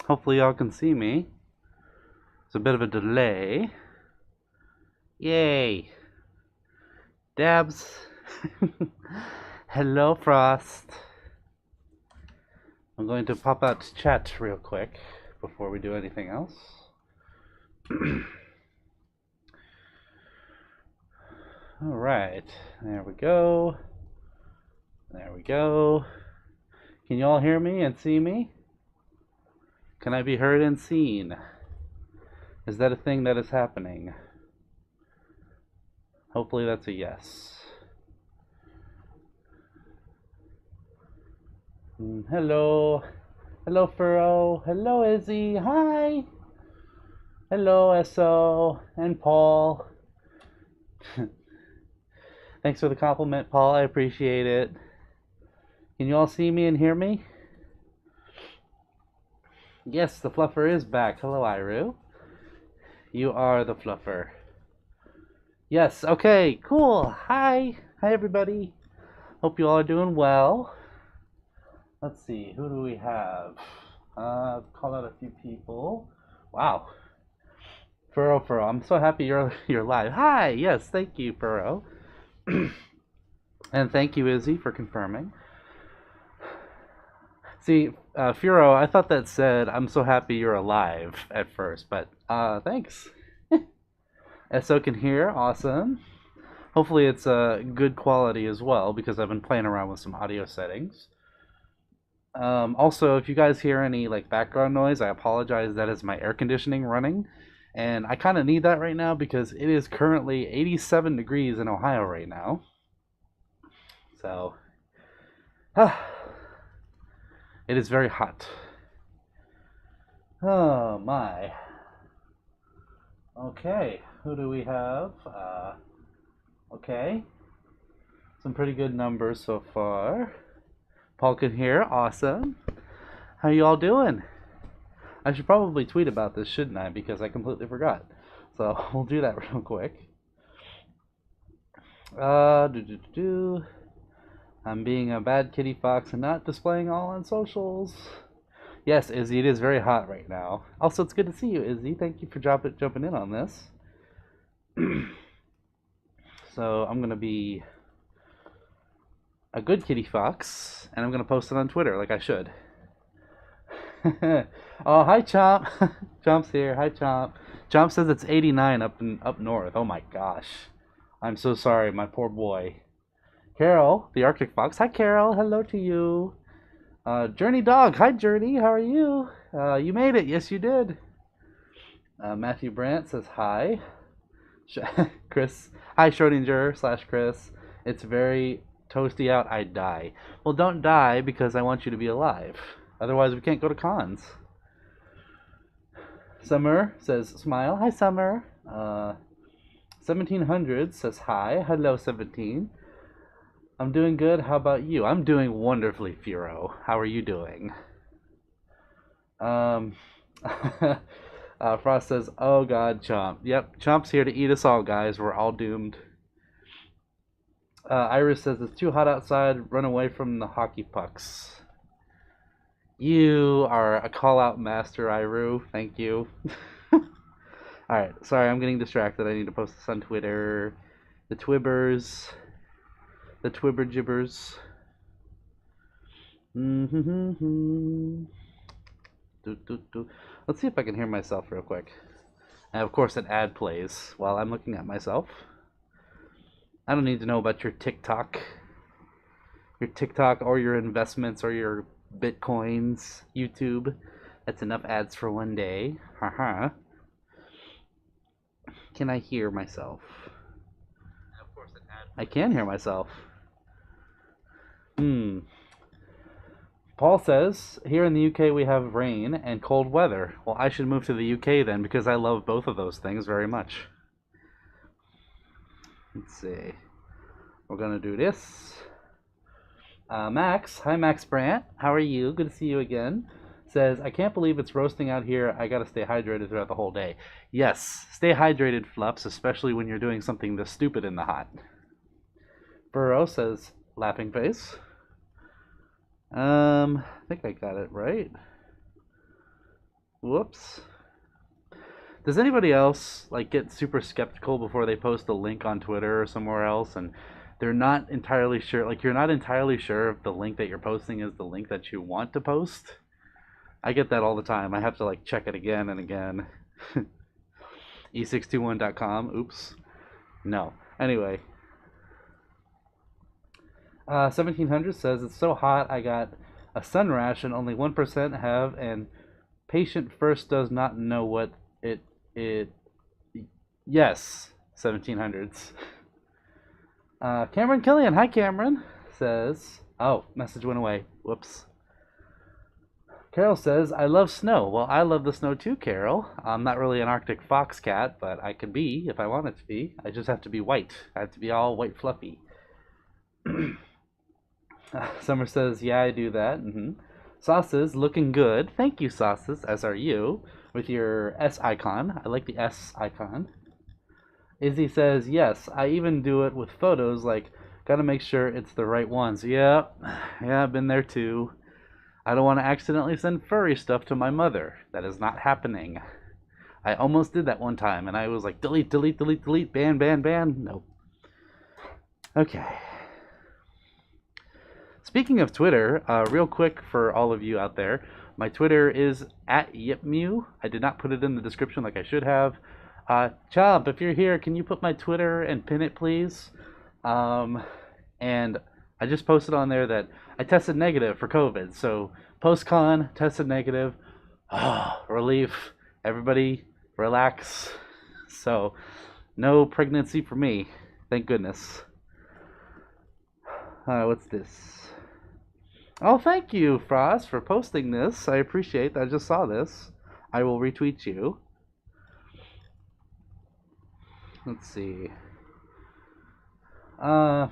Hopefully y'all can see me. It's a bit of a delay. Yay! Dabs! Hello, Frost. I'm going to pop out to chat real quick before we do anything else. Alright, there we go. There we go. Can you all hear me and see me? Can I be heard and seen? Is that a thing that is happening? Hopefully that's a yes. Hello. Hello, Furrow. Hello, Izzy. Hi. Hello, SO and Paul. Thanks for the compliment, Paul. I appreciate it. Can you all see me and hear me? Yes, the fluffer is back. Hello, Iru. You are the fluffer. Yes, okay, cool. Hi. Hi, everybody. Hope you all are doing well. Let's see, who do we have? Call out a few people. Wow. Furrow, I'm so happy you're live. Hi, yes, thank you, Furrow. And thank you, Izzy, for confirming. See, Furo, I thought that said, I'm so happy you're alive at first, but thanks. SO can hear, awesome. Hopefully it's good quality as well, because I've been playing around with some audio settings. Also, if you guys hear any like background noise, I apologize. That is my air conditioning running, and I kind of need that right now because it is currently 87 degrees in Ohio right now. So, it is very hot. Oh my. Okay, who do we have? Okay, some pretty good numbers so far. Paul can hear, awesome. How you all doing? I should probably tweet about this, shouldn't I? Because I completely forgot. So we'll do that real quick. I'm being a bad kitty fox and not displaying all on socials. Yes, Izzy, it is very hot right now. Also, it's good to see you, Izzy. Thank you for jumping in on this. So I'm gonna be a good kitty fox, and I'm gonna post it on Twitter like I should. Oh, hi Chomp. Chomp's here. Hi Chomp. Chomp says it's 89 up north. Oh my gosh. I'm so sorry, my poor boy. Carol, the Arctic Fox. Hi Carol. Hello to you. Journey Dog. Hi Journey. How are you? You made it. Yes, you did. Matthew Brandt says hi. Chris. Hi Schrodinger / Chris. It's very toasty out. I'd die. Well, don't die because I want you to be alive. Otherwise, we can't go to cons. Summer says smile. Hi, Summer. 1700 says hi. Hello, 17. I'm doing good. How about you? I'm doing wonderfully, Furo. How are you doing? Frost says, oh god, Chomp. Yep, Chomp's here to eat us all, guys. We're all doomed. Iris says, it's too hot outside. Run away from the hockey pucks. You are a call-out master, Iru. Thank you. Alright, sorry, I'm getting distracted. I need to post this on Twitter. The Twibbers. The Twibber Jibbers. Let's see if I can hear myself real quick. And of course, an ad plays while I'm looking at myself. I don't need to know about your TikTok or your investments or your Bitcoins, YouTube. That's enough ads for one day. Haha. Can I hear myself? Of course, an ad. I can hear myself. Paul says, here in the UK we have rain and cold weather. Well, I should move to the UK then because I love both of those things very much. Let's see. We're going to do this. Max. Hi, Max Brandt. How are you? Good to see you again. Says, I can't believe it's roasting out here. I got to stay hydrated throughout the whole day. Yes, stay hydrated, Flups, especially when you're doing something this stupid in the hot. Burrow says, laughing face. I think I got it right. Whoops. Does anybody else like get super skeptical before they post a link on Twitter or somewhere else and they're not entirely sure, like you're not entirely sure if the link that you're posting is the link that you want to post? I get that all the time. I have to like check it again and again. e621.com. Oops. No. Anyway, 1700 says it's so hot I got a sun rash and only 1% have, and patient first does not know what it. Yes, 1700s. Cameron Killian, hi Cameron, says, oh, message went away. Whoops. Carol says, I love snow. Well, I love the snow too, Carol. I'm not really an Arctic fox cat, but I can be if I wanted to be. I just have to be white. I have to be all white fluffy. Summer says, yeah, I do that. Sauces, looking good. Thank you, Sauces, as are you, with your S icon. I like the S icon. Izzy says, yes, I even do it with photos, like, gotta make sure it's the right ones. Yep, yeah, I've been there too. I don't want to accidentally send furry stuff to my mother. That is not happening. I almost did that one time, and I was like, delete, delete, delete, delete, ban, ban, ban. Nope. Okay. Speaking of Twitter, real quick for all of you out there, my Twitter is @yipmew. I did not put it in the description like I should have. Chomp, if you're here, can you put my Twitter and pin it, please? And I just posted on there that I tested negative for COVID. So post-con, tested negative. Oh, relief. Everybody relax. So no pregnancy for me. Thank goodness. What's this? Oh, thank you, Frost, for posting this. I appreciate that. I just saw this. I will retweet you. Let's see. Let's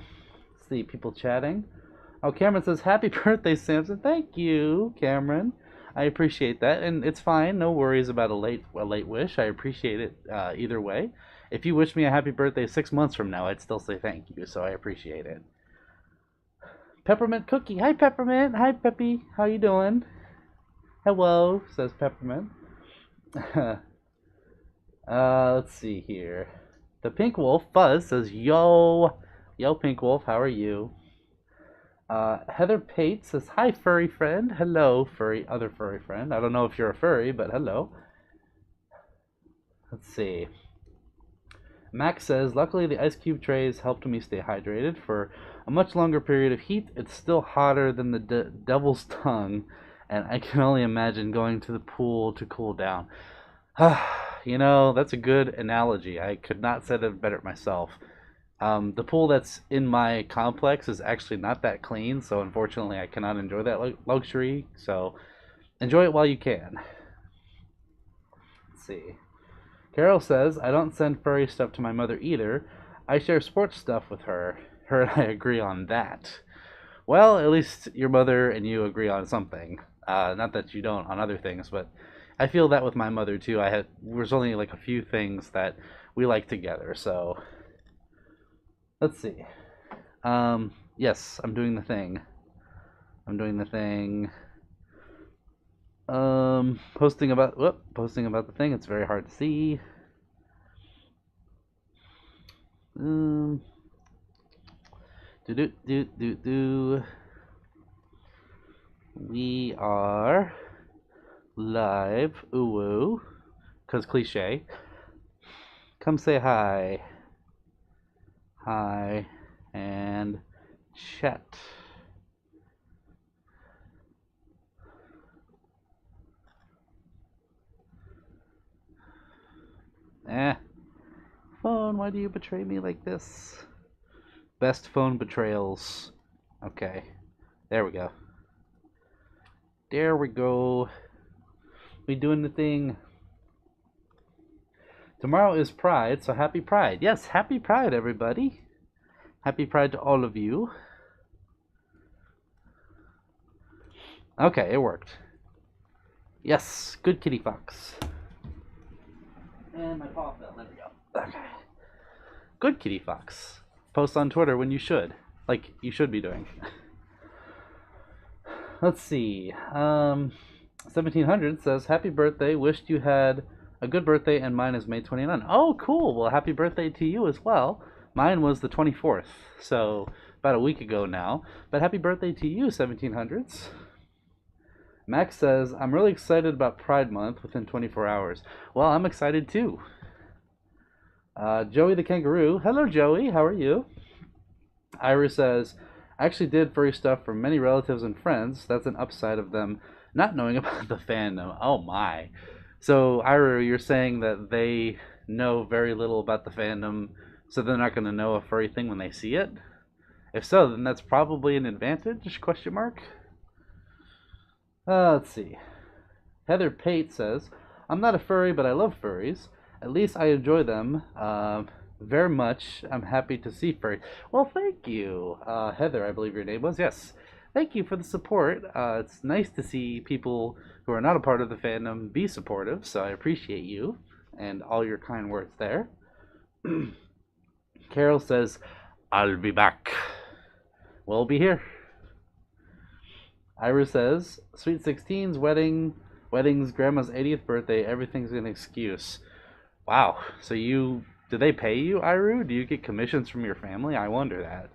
see, people chatting. Oh, Cameron says, happy birthday, Samson. Thank you, Cameron. I appreciate that, and it's fine. No worries about a late wish. I appreciate it either way. If you wish me a happy birthday 6 months from now, I'd still say thank you, so I appreciate it. Peppermint Cookie. Hi, Peppermint. Hi, Peppy. How you doing? Hello, says Peppermint. Let's see here. The Pink Wolf, Fuzz, says, yo. Yo, Pink Wolf, how are you? Heather Pate says, hi, furry friend. Hello, other furry friend. I don't know if you're a furry, but hello. Let's see. Max says, luckily the ice cube trays helped me stay hydrated for a much longer period of heat. It's still hotter than the devil's tongue, and I can only imagine going to the pool to cool down. You know, that's a good analogy. I could not say it better myself. The pool that's in my complex is actually not that clean, so unfortunately I cannot enjoy that luxury. So enjoy it while you can. Let's see. Carol says, I don't send furry stuff to my mother either. I share sports stuff with her. Her and I agree on that. Well, at least your mother and you agree on something. Not that you don't on other things, but I feel that with my mother too. There's only like a few things that we like together, so let's see. Yes, I'm doing the thing. Posting about the thing. It's very hard to see. We are live. Ooh, cause cliche. Come say hi. Hi, and chat. Phone, why do you betray me like this? Best phone betrayals. Okay, there we go. We doing the thing. Tomorrow is Pride, so happy Pride. Yes, happy Pride, everybody. Happy Pride to all of you. Okay, it worked. Yes, good kitty fox. And my paw fell. There we go. Okay. Good kitty fox. Post on Twitter when you should. Like you should be doing. Let's see. 1700 says, happy birthday. Wished you had a good birthday, and mine is May 29. Oh, cool. Well, happy birthday to you as well. Mine was the 24th, so about a week ago now. But happy birthday to you, 1700s. Max says, I'm really excited about Pride Month within 24 hours. Well, I'm excited too. Joey the Kangaroo. Hello, Joey. How are you? Ira says, I actually did furry stuff for many relatives and friends. That's an upside of them not knowing about the fandom. Oh my. So, Ira, you're saying that they know very little about the fandom, so they're not going to know a furry thing when they see it? If so, then that's probably an advantage? Question mark. Let's see. Heather Pate says, I'm not a furry, but I love furries. At least I enjoy them very much. I'm happy to see furries. Well, thank you. Heather, I believe your name was. Yes. Thank you for the support. It's nice to see people who are not a part of the fandom be supportive, so I appreciate you and all your kind words there. Carol says, I'll be back. We'll be here. Ira says, Sweet 16's weddings, grandma's 80th birthday, everything's an excuse. Wow. So do they pay you, Iru? Do you get commissions from your family? I wonder that.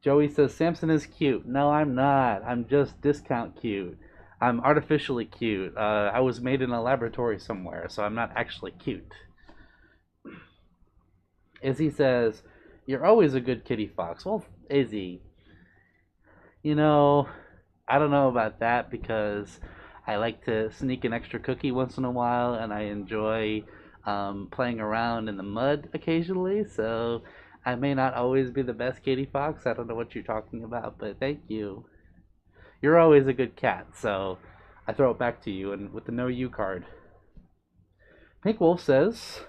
Joey says, Samson is cute. No, I'm not. I'm just discount cute. I'm artificially cute. I was made in a laboratory somewhere, so I'm not actually cute. Izzy says, you're always a good kitty fox. Well, Izzy, you know, I don't know about that because I like to sneak an extra cookie once in a while, and I enjoy playing around in the mud occasionally, so I may not always be the best kitty fox. I don't know what you're talking about, but thank you. You're always a good cat, so I throw it back to you and with the no you card. Pink Wolf says,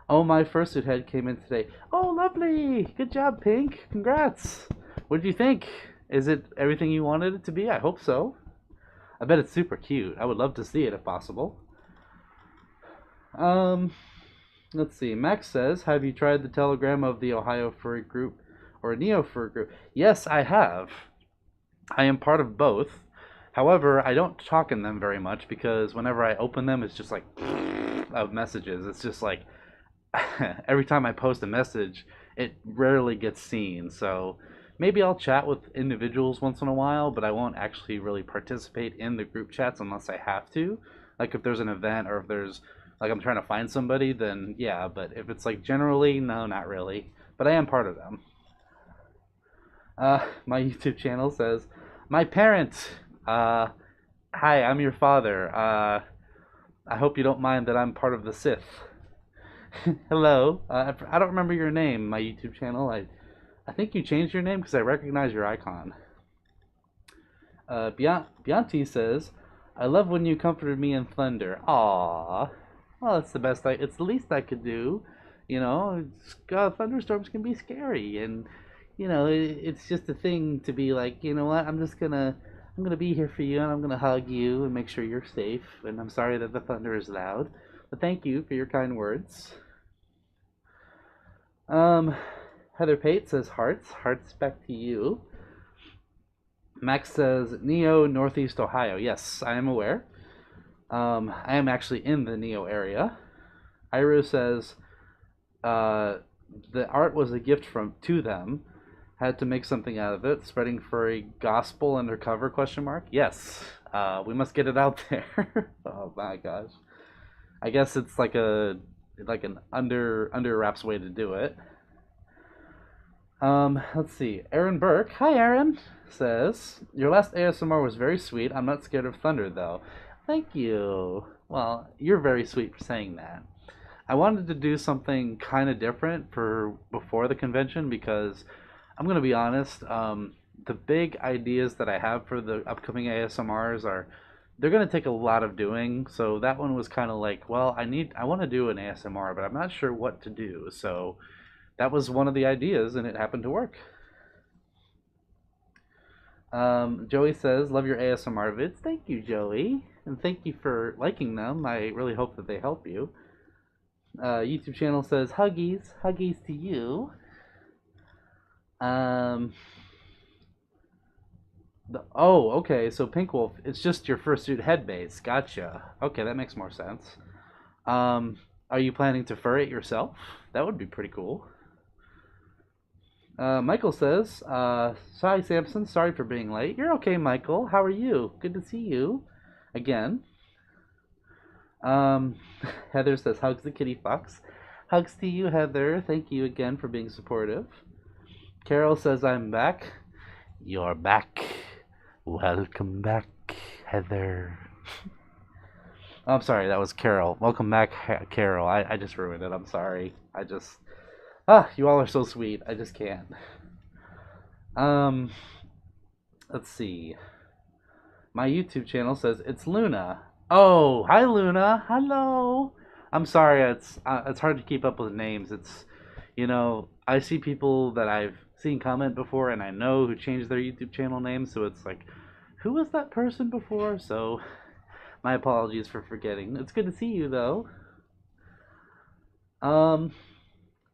oh, my fursuit head came in today. Oh, lovely. Good job, Pink. Congrats. What did you think? Is it everything you wanted it to be? I hope so. I bet it's super cute. I would love to see it if possible. Let's see. Max says, have you tried the Telegram of the Ohio Furry Group or Neo Furry Group? Yes, I have. I am part of both. However, I don't talk in them very much because whenever I open them, it's just like of messages. It's just like every time I post a message, it rarely gets seen. So maybe I'll chat with individuals once in a while, but I won't actually really participate in the group chats unless I have to. Like if there's an event or if there's like I'm trying to find somebody, then yeah, but if it's like generally, no, not really. But I am part of them. My YouTube channel says, my parents, hi, I'm your father. I hope you don't mind that I'm part of the Sith. Hello. I don't remember your name, my YouTube channel. I think you changed your name because I recognize your icon. Bianti says, I love when you comforted me in thunder. Aww. Well, it's it's the least I could do. You know, thunderstorms can be scary, and you know, it's just a thing to be like, you know what, I'm gonna be here for you, and I'm gonna hug you and make sure you're safe. And I'm sorry that the thunder is loud, but thank you for your kind words. Heather Pate says hearts back to you. Max says Neo, Northeast Ohio. Yes, I am aware. I am actually in the Neo area. Iro says the art was a gift to them. Had to make something out of it. Spreading furry gospel undercover? Question mark. Yes, we must get it out there. Oh my gosh. I guess it's like an under wraps way to do it. Let's see. Aaron Burke. Hi, Aaron. Says your last ASMR was very sweet. I'm not scared of thunder though. Thank you. Well, you're very sweet for saying that. I wanted to do something kind of different for before the convention because I'm gonna be honest. The big ideas that I have for the upcoming ASMRs are they're gonna take a lot of doing. So that one was kind of like, well, I want to do an ASMR, but I'm not sure what to do. So that was one of the ideas, and it happened to work. Joey says, love your ASMR vids. Thank you, Joey. And thank you for liking them. I really hope that they help you. YouTube channel says, huggies to you. Oh, okay. So Pink Wolf, it's just your fursuit head base. Gotcha. Okay, that makes more sense. Um, are you planning to fur it yourself? That would be pretty cool. Michael says, "Sorry, Samson. Sorry for being late. You're okay, Michael. How are you? Good to see you again." Um, Heather says, "Hugs the kitty fox." Hugs to you, Heather. Thank you again for being supportive. Carol says, "I'm back." You're back. Welcome back, Heather. I'm sorry, that was Carol. Welcome back, Carol. I just ruined it. I'm sorry. You all are so sweet. I just can't. Um, let's see. My YouTube channel says it's Luna. Oh, hi Luna. Hello. I'm sorry. It's hard to keep up with names. I see people that I've seen comment before, and I know who changed their YouTube channel name. So it's like, who was that person before? So my apologies for forgetting. It's good to see you though. Um,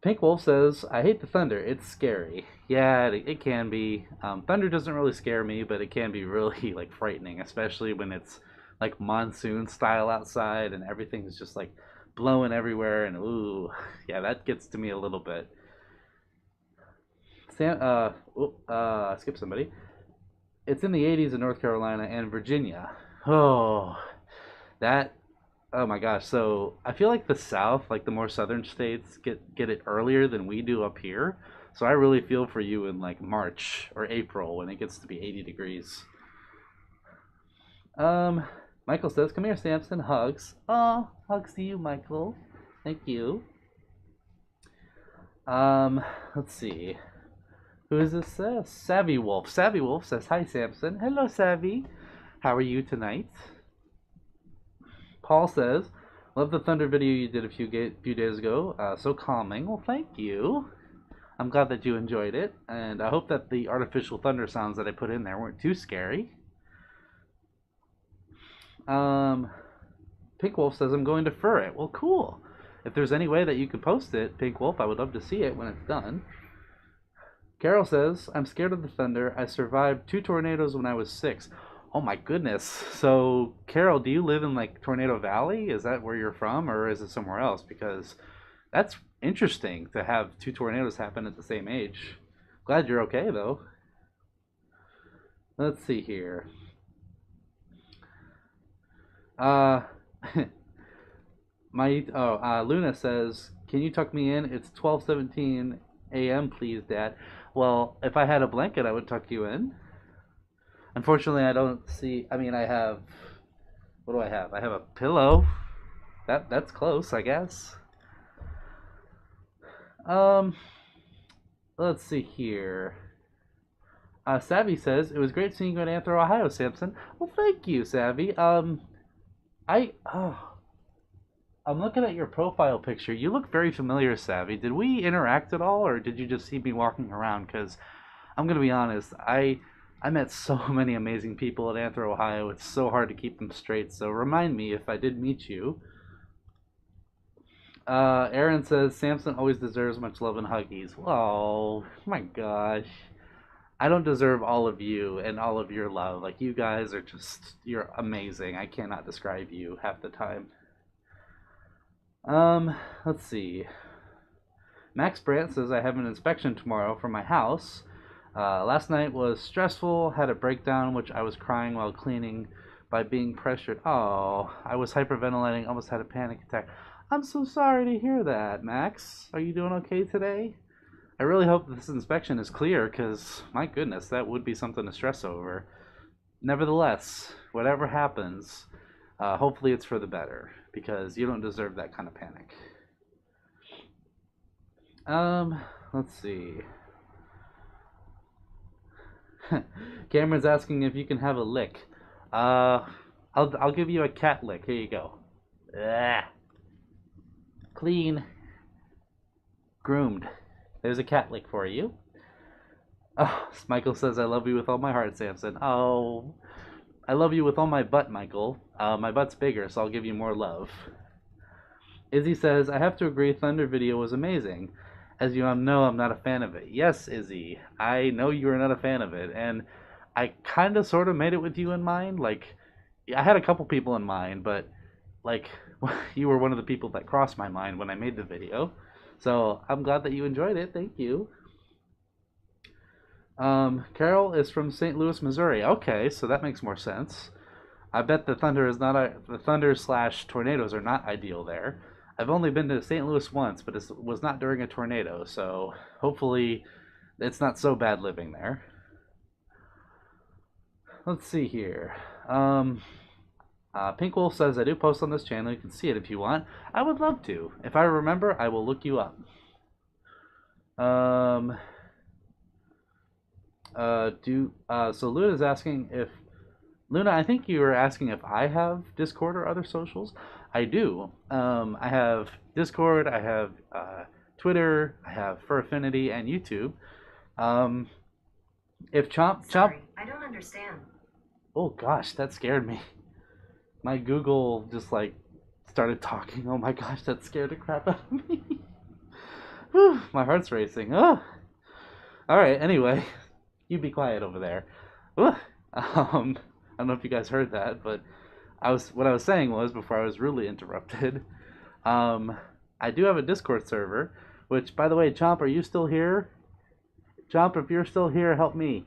Pink Wolf says, I hate the thunder. It's scary. Yeah, it can be. Thunder doesn't really scare me, but it can be really like frightening, especially when it's like monsoon style outside and everything's just like blowing everywhere. And ooh, yeah, that gets to me a little bit. Skip somebody. It's in the 80s in North Carolina and Virginia. Oh, that Oh my gosh. So I feel like the South, like the more southern states, get it earlier than we do up here. So I really feel for you in like March or April when it gets to be 80 degrees. Um, Michael says, "Come here, Samson. Hugs." Oh, hugs to you, Michael. Thank you. Um, let's see. Who is this? Savvy Wolf. Savvy Wolf says, "Hi, Samson." Hello, Savvy. How are you tonight? Paul says, "Love the thunder video you did a few days ago. So calming." Well, thank you. I'm glad that you enjoyed it, and I hope that the artificial thunder sounds that I put in there weren't too scary. Um, Pink Wolf says, "I'm going to fur it." Well, cool. If there's any way that you could post it, Pink Wolf, I would love to see it when it's done. Carol says, "I'm scared of the thunder. I survived 2 tornadoes when I was 6." Oh my goodness. So, Carol, do you live in like Tornado Valley? Is that where you're from, or is it somewhere else? Because that's interesting to have 2 tornadoes happen at the same age. Glad you're okay though. Let's see here. Uh, Luna says, "Can you tuck me in? It's 12:17 a.m. Please, Dad." Well, if I had a blanket, I would tuck you in. Unfortunately, I don't see. I mean, I have. What do I have? I have a pillow. That's close, I guess. Um, let's see here. Savvy says it was great seeing you at AnthrOhio, Samson. Well, thank you, Savvy. I I'm looking at your profile picture. You look very familiar, Savvy. Did we interact at all, or did you just see me walking around? Because I'm gonna be honest, I met so many amazing people at AnthrOhio. It's so hard to keep them straight. So remind me if I did meet you. Aaron says Samson always deserves much love and huggies. Oh my gosh. I don't deserve all of you and all of your love. Like you guys are you're amazing. I cannot describe you half the time. Let's see. Max Brandt says I have an inspection tomorrow for my house. Last night was stressful, had a breakdown, which I was crying while cleaning by being pressured. Oh, I was hyperventilating, almost had a panic attack. I'm so sorry to hear that, Max. Are you doing okay today? I really hope this inspection is clear because, my goodness, that would be something to stress over. Nevertheless, whatever happens, hopefully it's for the better because you don't deserve that kind of panic. Um, let's see. Cameron's asking if you can have a lick. Uh, I'll give you a cat lick. Here you go. Ah, clean, groomed. There's a cat lick for you. Oh, Michael says I love you with all my heart, Samson. Oh, I love you with all my butt, Michael. My butt's bigger, so I'll give you more love. Izzy says I have to agree. Thunder video was amazing. As you know, I'm not a fan of it. Yes, Izzy, I know you are not a fan of it, and I kind of sort of made it with you in mind. Like, I had a couple people in mind, but like you were one of the people that crossed my mind when I made the video. So I'm glad that you enjoyed it. Thank you. Carol is from St. Louis, Missouri. Okay, so that makes more sense. I bet the thunder is not the thunder slash tornadoes are not ideal there. I've only been to St. Louis once, but it was not during a tornado, so hopefully it's not so bad living there. Let's see here. Pink Wolf says, I do post on this channel. You can see it if you want. I would love to. If I remember, I will look you up. So Luna's asking if... Luna, I think you were asking if I have Discord or other socials. I do. I have Discord, I have Twitter, I have Fur Affinity, and YouTube. If Chomp... Sorry, I don't understand. Oh gosh, that scared me. My Google just like started talking. Oh my gosh, that scared the crap out of me. Whew, my heart's racing. Oh. All right. Anyway, you be quiet over there. I don't know if you guys heard that, but what I was saying was before I was rudely interrupted. I do have a Discord server, which, by the way, Chomp, are you still here? Chomp, if you're still here, help me.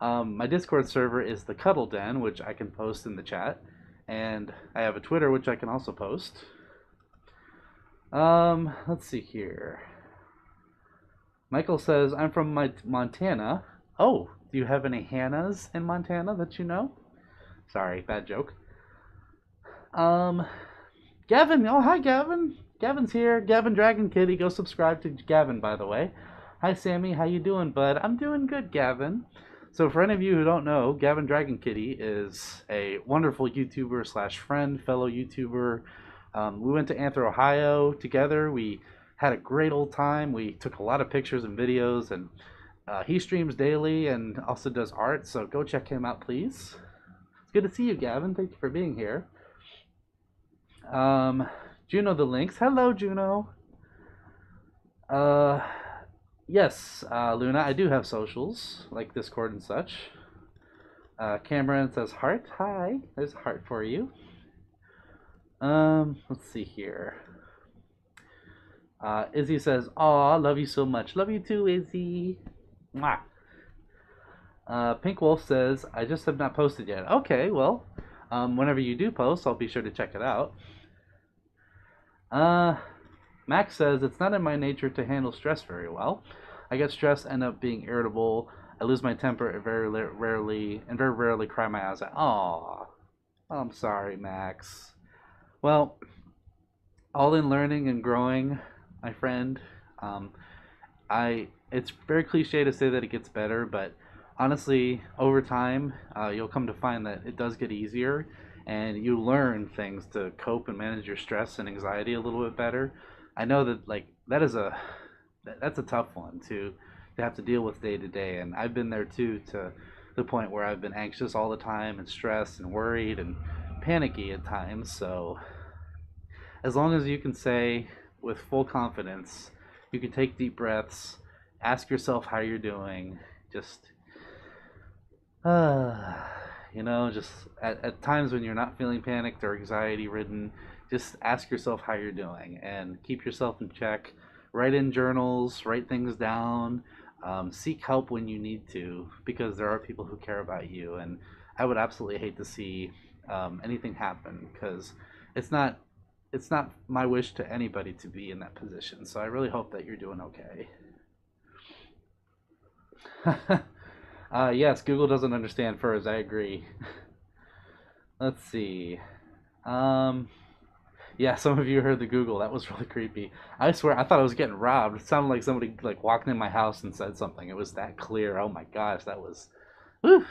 My Discord server is the Cuddle Den, which I can post in the chat. And I have a Twitter, which I can also post. Let's see here. Michael says, I'm from Montana. Oh, do you have any Hannahs in Montana that you know? Sorry, bad joke. Gavin. Oh, hi, Gavin. Gavin's here. Gavin Dragon Kitty. Go subscribe to Gavin, by the way. Hi, Sammy. How you doing, bud? I'm doing good, Gavin. So for any of you who don't know, Gavin Dragon Kitty is a wonderful YouTuber slash friend, fellow YouTuber. We went to AnthrOhio together. We had a great old time. We took a lot of pictures and videos, and he streams daily and also does art, so go check him out, please. It's good to see you, Gavin. Thank you for being here. Juno the Lynx. Hello, Juno. Yes, Luna, I do have socials, like Discord and such. Cameron says heart. Hi, there's a heart for you. Let's see here. Izzy says, aw, love you so much. Love you too, Izzy. Mwah. Pink Wolf says, I just have not posted yet. Okay, well, whenever you do post, I'll be sure to check it out. Max says, it's not in my nature to handle stress very well. I get stressed, end up being irritable. I lose my temper very rarely cry my eyes out. Aw, I'm sorry, Max. Well, all in learning and growing, my friend. It's very cliche to say that it gets better, but honestly, over time, you'll come to find that it does get easier, and you learn things to cope and manage your stress and anxiety a little bit better. I know that that's a tough one to have to deal with day to day, and I've been there too, to the point where I've been anxious all the time and stressed and worried and panicky at times. So as long as you can say with full confidence, you can take deep breaths, ask yourself how you're doing, just just at times when you're not feeling panicked or anxiety ridden, just ask yourself how you're doing and keep yourself in check. Write in journals, write things down, seek help when you need to, because there are people who care about you, and I would absolutely hate to see anything happen, because it's not my wish to anybody to be in that position. So I really hope that you're doing okay. Yes, Google doesn't understand furs. I agree. Let's see. Yeah, some of you heard the Google. That was really creepy. I swear, I thought I was getting robbed. It sounded like somebody walked in my house and said something. It was that clear. Oh my gosh, that was... Whew.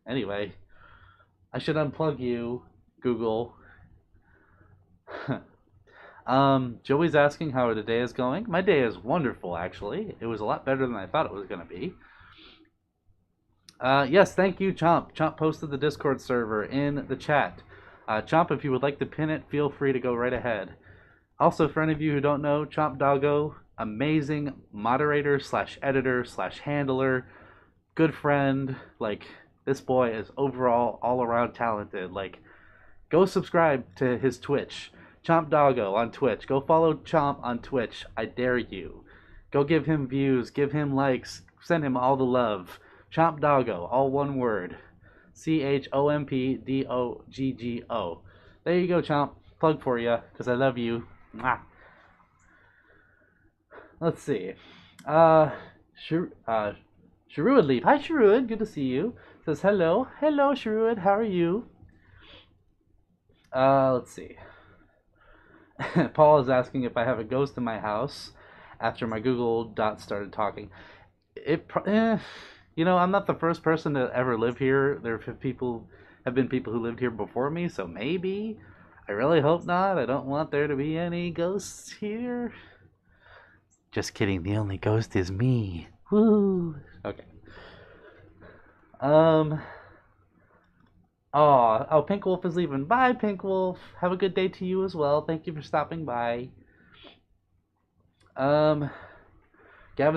Anyway, I should unplug you, Google. Joey's asking how the day is going. My day is wonderful, actually. It was a lot better than I thought it was going to be. Yes, thank you, Chomp. Chomp posted the Discord server in the chat. Chomp, if you would like to pin it, feel free to go right ahead. Also, for any of you who don't know, Chomp Doggo, amazing moderator slash editor slash handler, good friend, This boy is overall all around talented. Like, go subscribe to his Twitch. Chomp Doggo on Twitch. Go follow Chomp on Twitch. I dare you. Go give him views, give him likes, send him all the love. Chomp Doggo, all one word. CHOMPDOGGO. There you go, Chomp. Plug for you, because I love you. Mwah. Let's see. Sheruid Leaf. Hi, Sheruid. Good to see you. Says hello. Hello, Sheruid. How are you? Let's see. Paul is asking if I have a ghost in my house after my Google Dots started talking. I'm not the first person to ever live here. There have been people who lived here before me, so maybe. I really hope not. I don't want there to be any ghosts here. Just kidding. The only ghost is me. Woo. Okay. Oh, Pink Wolf is leaving. Bye, Pink Wolf. Have a good day to you as well. Thank you for stopping by. Gavin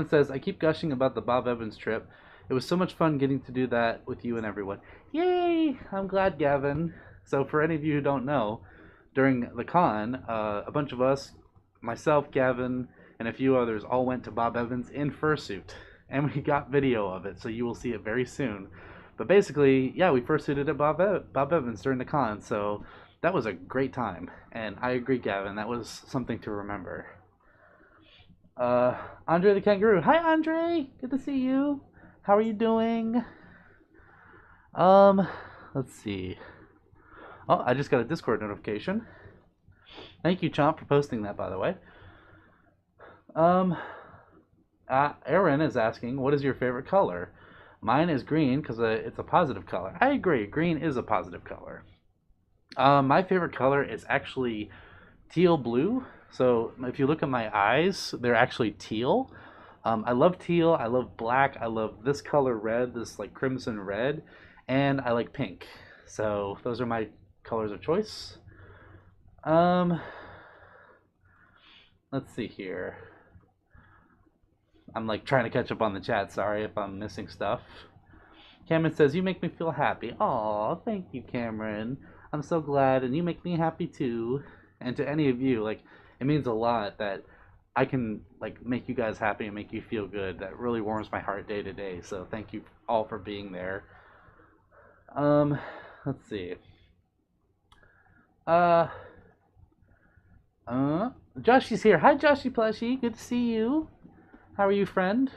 says, I keep gushing about the Bob Evans trip. It was so much fun getting to do that with you and everyone. Yay! I'm glad, Gavin. So for any of you who don't know, during the con, a bunch of us, myself, Gavin, and a few others all went to Bob Evans in fursuit. And we got video of it, so you will see it very soon. But basically, yeah, we fursuited at Bob Evans during the con, so that was a great time. And I agree, Gavin, that was something to remember. Andre the Kangaroo. Hi, Andre. Good to see you. How are you doing? Let's see. Oh, I just got a Discord notification. Thank you, Chomp, for posting that, by the way. Aaron is asking, what is your favorite color? Mine is green because it's a positive color. I agree. Green is a positive color. My favorite color is actually teal blue. So if you look at my eyes, they're actually teal. I love teal. I love black. I love this color red, this like crimson red. And I like pink. So those are my colors of choice. Let's see here. I'm like trying to catch up on the chat. Sorry if I'm missing stuff. Cameron says, you make me feel happy. Aw, thank you, Cameron. I'm so glad, and you make me happy too. And to any of you, like, it means a lot that I can like make you guys happy and make you feel good. That really warms my heart day to day. So thank you all for being there. Let's see. Joshy's here. Hi, Joshy Plushie. Good to see you. How are you, friend?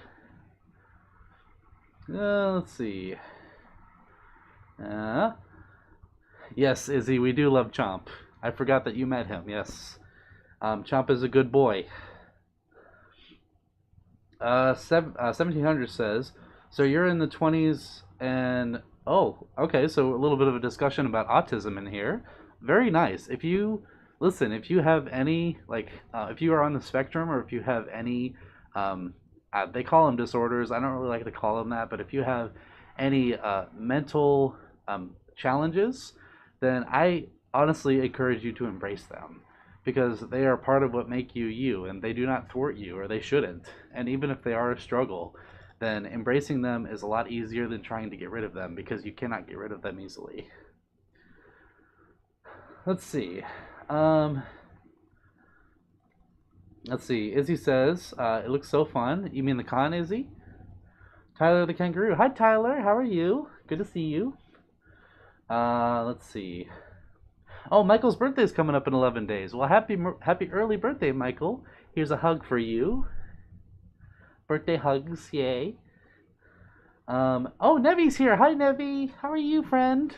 Let's see. Yes, Izzy, we do love Chomp. I forgot that you met him. Yes. Chomp is a good boy. 1700 says, so you're in the 20s and... Oh, okay, so a little bit of a discussion about autism in here. Very nice. If you... Listen, if you have any, like, if you are on the spectrum or if you have any... they call them disorders. I don't really like to call them that, but if you have any mental challenges, then I honestly encourage you to embrace them because they are part of what make you you, and they do not thwart you, or they shouldn't. And even if they are a struggle, then embracing them is a lot easier than trying to get rid of them because you cannot get rid of them easily. Let's see. Let's see. Izzy says, it looks so fun. You mean the con, Izzy? Tyler the Kangaroo. Hi, Tyler. How are you? Good to see you. Let's see. Oh, Michael's birthday is coming up in 11 days. Well, happy early birthday, Michael. Here's a hug for you. Birthday hugs, yay. Oh, Nevi's here. Hi, Nevi. How are you, friend?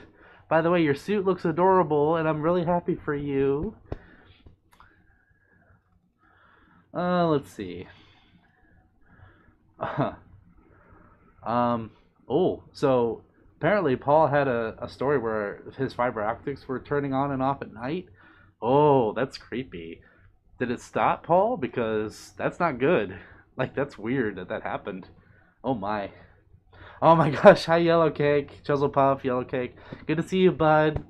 By the way, your suit looks adorable, and I'm really happy for you. Let's see. Oh, so apparently Paul had a story where his fiber optics were turning on and off at night. Oh, that's creepy. Did it stop, Paul? Because that's not good. Like, that's weird that happened. Oh my. Oh my gosh. Hi, Yellow Cake. Chuzzle Puff, Yellow Cake. Good to see you, bud.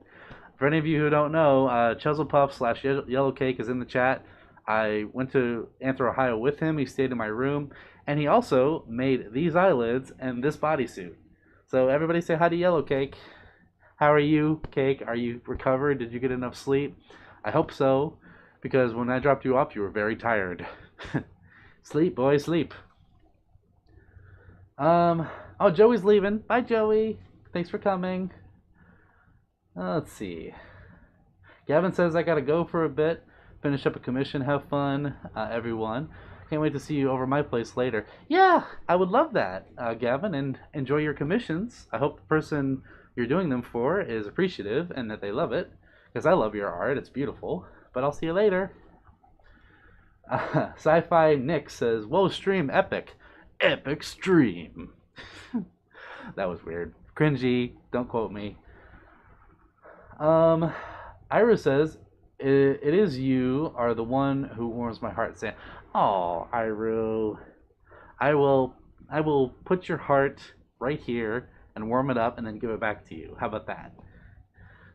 For any of you who don't know, Chuzzle Puff / Yellow Cake is in the chat. I went to AnthrOhio with him. He stayed in my room. And he also made these eyelids and this bodysuit. So everybody say hi to Yellow Cake. How are you, Cake? Are you recovered? Did you get enough sleep? I hope so, because when I dropped you off, you were very tired. Sleep, boy, sleep. Oh, Joey's leaving. Bye, Joey. Thanks for coming. Let's see. Gavin says I gotta go for a bit, finish up a commission, have fun, everyone. Can't wait to see you over my place later. Yeah, I would love that, Gavin, and enjoy your commissions. I hope the person you're doing them for is appreciative and that they love it, because I love your art. It's beautiful. But I'll see you later. Sci-Fi Nick says, "Whoa, stream epic, epic stream." That was weird, cringy. Don't quote me. Ira says, it is you are the one who warms my heart, saying, "Oh, Iru, I will put your heart right here and warm it up and then give it back to you. How about that?"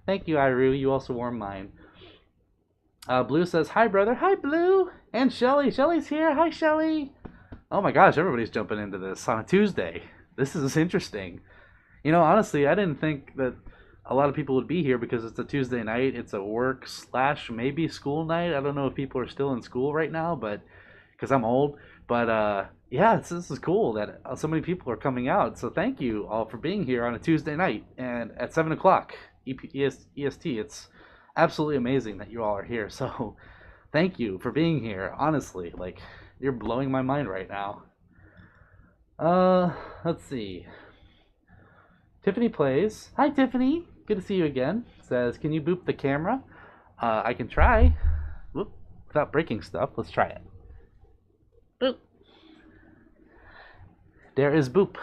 Thank you, Iru. You also warm mine. Blue says, "Hi, brother." Hi, Blue. And Shelly. Shelly's here. Hi, Shelly. Oh my gosh, everybody's jumping into this on a Tuesday. This is interesting. You know, honestly, I didn't think that a lot of people would be here because it's a Tuesday night. It's a work / maybe school night. I don't know if people are still in school right now, but because I'm old. But yeah, this is cool that so many people are coming out. So thank you all for being here on a Tuesday night and at 7 o'clock EST. It's absolutely amazing that you all are here. So thank you for being here. Honestly, like, you're blowing my mind right now. Let's see. Tiffany plays. Hi, Tiffany. Good to see you again. Says, "Can you boop the camera?" I can try. Whoop. Without breaking stuff. Let's try it. Boop. There is boop.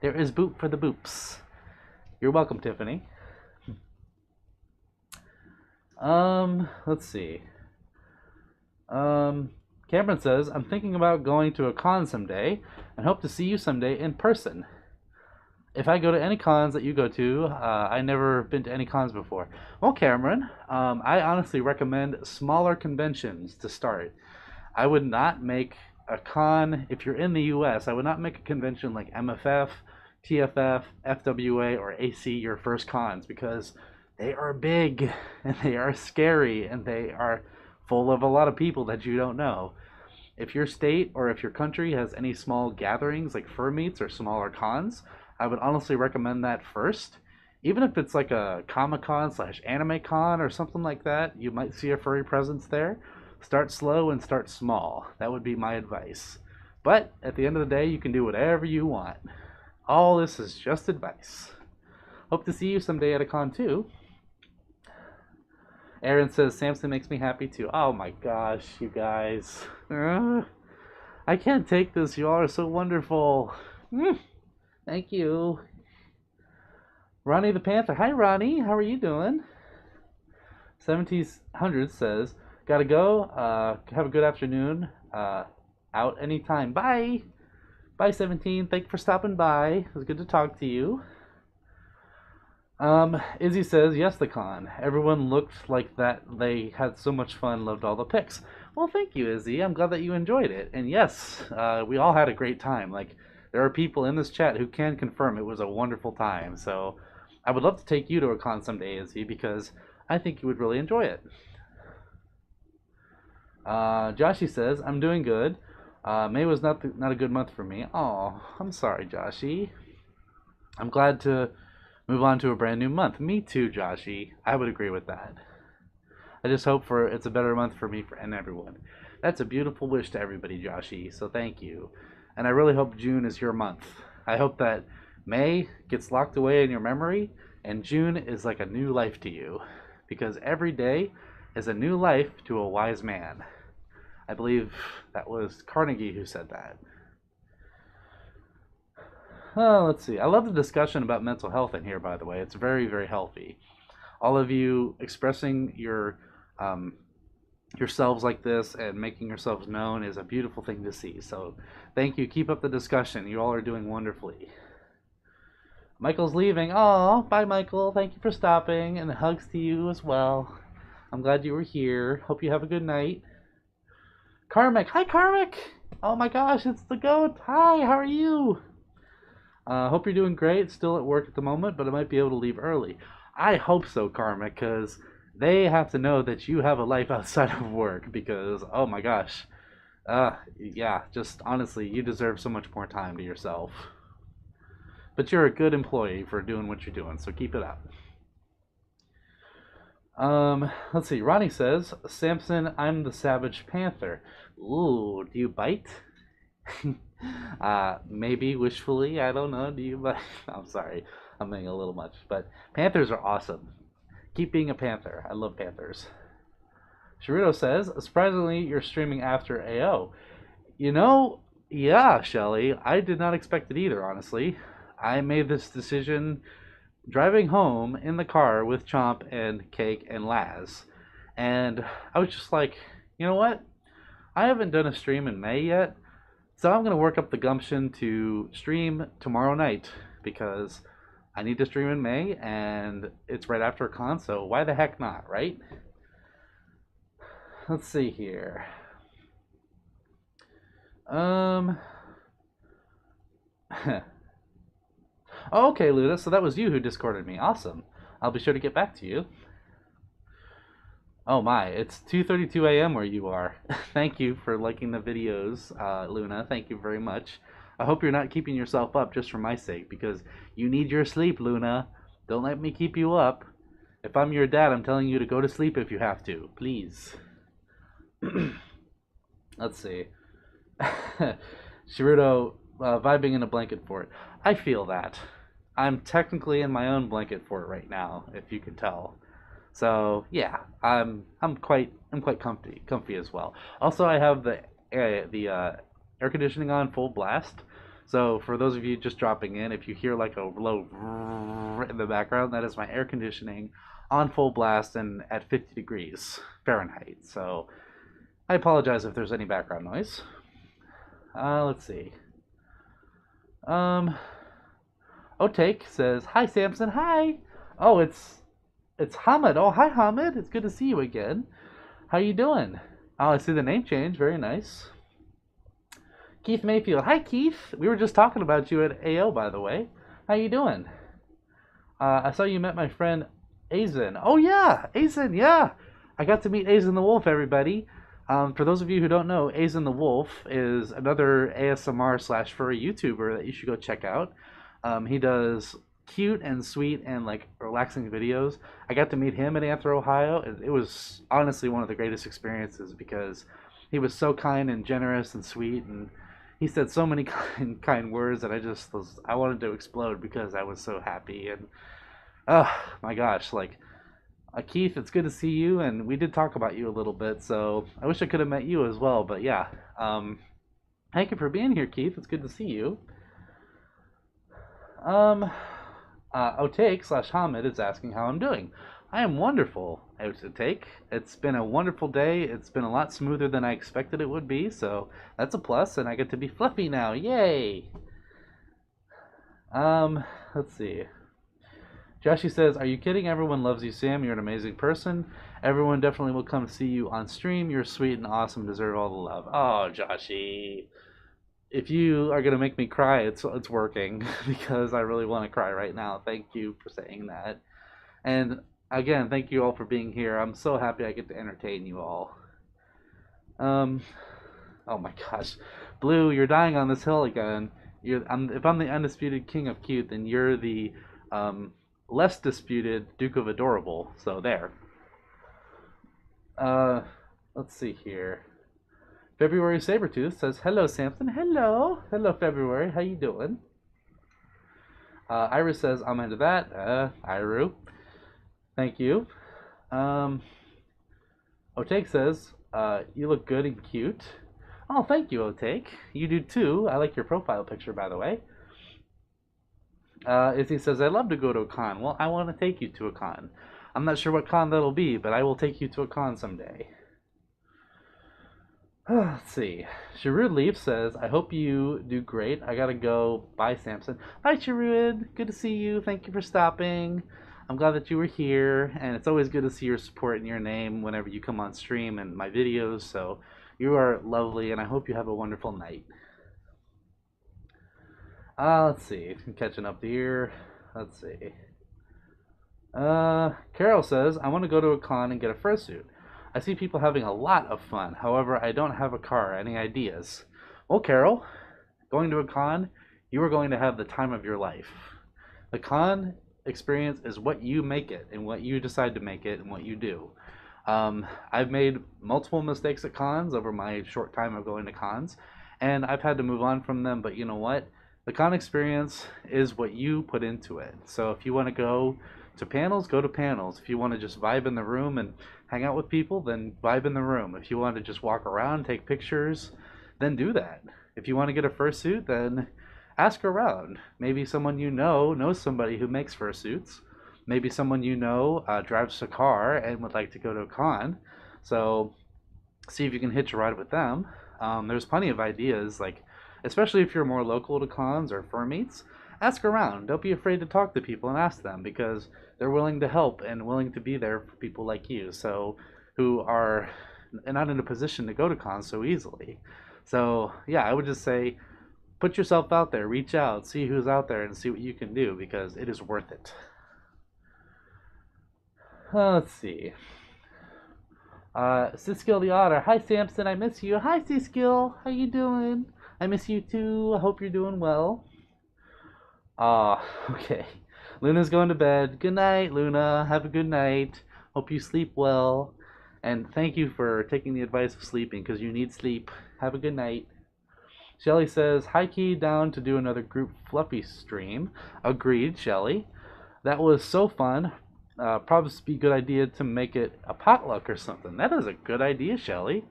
There is boop for the boops. You're welcome, Tiffany. Let's see. Cameron says, "I'm thinking about going to a con someday and hope to see you someday in person. If I go to any cons that you go to, I never been to any cons before." Well, Cameron, I honestly recommend smaller conventions to start. I would not make a con, if you're in the US, I would not make a convention like MFF, TFF, FWA, or AC your first cons, because they are big and they are scary and they are full of a lot of people that you don't know. If your state or if your country has any small gatherings like fur meets or smaller cons, I would honestly recommend that first. Even if it's like a Comic-Con / Anime Con or something like that, you might see a furry presence there. Start slow and start small. That would be my advice. But at the end of the day, you can do whatever you want. All this is just advice. Hope to see you someday at a con too. Aaron says, "Samson makes me happy too." Oh my gosh, you guys. I can't take this. You all are so wonderful. Thank you. Ronnie the Panther. Hi, Ronnie. How are you doing? 1700 says, "Gotta go. Have a good afternoon. Out anytime. Bye." Bye, 17. Thank you for stopping by. It was good to talk to you. Izzy says, "Yes, the con. Everyone looked like that they had so much fun, loved all the pics." Well, thank you, Izzy. I'm glad that you enjoyed it. And yes, we all had a great time. Like, there are people in this chat who can confirm it was a wonderful time. So I would love to take you to a con someday, Izzy, because I think you would really enjoy it. Joshi says, "I'm doing good. May was not a good month for me." Oh, I'm sorry, Joshi. I'm glad to move on to a brand new month. Me too, Joshi. I would agree with that. I just hope it's a better month for me and everyone. That's a beautiful wish to everybody, Joshi. So thank you. And I really hope June is your month. I hope that May gets locked away in your memory and June is like a new life to you. Because every day is a new life to a wise man. I believe that was Carnegie who said that. Oh, let's see. I love the discussion about mental health in here, by the way. It's very, very healthy. All of you expressing yourselves like this and making yourselves known is a beautiful thing to see. So thank you. Keep up the discussion. You all are doing wonderfully. Michael's leaving. Oh, bye, Michael. Thank you for stopping, and hugs to you as well. I'm glad you were here. Hope you have a good night. Karmic. Hi, Karmic. Oh my gosh, it's the goat. Hi, how are you? Hope you're doing great. Still at work at the moment, but I might be able to leave early. I hope so, Karma, because they have to know that you have a life outside of work. Because oh my gosh, yeah, just honestly, you deserve so much more time to yourself. But you're a good employee for doing what you're doing, so keep it up. Let's see. Ronnie says, Samson, I'm the Savage Panther. Ooh, do you bite? Maybe wishfully. I don't know. Do you bite? I'm sorry. I'm being a little much. But panthers are awesome. Keep being a panther. I love panthers. Sheruto says, surprisingly, you're streaming after AO. You know, yeah, Shelly. I did not expect it either, honestly. I made this decision driving home in the car with Chomp and Cake and Laz. And I was just like, you know what? I haven't done a stream in May yet, so I'm going to work up the gumption to stream tomorrow night because I need to stream in May and it's right after a con, so why the heck not, right? Let's see here. Oh, okay, Luda, so that was you who discorded me. Awesome. I'll be sure to get back to you. Oh my, it's 2:32 a.m. where you are. Thank you for liking the videos, Luna. Thank you very much. I hope you're not keeping yourself up just for my sake, because you need your sleep, Luna. Don't let me keep you up. If I'm your dad, I'm telling you to go to sleep if you have to. Please. Let's see. Sheruto, vibing in a blanket fort. I feel that. I'm technically in my own blanket fort right now, if you can tell. So yeah, I'm quite comfy as well. Also, I have the air conditioning on full blast. So for those of you just dropping in, if you hear like a low in the background, that is my air conditioning on full blast and at 50 degrees Fahrenheit. So I apologize if there's any background noise. Let's see. Otake says, "Hi Samson, hi." Oh, it's Hamid. Oh, hi Hamid. It's good to see you again. How you doing? Oh, I see the name change. Very nice. Keith Mayfield. Hi Keith. We were just talking about you at AO, by the way. How you doing? I saw you met my friend Azen. Oh yeah, Azen. Yeah, I got to meet Azen the Wolf. Everybody. For those of you who don't know, Azen the Wolf is another ASMR slash furry YouTuber that you should go check out. He does cute and sweet and like relaxing videos. I got to meet him at AnthrOhio. It was honestly one of the greatest experiences because he was so kind and generous and sweet, and he said so many kind words that I wanted to explode because I was so happy. And oh my gosh, like Keith, it's good to see you, and we did talk about you a little bit, so I wish I could have met you as well. But yeah, thank you for being here, Keith. It's good to see you. Otake slash Hamid is asking how I'm doing. I am wonderful, Otake. It's been a wonderful day. It's been a lot smoother than I expected it would be, so that's a plus, and I get to be fluffy now. Yay! Let's see. Joshi says, "Are you kidding? Everyone loves you, Sam. You're an amazing person. Everyone definitely will come see you on stream. You're sweet and awesome. Deserve all the love." Oh, Joshi. If you are gonna make me cry, it's working because I really want to cry right now. Thank you for saying that, and again, thank you all for being here. I'm so happy I get to entertain you all. Oh my gosh, Blue, you're dying on this hill again. If I'm the undisputed king of cute, then you're the less disputed Duke of Adorable. So there. Let's see here. February Sabretooth says, "Hello, Samson." Hello. Hello, February. How you doing? Iris says, "I'm into that." Iru. Thank you. Otake says, "You look good and cute." Oh, thank you, Otake. You do too. I like your profile picture, by the way. Izzy says, "I'd love to go to a con." Well, I want to take you to a con. I'm not sure what con that'll be, but I will take you to a con someday. Let's see. Sharud Leaf says, "I hope you do great. I gotta go. Bye, Samson." Bye, Sharud. Good to see you. Thank you for stopping. I'm glad that you were here, and it's always good to see your support and your name whenever you come on stream and my videos. So you are lovely, and I hope you have a wonderful night. Let's see. I'm catching up here. Let's see. Carol says, I want to go to a con and get a fursuit. I see people having a lot of fun. However, I don't have a car. Any ideas? Well, Carol, going to a con, you are going to have the time of your life. The con experience is what you make it and what you decide to make it and what you do. I've made multiple mistakes at cons over my short time of going to cons, and I've had to move on from them, but you know what? The con experience is what you put into it. So if you want to go to panels, go to panels. If you want to just vibe in the room and hang out with people, then vibe in the room. If you want to just walk around, take pictures, then do that. If you want to get a fursuit, then ask around. Maybe someone you know knows somebody who makes fursuits. Maybe someone you know drives a car and would like to go to a con. So see if you can hitch a ride with them. There's plenty of ideas, like especially if you're more local to cons or fur meets. Ask around. Don't be afraid to talk to people and ask them because they're willing to help and willing to be there for people like you. So who are not in a position to go to cons so easily. So yeah, I would just say put yourself out there, reach out, see who's out there, and see what you can do because it is worth it. Let's see. Siskill the Otter. Hi, Samson. I miss you. Hi, Siskill. How you doing? I miss you too. I hope you're doing well. Okay. Luna's going to bed. Good night, Luna. Have a good night. Hope you sleep well. And thank you for taking the advice of sleeping because you need sleep. Have a good night. Shelly says, hi, key down to do another group fluffy stream. Agreed, Shelly. That was so fun. Probably be a good idea to make it a potluck or something. That is a good idea, Shelly.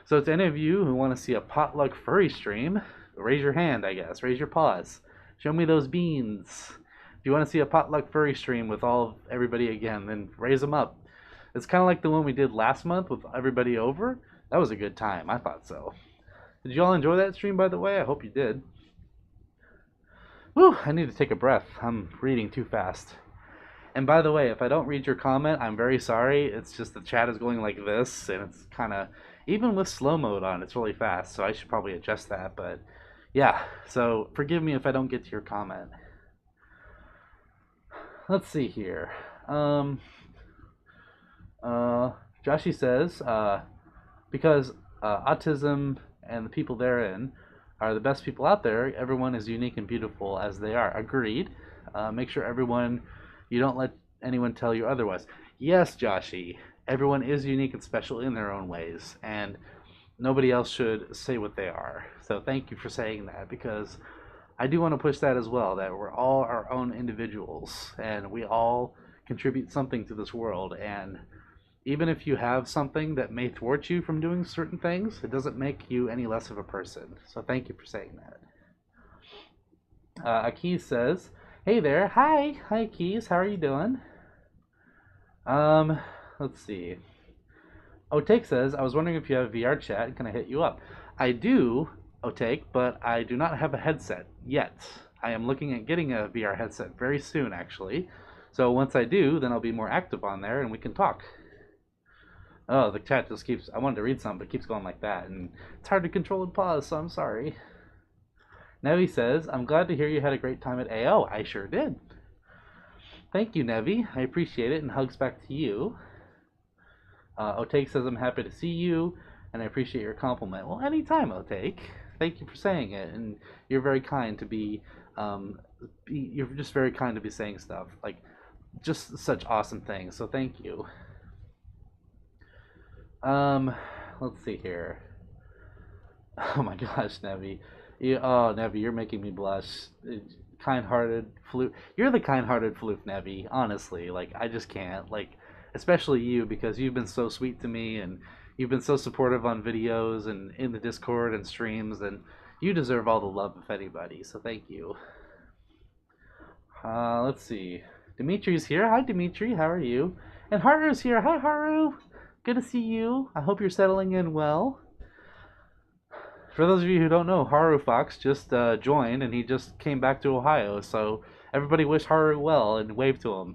So to any of you who want to see a potluck furry stream, raise your hand, I guess. Raise your paws. Show me those beans. If you want to see a potluck furry stream with everybody again, then raise them up. It's kind of like the one we did last month with everybody over. That was a good time. I thought so. Did you all enjoy that stream, by the way? I hope you did. Whew, I need to take a breath. I'm reading too fast. And by the way, if I don't read your comment, I'm very sorry. It's just the chat is going like this, and it's kind of, even with slow mode on, it's really fast, so I should probably adjust that, but yeah, so forgive me if I don't get to your comment. Let's see here. Joshi says, because autism and the people therein are the best people out there, everyone is unique and beautiful as they are. Agreed. Make sure you don't let anyone tell you otherwise. Yes, Joshi, everyone is unique and special in their own ways, and nobody else should say what they are. So thank you for saying that, because I do want to push that as well, that we're all our own individuals, and we all contribute something to this world, and even if you have something that may thwart you from doing certain things, it doesn't make you any less of a person. So thank you for saying that. Akiz says, hey there. Hi Keys, how are you doing? Let's see. Otake says, I was wondering if you have VR chat, can I hit you up? I do, Otake, but I do not have a headset yet. I am looking at getting a VR headset very soon, actually. So once I do, then I'll be more active on there and we can talk. Oh, the chat just keeps, I wanted to read something, but it keeps going like that, and it's hard to control and pause, so I'm sorry. Nevi says, I'm glad to hear you had a great time at AO. I sure did. Thank you, Nevi. I appreciate it, and hugs back to you. Otake says, I'm happy to see you, and I appreciate your compliment. Well, anytime, Otake. Thank you for saying it, and you're very kind to you're just very kind to be saying stuff, like, just such awesome things, so thank you. Let's see here. Oh my gosh, Nevi. Nevi, you're making me blush. Kind-hearted floof. You're the kind-hearted floof, Nevi. Honestly, like I just can't. Like, especially you, because you've been so sweet to me, and you've been so supportive on videos and in the Discord and streams, and you deserve all the love of anybody. So thank you. Let's see. Dimitri's here. Hi, Dimitri. How are you? And Haru's here. Hi, Haru. Good to see you. I hope you're settling in well. For those of you who don't know, Haru Fox just joined, and he just came back to Ohio. So everybody wish Haru well and wave to him,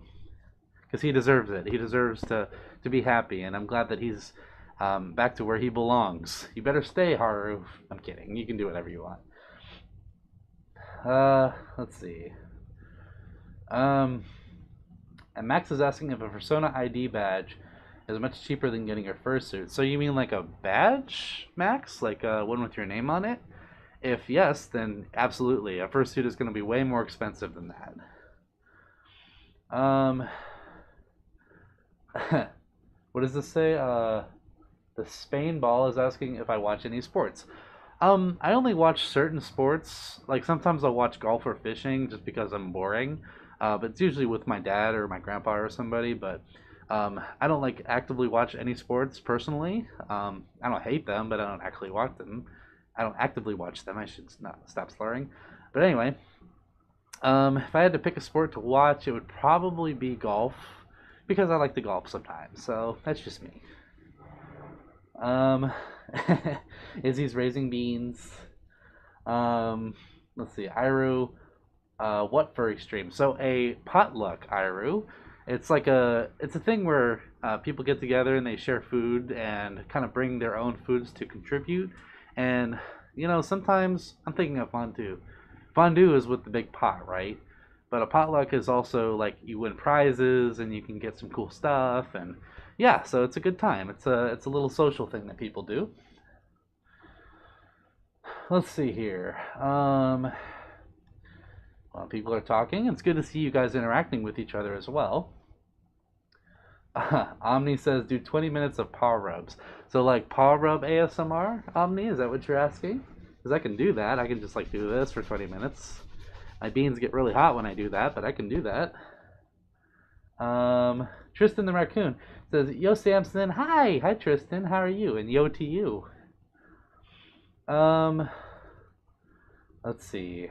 because he deserves it. He deserves to be happy, and I'm glad that he's back to where he belongs. You better stay, Haru. I'm kidding. You can do whatever you want. Let's see. Um, and Max is asking if a Persona ID badge is much cheaper than getting your fursuit. So you mean like a badge, Max? Like one with your name on it? If yes, then absolutely. A fursuit is going to be way more expensive than that. What does this say? The Spain Ball is asking if I watch any sports. I only watch certain sports. Like sometimes I'll watch golf or fishing just because I'm boring. But it's usually with my dad or my grandpa or somebody. But I don't like actively watch any sports personally. I don't hate them, but I don't actually watch them. I don't actively watch them. I should not stop slurring. But anyway, if I had to pick a sport to watch, it would probably be golf because I like to golf sometimes. So that's just me. Um, Izzy's raising beans. Let's see, Iru. What furry stream? So a potluck, Iru. It's a thing where people get together and they share food and kind of bring their own foods to contribute. And sometimes I'm thinking of fondue. Fondue is with the big pot, right? But a potluck is also like you win prizes and you can get some cool stuff and yeah, so it's a good time. It's a little social thing that people do. Let's see here. While people are talking, it's good to see you guys interacting with each other as well. Omni says do 20 minutes of paw rubs. So like paw rub ASMR, Omni, is that what you're asking? Because I can do that. I can just like do this for 20 minutes. My beans get really hot when I do that, but I can do that. Tristan the raccoon says, "Yo Samson, hi Tristan, how are you?" And yo to you. Um, let's see.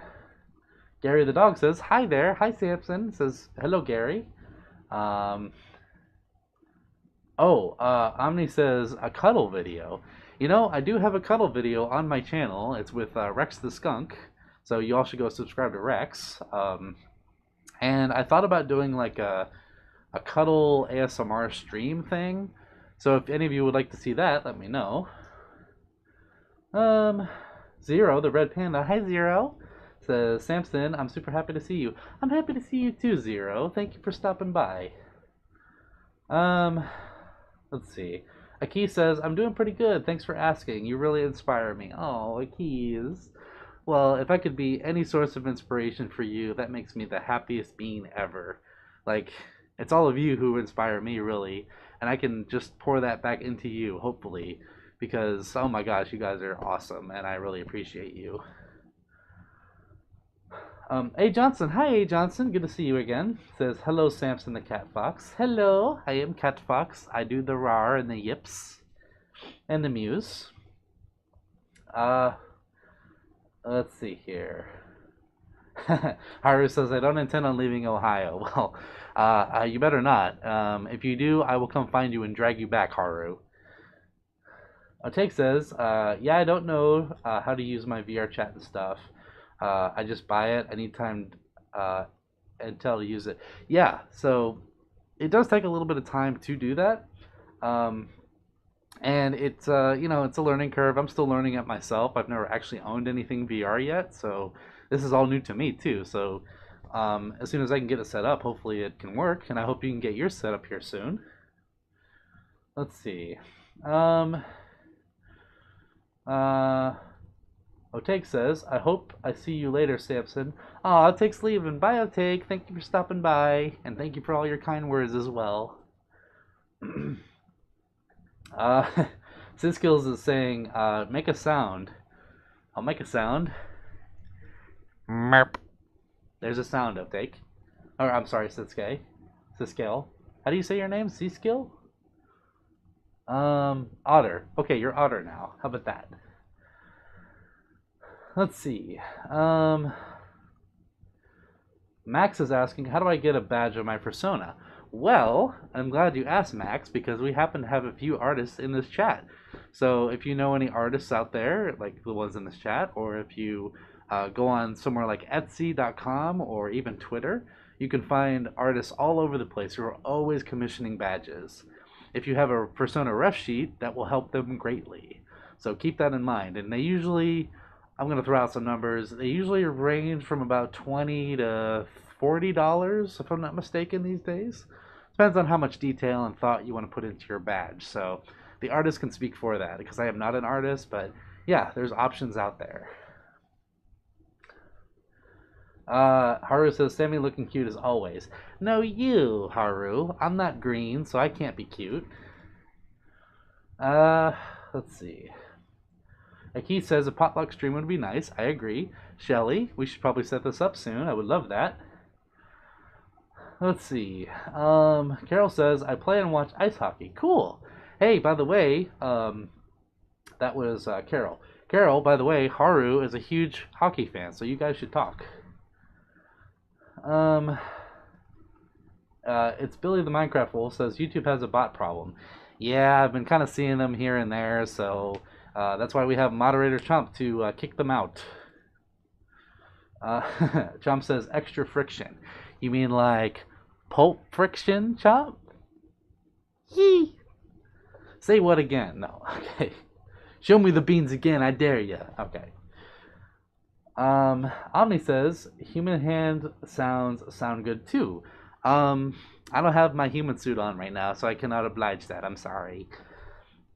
Gary the dog says, "Hi there, hi Samson." Says, "Hello Gary." Um, Omni says a cuddle video. I do have a cuddle video on my channel. It's with Rex the skunk, so you all should go subscribe to Rex. And I thought about doing like a cuddle ASMR stream thing. So if any of you would like to see that, let me know. Zero, the red panda. Hi, Zero. Says, Samson, I'm super happy to see you. I'm happy to see you too, Zero. Thank you for stopping by. Let's see. Aki says, I'm doing pretty good. Thanks for asking. You really inspire me. Oh, Aki's. Well, if I could be any source of inspiration for you, that makes me the happiest being ever. Like, it's all of you who inspire me, really. And I can just pour that back into you, hopefully. Because, oh my gosh, you guys are awesome, and I really appreciate you. A Johnson, hi A Johnson, good to see you again. Says, hello Samson the Cat Fox. Hello, I am Cat Fox. I do the rar and the yips and the mews. Let's see here. Haru says, I don't intend on leaving Ohio. Well, you better not. If you do, I will come find you and drag you back, Haru. Otake says, yeah, I don't know how to use my VR chat and stuff. I just buy it. I need time until to use it. Yeah, so it does take a little bit of time to do that. And it's it's a learning curve. I'm still learning it myself. I've never actually owned anything VR yet, so this is all new to me too. So as soon as I can get it set up, hopefully it can work, and I hope you can get yours set up here soon. Let's see. Otake says, I hope I see you later, Samson. Aw, Otake's leaving. Bye, Otake. Thank you for stopping by, and thank you for all your kind words as well. Siskills is saying, make a sound. I'll make a sound. Merp. There's a sound, Otake. Or, I'm sorry, Siske. Siskil. How do you say your name? Siskil? Otter. Okay, you're Otter now. How about that? Let's see. Max is asking, how do I get a badge of my persona? Well, I'm glad you asked, Max, because we happen to have a few artists in this chat. So if you know any artists out there, like the ones in this chat, or if you go on somewhere like Etsy.com or even Twitter, you can find artists all over the place who are always commissioning badges. If you have a persona ref sheet, that will help them greatly. So keep that in mind. And they usually I'm gonna throw out some numbers. They usually range from about $20 to $40, if I'm not mistaken, these days. Depends on how much detail and thought you want to put into your badge. So the artist can speak for that because I am not an artist, but yeah, there's options out there. Haru says, Sammy looking cute as always. No, you, Haru. I'm not green, so I can't be cute. Uh, let's see. Aki says a potluck stream would be nice. I agree. Shelly, we should probably set this up soon. I would love that. Let's see. Carol says, I play and watch ice hockey. Cool. Hey, by the way, that was Carol. Carol, by the way, Haru is a huge hockey fan, so you guys should talk. It's Billy the Minecraft Wolf says YouTube has a bot problem. Yeah, I've been kind of seeing them here and there, so that's why we have moderator Chomp to kick them out. Chomp says extra friction. You mean like pulp friction, Chomp? Yee. Say what again? No. Okay. Show me the beans again. I dare you. Okay. Omni says human hand sounds sound good too. I don't have my human suit on right now, so I cannot oblige that. I'm sorry.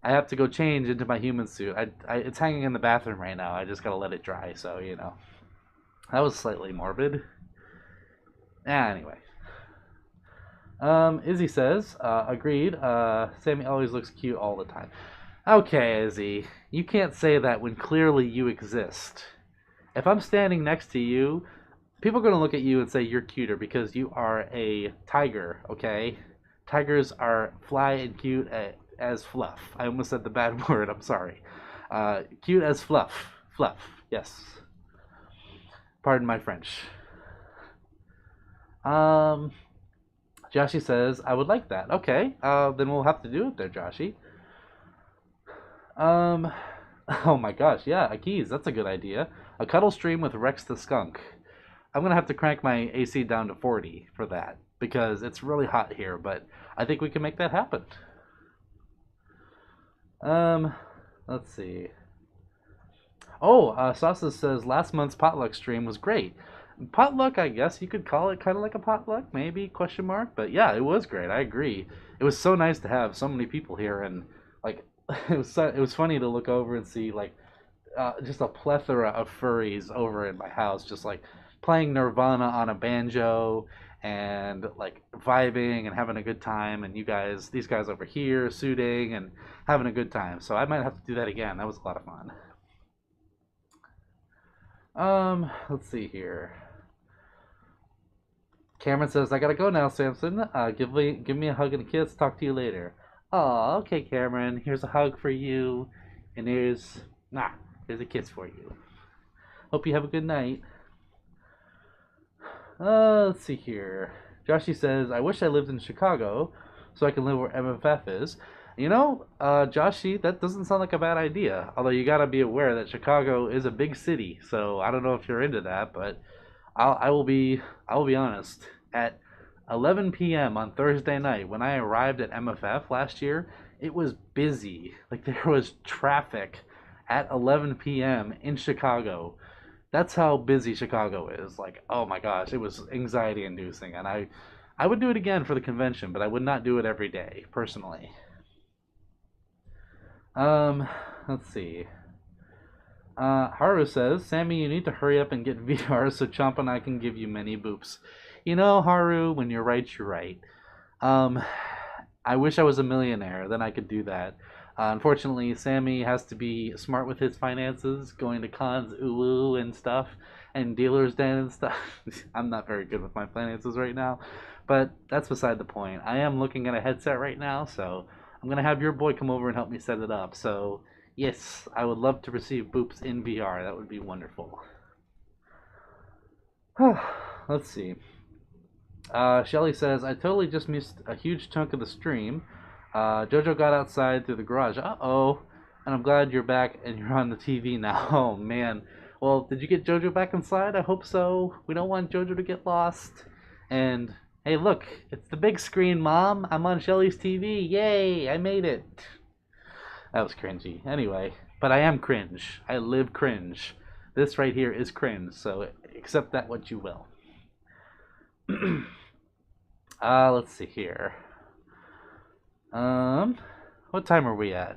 I have to go change into my human suit. It's hanging in the bathroom right now. I just gotta let it dry, so you know. That was slightly morbid. Anyway. Izzy says, agreed. Sammy always looks cute all the time. Okay, Izzy. You can't say that when clearly you exist. If I'm standing next to you, people are going to look at you and say you're cuter because you are a tiger, okay? Tigers are fly and cute as fluff. I almost said the bad word, I'm sorry. Cute as fluff. Fluff, yes. Pardon my French. Joshi says, I would like that. Okay, then we'll have to do it there, Joshi. Oh my gosh, yeah, Akiz, that's a good idea. A cuddle stream with Rex the Skunk. I'm gonna have to crank my AC down to 40 for that because it's really hot here, but I think we can make that happen. Let's see. Oh, Sasa says last month's potluck stream was great. Potluck, I guess you could call it kind of like a potluck, maybe, question mark. But yeah, it was great. I agree. It was so nice to have so many people here, and like it was funny to look over and see like just a plethora of furries over in my house, just like playing Nirvana on a banjo and like vibing and having a good time. And these guys over here, suiting and having a good time. So I might have to do that again. That was a lot of fun. Let's see here. Cameron says, I gotta go now, Samson. Give me a hug and a kiss. Talk to you later. Oh, okay, Cameron. Here's a hug for you. And here's a kiss for you. Hope you have a good night. Let's see here. Joshi says, I wish I lived in Chicago so I can live where MFF is. You know, Joshi, that doesn't sound like a bad idea. Although you gotta be aware that Chicago is a big city, so I don't know if you're into that, but I will be honest. At 11 p.m. on Thursday night, when I arrived at MFF last year, it was busy. Like there was traffic at 11 p.m. in Chicago. That's how busy Chicago is. Like, oh my gosh, it was anxiety inducing, and I would do it again for the convention, but I would not do it every day, personally. Let's see. Haru says, Sammy, you need to hurry up and get VR so Chomp and I can give you many boops. You know, Haru, when you're right, you're right. I wish I was a millionaire, then I could do that. Unfortunately, Sammy has to be smart with his finances, going to cons, and stuff, and dealer's den and stuff. I'm not very good with my finances right now, but that's beside the point. I am looking at a headset right now, so I'm going to have your boy come over and help me set it up. So, yes, I would love to receive boops in VR. That would be wonderful. Let's see. Shelly says, I totally just missed a huge chunk of the stream. Jojo got outside through the garage. Uh-oh. And I'm glad you're back and you're on the TV now. Oh, man. Well, did you get Jojo back inside? I hope so. We don't want Jojo to get lost. And, hey, look. It's the big screen, Mom. I'm on Shelly's TV. Yay! I made it. That was cringy. Anyway, but I am cringe. I live cringe. this right here is cringe, so accept that what you will. Let's see here. What time are we at?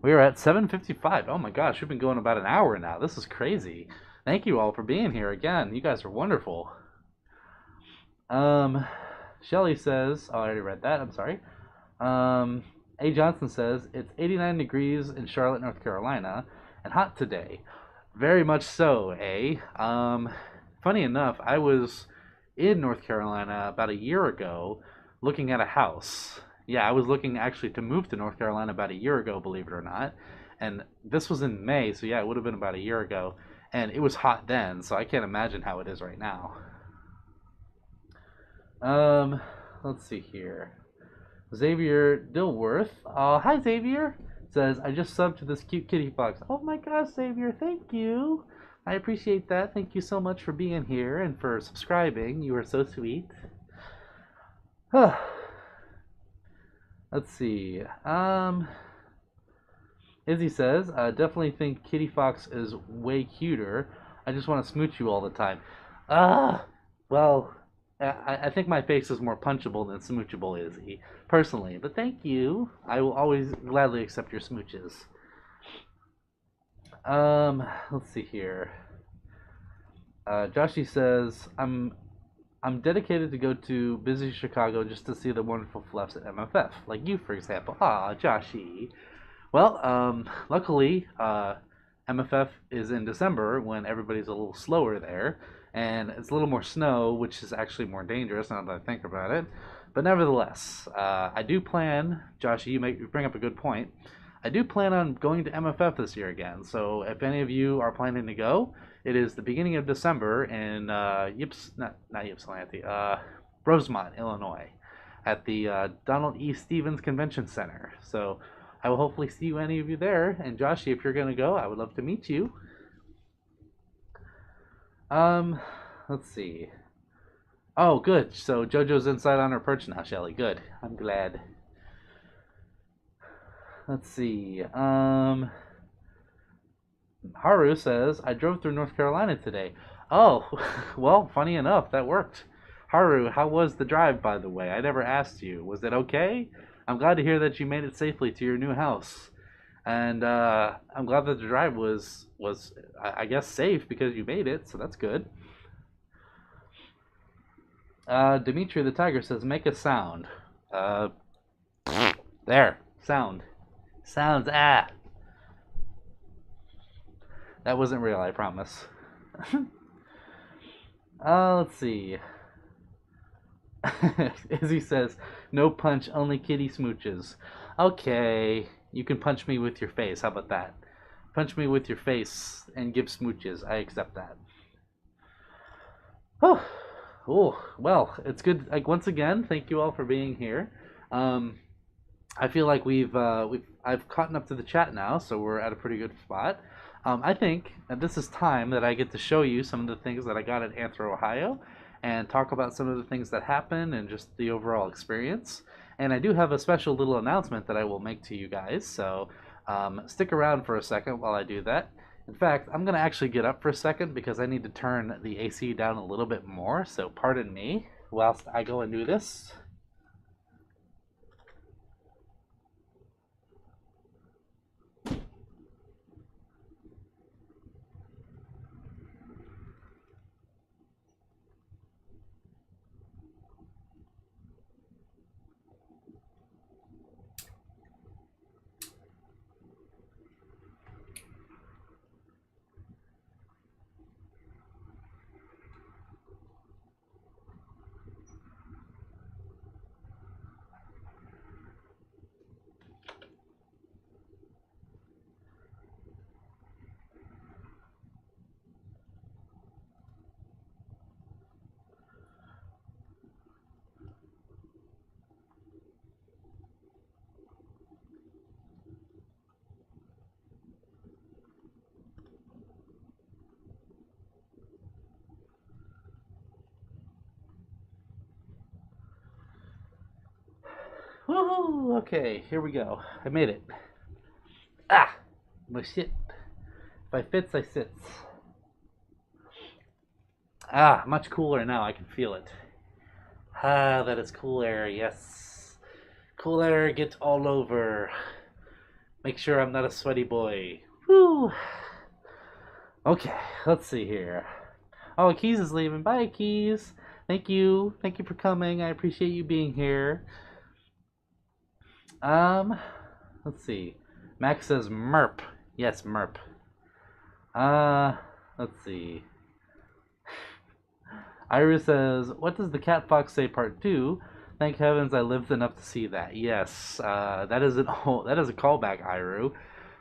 We are at 7:55. Oh my gosh, we've been going about an hour now. This is crazy. Thank you all for being here again. You guys are wonderful. Shelly says, oh, I already read that. I'm sorry. A. Johnson says, it's 89 degrees in Charlotte, North Carolina, and hot today. Very much so, A. Funny enough, I was in North Carolina about a year ago looking at a house. Yeah, I was looking actually to move to North Carolina about a year ago, believe it or not. And this was in May, so yeah, it would have been about a year ago. And it was hot then, so I can't imagine how it is right now. Let's see here. Xavier Dilworth. Hi Xavier. Says, I just subbed to this cute kitty fox. Oh my gosh, Xavier, thank you. I appreciate that. Thank you so much for being here and for subscribing. You are so sweet. Let's see. Izzy says, I definitely think Kitty Fox is way cuter. I just want to smooch you all the time. Well, I think my face is more punchable than smoochable, Izzy, personally. But thank you. I will always gladly accept your smooches. Let's see here. Joshy says, I'm dedicated to go to busy Chicago just to see the wonderful fluffs at MFF, like you, for example. Joshy. Well, luckily, MFF is in December when everybody's a little slower there, and it's a little more snow, which is actually more dangerous now that I think about it. But nevertheless, I do plan, Joshy, you bring up a good point. I do plan on going to MFF this year again, so if any of you are planning to go, it is the beginning of December in Rosemont, Illinois, at the Donald E. Stevens Convention Center. So I will hopefully see any of you there. And Joshy, if you're going to go, I would love to meet you. Let's see. Oh, good. So JoJo's inside on her perch now, Shelly. Good. I'm glad. Let's see. Haru says, I drove through North Carolina today. Oh, well, funny enough, that worked. Haru, how was the drive, by the way? I never asked you. Was it okay? I'm glad to hear that you made it safely to your new house. And I'm glad that the drive was I guess, safe because you made it, so that's good. Dimitri the Tiger says, make a sound. There. Sound. Sounds, That wasn't real, I promise. Let's see. Izzy says, no punch, only kitty smooches. Okay, you can punch me with your face. How about that? Punch me with your face and give smooches. I accept that. Oh, well, it's good. Like, once again, thank you all for being here. I feel like I've caught up to the chat now, so we're at a pretty good spot. I think that this is time that I get to show you some of the things that I got at AnthrOhio and talk about some of the things that happened and just the overall experience. And I do have a special little announcement that I will make to you guys, so stick around for a second while I do that. In fact, I'm going to actually get up for a second because I need to turn the AC down a little bit more, so pardon me whilst I go and do this. Woohoo! Okay, here we go. I made it. My shit. If I fits, I sits. Ah, much cooler now. I can feel it. Ah, that is cool air. Yes. Cool air, get all over. Make sure I'm not a sweaty boy. Woo. Okay, let's see here. Oh, Keys is leaving. Bye, Keys. Thank you. Thank you for coming. I appreciate you being here. Um, let's see. Max says Merp. Yes, Merp. Let's see. Iris says, "What does the cat fox say? Part 2? Thank heavens I lived enough to see that." Yes, that is that is a callback, Iru.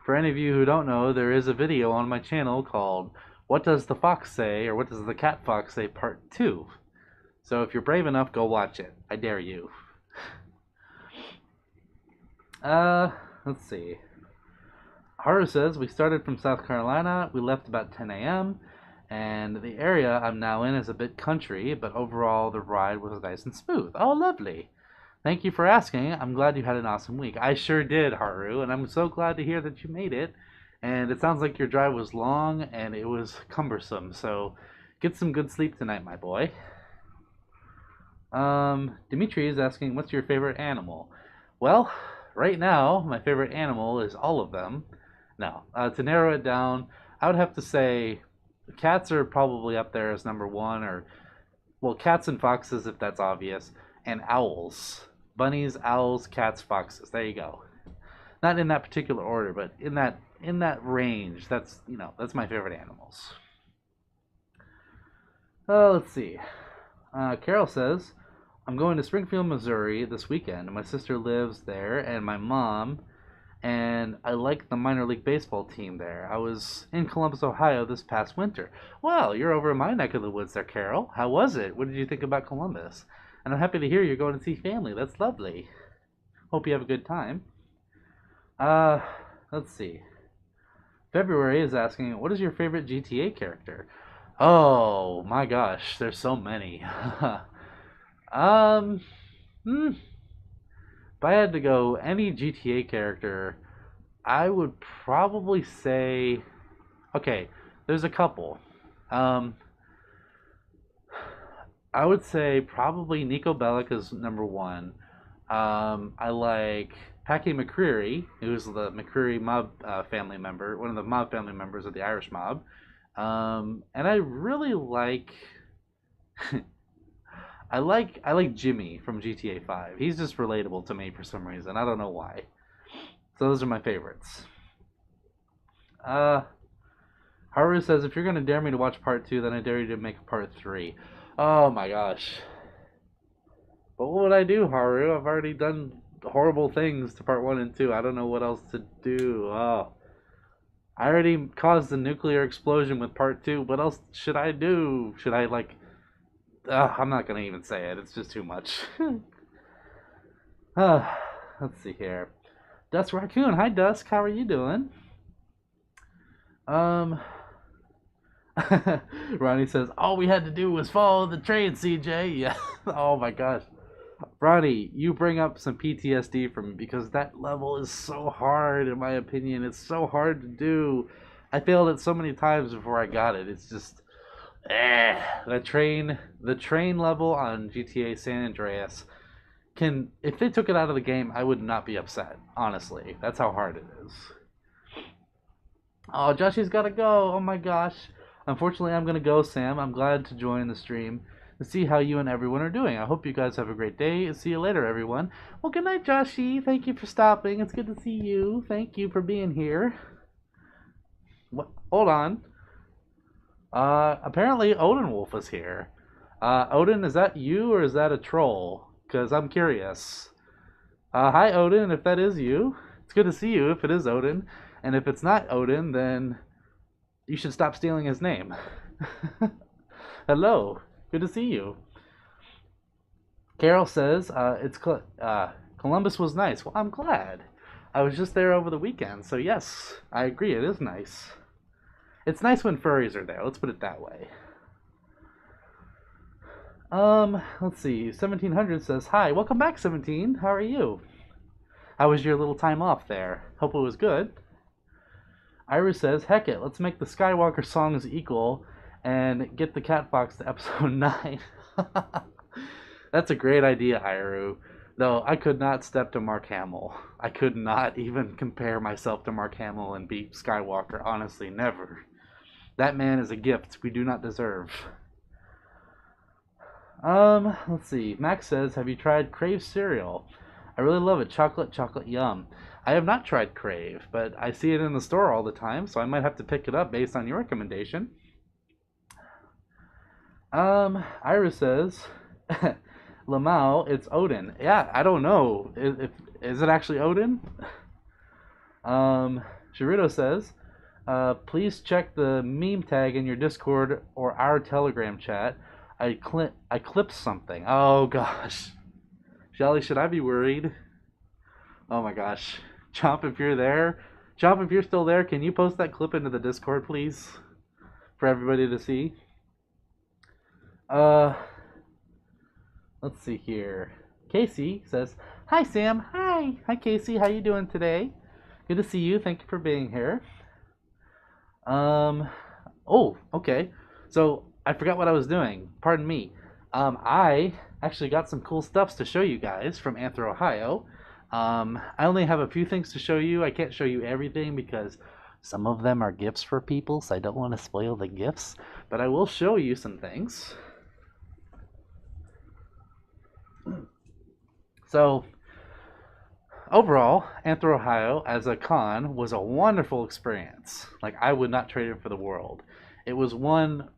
For any of you who don't know, there is a video on my channel called "What Does the Fox Say?" or "What Does the Cat Fox Say?" Part 2. So if you're brave enough, go watch it. I dare you. Let's see. Haru says, "We started from South Carolina. We left about 10 a.m. And the area I'm now in is a bit country, but overall the ride was nice and smooth." Oh, lovely. Thank you for asking. I'm glad you had an awesome week. I sure did, Haru, and I'm so glad to hear that you made it. And it sounds like your drive was long and it was cumbersome, so get some good sleep tonight, my boy. Dimitri is asking, what's your favorite animal? Well, right now, my favorite animal is all of them. No, to narrow it down, I would have to say cats are probably up there as number one, or, well, cats and foxes, if that's obvious, and owls. Bunnies, owls, cats, foxes. There you go. Not in that particular order, but in that range. That's my favorite animals. Let's see. Carol says, "I'm going to Springfield, Missouri this weekend. My sister lives there, and my mom, and I like the minor league baseball team there. I was in Columbus, Ohio this past winter." Well, you're over in my neck of the woods there, Carol. How was it? What did you think about Columbus? And I'm happy to hear you're going to see family. That's lovely. Hope you have a good time. Uh, let's see. February is asking, what is your favorite GTA character? Oh my gosh, there's so many. um, hmm, if I had to go any GTA character, I would probably say, okay, there's a couple. Um, I would say probably Nico Bellic is number one. I like Packy McCreary, who's the McCreary mob family member, one of the mob family members of the Irish mob. And I really like, I like Jimmy from GTA 5. He's just relatable to me for some reason. I don't know why. So those are my favorites. Uh, Haru says, if you're gonna dare me to watch part 2, then I dare you to make part 3. Oh my gosh. But what would I do, Haru? I've already done horrible things to part 1 and 2. I don't know what else to do. Oh. I already caused a nuclear explosion with part 2. What else should I do? Should I, like... I'm not going to even say it. It's just too much. Let's see here. Dusk Raccoon. Hi, Dusk. How are you doing? Ronnie says, all we had to do was follow the train, CJ. Yeah. Oh, my gosh. Ronnie, you bring up some PTSD for me because that level is so hard, in my opinion. It's so hard to do. I failed it so many times before I got it. It's just, the train level on GTA San Andreas if they took it out of the game, I would not be upset. Honestly, that's how hard it is. Oh, Joshy's gotta go. Oh my gosh. Unfortunately, I'm gonna go, Sam. I'm glad to join the stream to see how you and everyone are doing. I hope you guys have a great day. See you later, everyone. Well, good night, Joshy. Thank you for stopping. It's good to see you. Thank you for being here. What? Hold on. Apparently Odin Wolf is here. Odin, is that you or is that a troll? Because I'm curious. Hi, Odin, if that is you. It's good to see you if it is Odin. And if it's not Odin, then you should stop stealing his name. Hello. Good to see you. Carol says, Columbus was nice. Well, I'm glad. I was just there over the weekend, so yes, I agree, it is nice. It's nice when furries are there, let's put it that way. Let's see, 1700 says, hi, welcome back, 17. How are you? How was your little time off there? Hope it was good. Iris says, heck it, let's make the Skywalker songs equal and get the cat fox to episode 9. That's a great idea, Iru. Though I could not step to Mark Hamill. I could not even compare myself to Mark Hamill and be Skywalker. Honestly, never. That man is a gift we do not deserve. Let's see. Max says, have you tried Crave cereal? I really love it. Chocolate, chocolate, yum. I have not tried Crave, but I see it in the store all the time, so I might have to pick it up based on your recommendation. Iris says, Lamau, it's Odin. Yeah, I don't know. Is it actually Odin? Sheruto says, please check the meme tag in your Discord or our Telegram chat. I clipped something. Oh gosh. Shelly, should I be worried? Oh my gosh. Chomp, if you're there. Chomp, if you're still there, can you post that clip into the Discord, please? For everybody to see. Let's see here. Casey says, hi Sam. Hi Casey, how you doing today? Good to see you. Thank you for being here. Oh, okay. So I forgot what I was doing. Pardon me. I actually got some cool stuffs to show you guys from AnthrOhio. I only have a few things to show you. I can't show you everything because some of them are gifts for people, so I don't want to spoil the gifts. But I will show you some things. So, overall, AnthrOhio as a con was a wonderful experience. Like, I would not trade it for the world. It was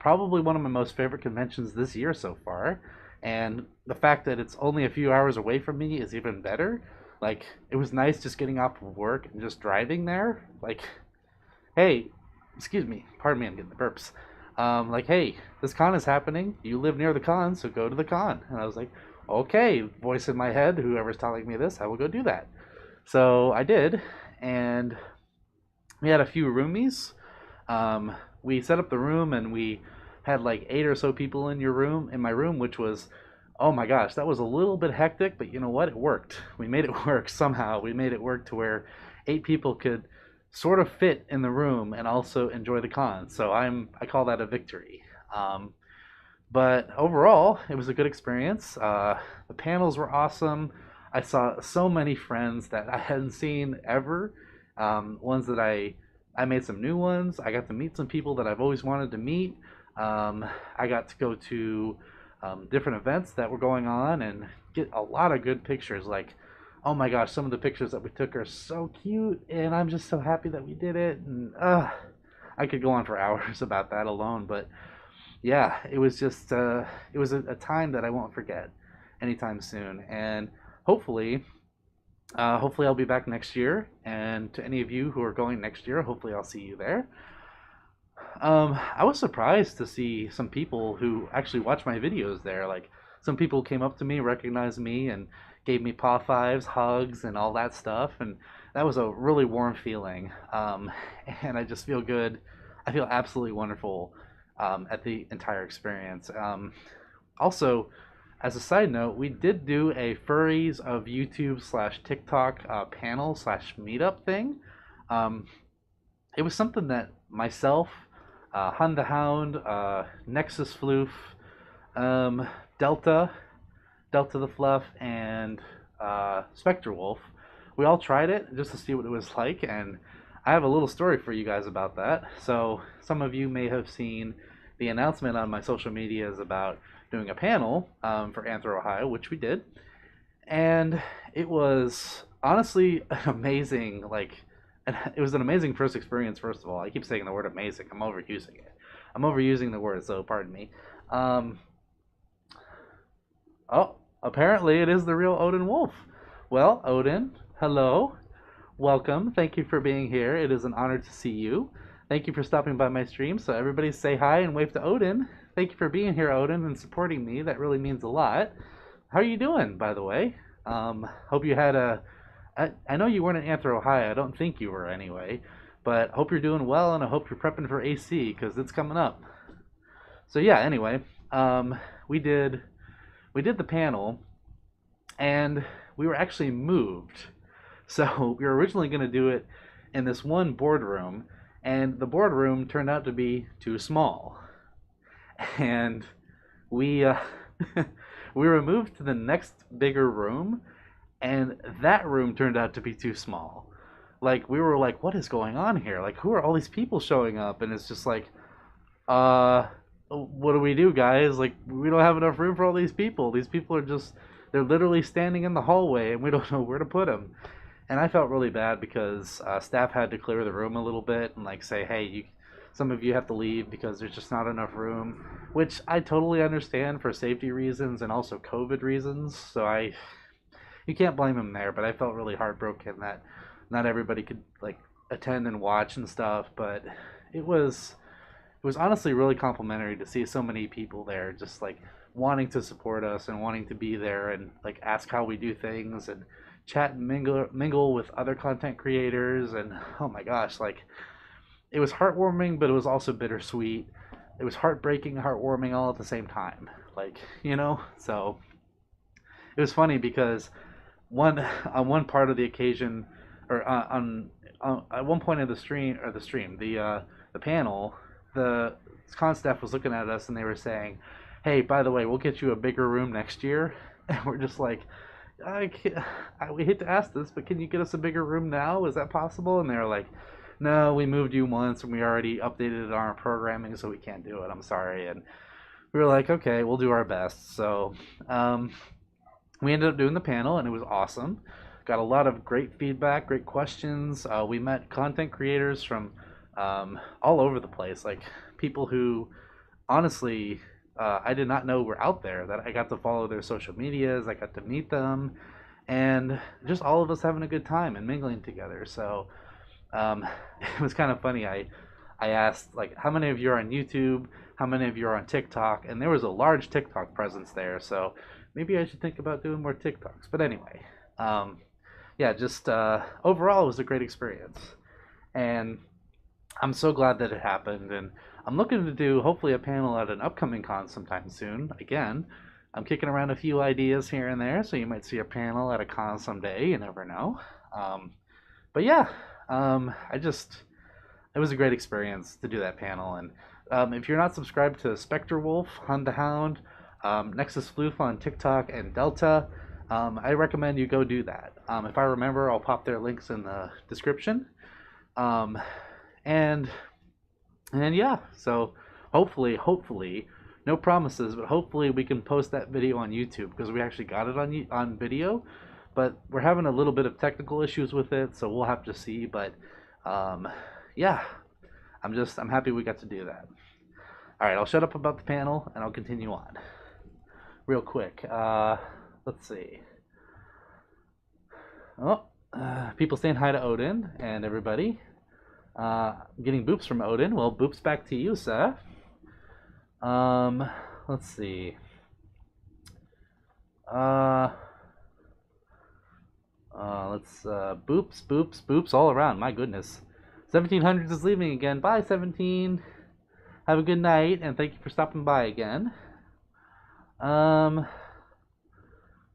probably one of my most favorite conventions this year so far, and the fact that it's only a few hours away from me is even better. Like, it was nice just getting off of work and just driving there. Like, hey, excuse me, pardon me, I'm getting the burps. Like, hey, this con is happening. You live near the con, so go to the con. And I was like, okay, voice in my head, whoever's telling me this, I will go do that. So I did, and we had a few roomies. We set up the room, and we had like 8 or so people in my room, which was, oh my gosh, that was a little bit hectic, but you know what? It worked. We made it work somehow. We made it work to where 8 people could sort of fit in the room and also enjoy the con. So I call that a victory. But overall, it was a good experience. The panels were awesome. I saw so many friends that I hadn't seen ever. Ones that I made some new ones. I got to meet some people that I've always wanted to meet. I got to go to different events that were going on and get a lot of good pictures. Like, oh my gosh, some of the pictures that we took are so cute, and I'm just so happy that we did it. And I could go on for hours about that alone, but yeah, it was just it was a time that I won't forget anytime soon. And hopefully I'll be back next year. And to any of you who are going next year, hopefully I'll see you there. I was surprised to see some people who actually watch my videos there. Like, some people came up to me, recognized me, and gave me paw fives, hugs, and all that stuff. And that was a really warm feeling. And I just feel good. I feel absolutely wonderful at the entire experience. Also, as a side note, we did do a Furries of YouTube / TikTok panel / meetup thing. It was something that myself, Hun the Hound, Nexus Floof, Delta the Fluff, and Spectre Wolf, we all tried it just to see what it was like, and I have a little story for you guys about that. So some of you may have seen the announcement on my social medias about doing a panel for AnthrOhio, which we did, and it was honestly an amazing, it was an amazing first experience. First of all, I keep saying the word amazing. I'm overusing it. I'm overusing the word, so pardon me. Oh, apparently it is the real Odin Wolf. Well, Odin, hello. Welcome. Thank you for being here. It is an honor to see you. Thank you for stopping by my stream. So everybody say hi and wave to Odin. Thank you for being here, Odin, and supporting me. That really means a lot. How are you doing, by the way? Hope you had I know you weren't in AnthrOhio. I don't think you were anyway. But hope you're doing well, and I hope you're prepping for AC, because it's coming up. So yeah, anyway, we did the panel, and we were actually moved. So we were originally going to do it in this one boardroom, and the boardroom turned out to be too small. and we we were moved to the next bigger room, and that room turned out to be too small. Like we were like, what is going on here? Like who are all these people showing up? And it's just like, uh, what do we do, guys? Like we don't have enough room for all these people. These people are just they're literally standing in the hallway, and we don't know where to put them. And I felt really bad because staff had to clear the room a little bit and like say, hey, some of you have to leave because there's just not enough room, which I totally understand for safety reasons and also COVID reasons. So you can't blame them there. But I felt really heartbroken that not everybody could like attend and watch and stuff. But it was it was honestly really complimentary to see so many people there, just like wanting to support us and wanting to be there and like ask how we do things and chat and mingle with other content creators. And oh my gosh, like it was heartwarming, but it was also bittersweet. It was heartbreaking, heartwarming all at the same time. Like, so it was funny because one part of the occasion, or on at one point of the panel, the con staff was looking at us and they were saying, "Hey, by the way, we'll get you a bigger room next year." And we're just like, we hate to ask this, but can you get us a bigger room now? Is that possible? And they're like, no, we moved you once and we already updated it on our programming, so we can't do it. I'm sorry. And we were like, okay, we'll do our best. So we ended up doing the panel, and it was awesome. Got a lot of great feedback, great questions. We met content creators from all over the place, like people who honestly I did not know were out there, that I got to follow their social medias. I got to meet them, and just all of us having a good time and mingling together. So it was kind of funny. I asked like, how many of you are on YouTube? How many of you are on TikTok? And there was a large TikTok presence there. So maybe I should think about doing more TikToks. But anyway, yeah, just overall, it was a great experience, and I'm so glad that it happened. And I'm looking to do hopefully a panel at an upcoming con sometime soon. Again, I'm kicking around a few ideas here and there, so you might see a panel at a con someday. You never know. But yeah, it was a great experience to do that panel. And if you're not subscribed to Spectre Wolf, Hunt the Hound, Nexus Floof on TikTok, and Delta, I recommend you go do that. If I remember, I'll pop their links in the description. And yeah, so hopefully, no promises, but hopefully we can post that video on YouTube, because we actually got it on video, but we're having a little bit of technical issues with it, so we'll have to see. But yeah, I'm happy we got to do that. All right, I'll shut up about the panel and I'll continue on real quick. Let's see. Oh, people saying hi to Odin and everybody. Getting boops from Odin. Well, boops back to you, sir. Let's see. Let's boops all around. My goodness. 1700 is leaving again. Bye, 17. Have a good night, and thank you for stopping by again.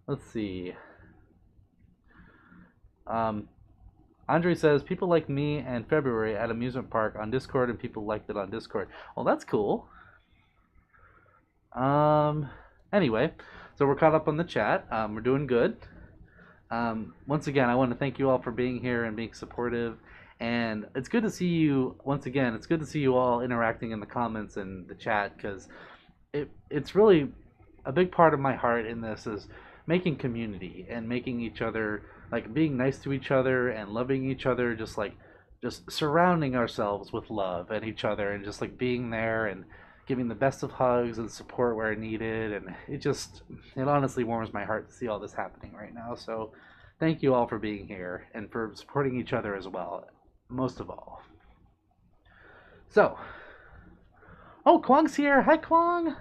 Let's see. Andre says, people like me and February at amusement park on Discord, and people liked it on Discord. Well, that's cool. Anyway, so we're caught up on the chat. We're doing good. Once again, I want to thank you all for being here and being supportive. And it's good to see you, once again, it's good to see you all interacting in the comments and the chat, because it's really a big part of my heart in this is making community and making each other, like being nice to each other and loving each other, just surrounding ourselves with love and each other, and just like being there and giving the best of hugs and support where needed. And it honestly warms my heart to see all this happening right now. So thank you all for being here and for supporting each other as well, most of all. So, oh, Kwong's here. Hi, Kwong.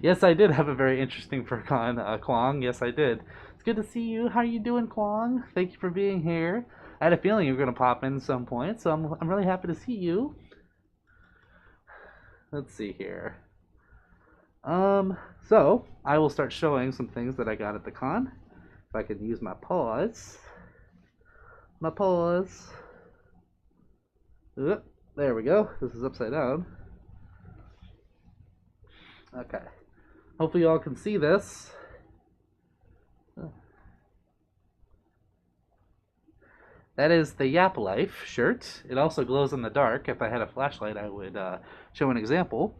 Yes, I did have a very interesting FurCon, Kwong. Yes, I did. It's good to see you. How are you doing, Kwong? Thank you for being here. I had a feeling you were going to pop in at some point, so I'm really happy to see you. Let's see here. So I will start showing some things that I got at the con. If I can use my paws. My paws. There we go. This is upside down. Okay. Hopefully you all can see this. That is the Yap Life shirt. It also glows in the dark. If I had a flashlight, I would show an example.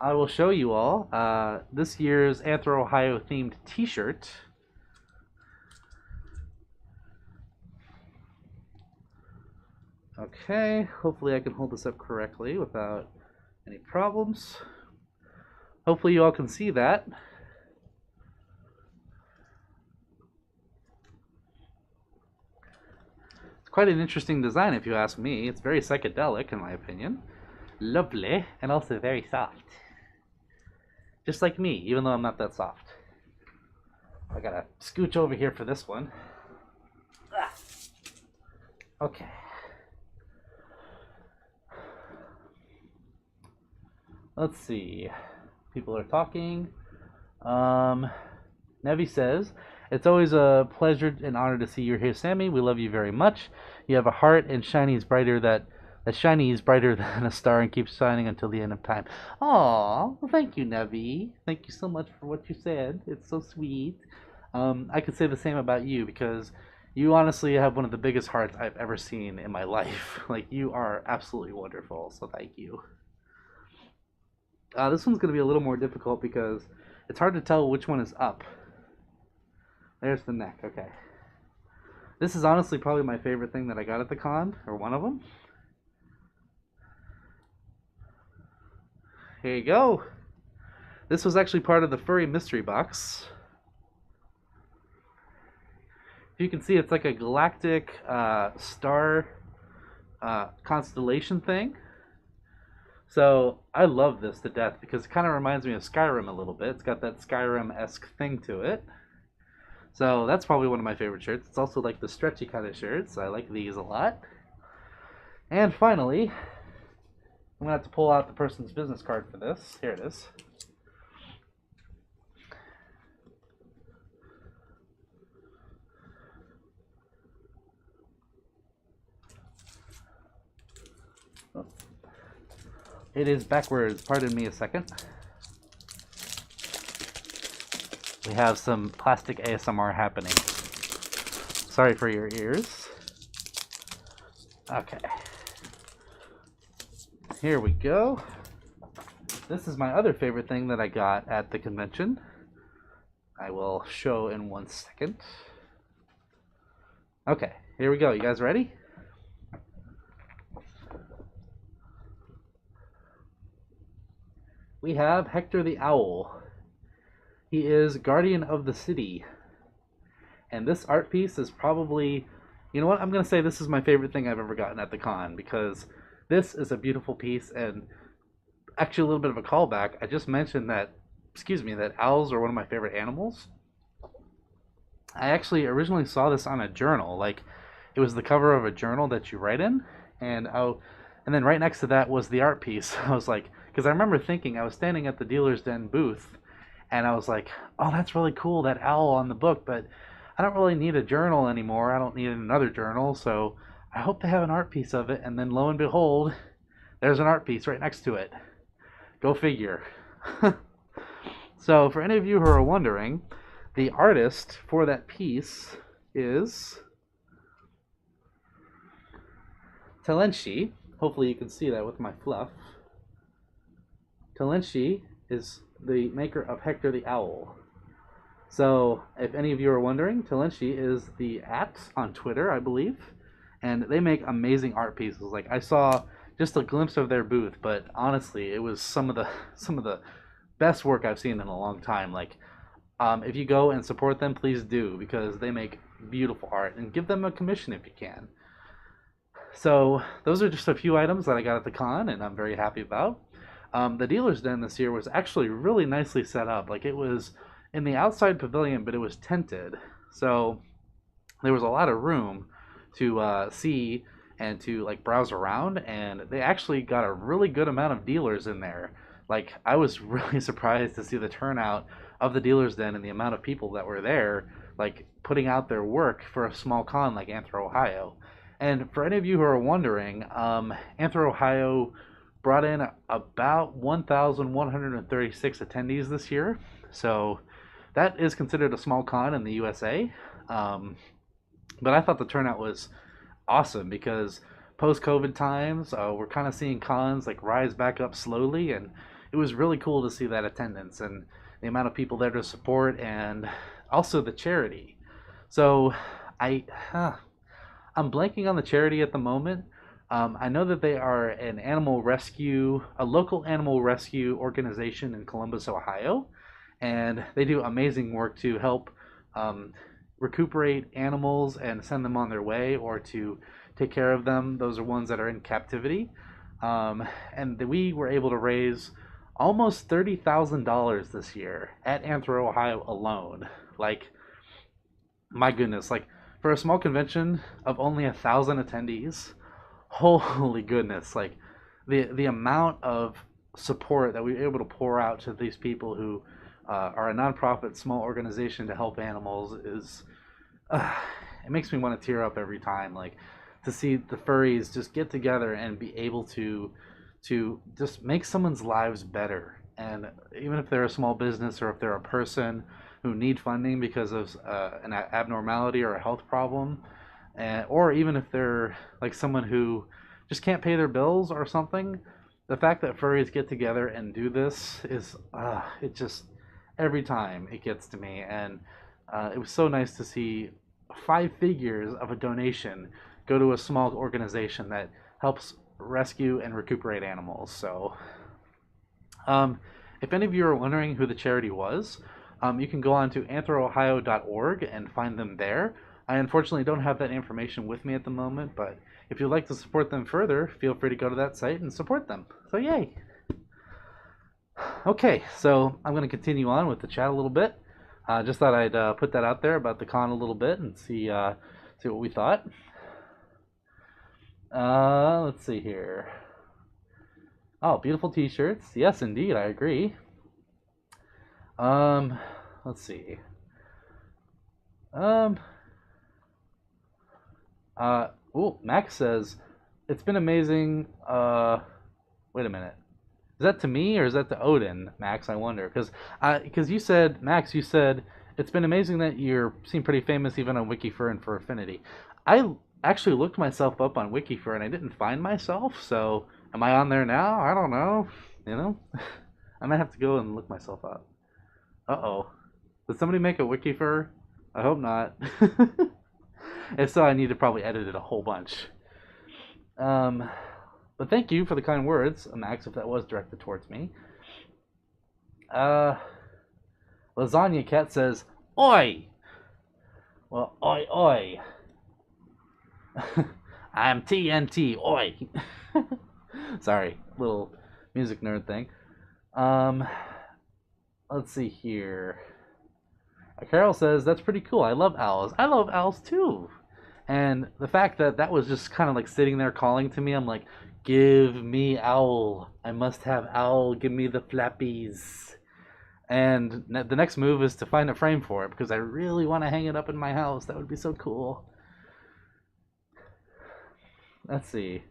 I will show you all this year's AnthrOhio themed t-shirt. Okay, hopefully I can hold this up correctly without any problems. Hopefully you all can see that. It's quite an interesting design if you ask me. It's very psychedelic in my opinion. Lovely, and also very soft. Just like me, even though I'm not that soft. I gotta scooch over here for this one. Okay. Let's see. People are talking. Nevi says, it's always a pleasure and honor to see you here, Sammy. We love you very much. You have a heart, and shiny is brighter than a star and keeps shining until the end of time. Aw, well, thank you, Nevi. Thank you so much for what you said. It's so sweet. I could say the same about you because you honestly have one of the biggest hearts I've ever seen in my life. Like, you are absolutely wonderful, so thank you. This one's going to be a little more difficult because it's hard to tell which one is up. There's the neck, okay. This is honestly probably my favorite thing that I got at the con, or one of them. Here you go. This was actually part of the furry mystery box. If you can see, it's like a galactic star constellation thing. So I love this to death because it kind of reminds me of Skyrim a little bit. It's got that Skyrim-esque thing to it. So that's probably one of my favorite shirts. It's also like the stretchy kind of shirts. I like these a lot. And finally, I'm going to have to pull out the person's business card for this. Here it is. Oh. It is backwards. Pardon me a second. We have some plastic ASMR happening. Sorry for your ears. Okay. Here we go. This is my other favorite thing that I got at the convention. I will show in 1 second. Okay, here we go. You guys ready? We have Hector the Owl. He is guardian of the city. And this art piece is probably, you know what, I'm going to say this is my favorite thing I've ever gotten at the con because this is a beautiful piece. And actually a little bit of a callback. I just mentioned that, that owls are one of my favorite animals. I actually originally saw this on a journal. Like, it was the cover of a journal that you write in. And then right next to that was the art piece. I was like, because I remember thinking, I was standing at the Dealer's Den booth, and I was like, oh, that's really cool, that owl on the book, but I don't really need a journal anymore. I don't need another journal, so I hope they have an art piece of it. And then lo and behold, there's an art piece right next to it. Go figure. So for any of you who are wondering, the artist for that piece is Talenshi. Hopefully you can see that with my fluff. Talenshi is the maker of Hector the Owl. So if any of you are wondering, Talenshi is the @ on Twitter, I believe, and they make amazing art pieces. Like, I saw just a glimpse of their booth, but honestly, it was some of the best work I've seen in a long time. Like, if you go and support them, please do, because they make beautiful art, and give them a commission if you can. So those are just a few items that I got at the con, and I'm very happy about. The Dealer's Den this year was actually really nicely set up. Like, it was in the outside pavilion, but it was tented. So there was a lot of room to see and to like browse around, and they actually got a really good amount of dealers in there. Like, I was really surprised to see the turnout of the Dealer's Den and the amount of people that were there, like, putting out their work for a small con like AnthrOhio. And for any of you who are wondering, AnthrOhio brought in about 1,136 attendees this year. So that is considered a small con in the USA. But I thought the turnout was awesome because post-COVID times, we're kind of seeing cons like rise back up slowly, and it was really cool to see that attendance and the amount of people there to support, and also the charity. So I, I'm blanking on the charity at the moment. I know that they are a local animal rescue organization in Columbus, Ohio, and they do amazing work to help um, recuperate animals and send them on their way, or to take care of them. Those are ones that are in captivity. And we were able to raise almost $30,000 this year at AnthrOhio alone. Like, my goodness, like for a small convention of only 1,000 attendees, holy goodness, like the amount of support that we were able to pour out to these people who are a nonprofit small organization to help animals is uh, it makes me want to tear up every time, like to see the furries just get together and be able to just make someone's lives better. And even if they're a small business, or if they're a person who need funding because of an abnormality or a health problem, or even if they're like someone who just can't pay their bills or something, the fact that furries get together and do this is it just, every time it gets to me. And it was so nice to see 5 figures of a donation go to a small organization that helps rescue and recuperate animals. So if any of you are wondering who the charity was, you can go on to anthrohio.org and find them there. I unfortunately don't have that information with me at the moment, but if you'd like to support them further, feel free to go to that site and support them. So yay! Okay, so I'm going to continue on with the chat a little bit. Just thought I'd put that out there about the con a little bit and see what we thought. Let's see here. Oh, beautiful t-shirts. Yes, indeed, I agree. Let's see. Max says, it's been amazing. Wait a minute. Is that to me or is that to Odin, Max? I wonder. Because you said, Max, you said, it's been amazing that you seem pretty famous even on Wikifur and for Affinity. I actually looked myself up on Wikifur and I didn't find myself, so am I on there now? I don't know. You know? I might have to go and look myself up. Uh-oh. Did somebody make a Wikifur? I hope not. If so, I need to probably edit it a whole bunch. But thank you for the kind words, Max, if that was directed towards me. Lasagna Cat says, "Oi!" Well, oi, oi. I'm TNT, oi. Sorry, little music nerd thing. Let's see here. Carol says, that's pretty cool. I love owls. I love owls too. And the fact that that was just kind of like sitting there calling to me, I'm like, give me owl. I must have owl. Give me the flappies. And the next move is to find a frame for it because I really want to hang it up in my house. That would be so cool. Let's see.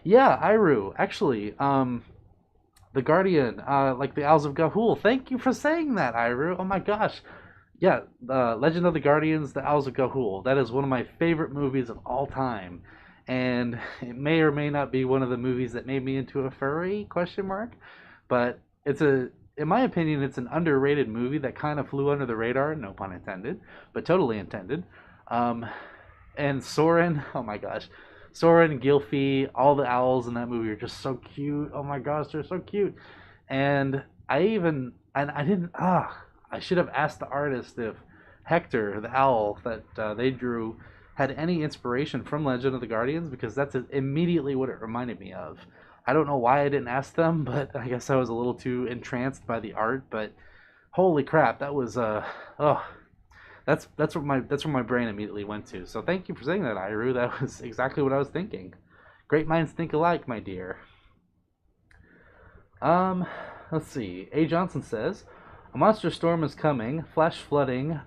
Yeah, Iru. Actually, the Guardian, like the Owls of Ga'Hoole. Thank you for saying that, Iru. Oh my gosh. Yeah, Legend of the Guardians, the Owls of Ga'Hoole. That is one of my favorite movies of all time. And it may or may not be one of the movies that made me into a furry, question mark. But in my opinion, it's an underrated movie that kind of flew under the radar, no pun intended, but totally intended. And Soren, oh my gosh. Soren, Gylfi, all the owls in that movie are just so cute. Oh my gosh, they're so cute. And I should have asked the artist if Hector, the owl that they drew, had any inspiration from Legend of the Guardians, because that's immediately what it reminded me of. I don't know why I didn't ask them, but I guess I was a little too entranced by the art. But holy crap, that was that's where my brain immediately went to. So thank you for saying that, Iru. That was exactly what I was thinking. Great minds think alike, my dear. Let's see. A. Johnson says, a monster storm is coming. Flash flooding.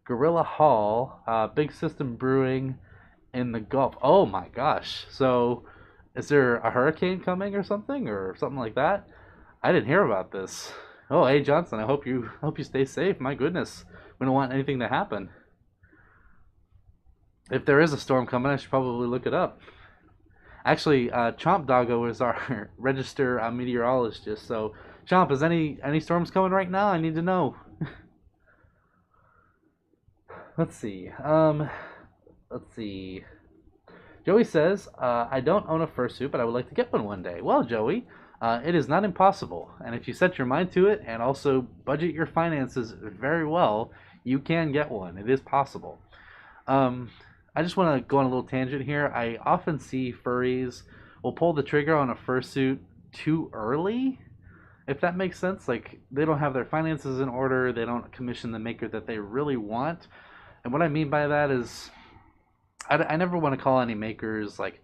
Gorilla Hall. Big system brewing. In the Gulf. Oh my gosh. So, is there a hurricane coming or something like that? I didn't hear about this. Oh, hey Johnson, I hope you stay safe. My goodness, we don't want anything to happen. If there is a storm coming, I should probably look it up. Actually, Chomp Doggo is our register meteorologist. So, Chomp, is any storms coming right now? I need to know. Let's see. Let's see. Joey says, I don't own a fursuit, but I would like to get one day. Well, Joey, it is not impossible. And if you set your mind to it and also budget your finances very well, you can get one. It is possible. Um, I just want to go on a little tangent here. I often see furries will pull the trigger on a fursuit too early, if that makes sense. Like, they don't have their finances in order, they don't commission the maker that they really want. And what I mean by that is, I never want to call any makers like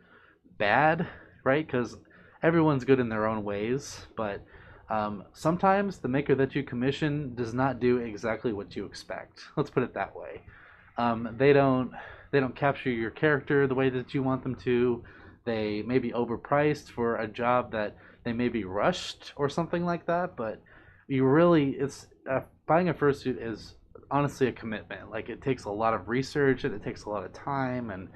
bad, right? Because everyone's good in their own ways, but sometimes the maker that you commission does not do exactly what you expect. Let's put it that way. They don't capture your character the way that you want them to. They may be overpriced for a job that they may be rushed or something like that. But you really, it's buying a fursuit is honestly a commitment. Like, it takes a lot of research and it takes a lot of time, and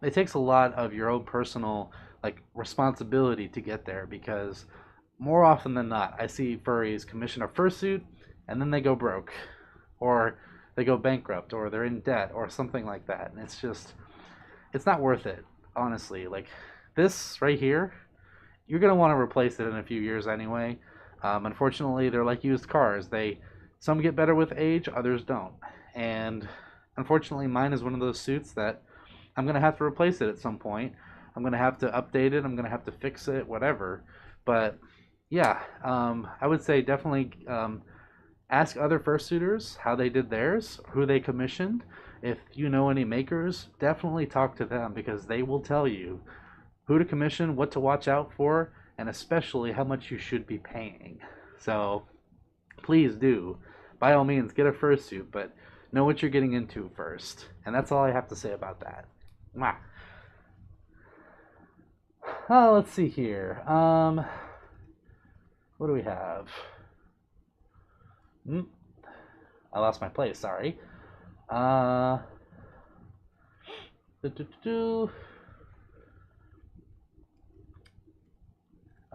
it takes a lot of your own personal like responsibility to get there, because more often than not I see furries commission a fursuit and then they go broke, or they go bankrupt, or they're in debt or something like that, and it's not worth it, honestly. Like, this right here, you're going to want to replace it in a few years anyway. Unfortunately, they're like used cars. Some get better with age, others don't. And unfortunately, mine is one of those suits that I'm going to have to replace it at some point. I'm going to have to update it. I'm going to have to fix it, whatever. But yeah, I would say definitely ask other fursuiters how they did theirs, who they commissioned. If you know any makers, definitely talk to them, because they will tell you who to commission, what to watch out for, and especially how much you should be paying. So please do, by all means, get a fursuit, but know what you're getting into first. And that's all I have to say about that. Mwah. Let's see here. What do we have? I lost my place. Sorry. Uh,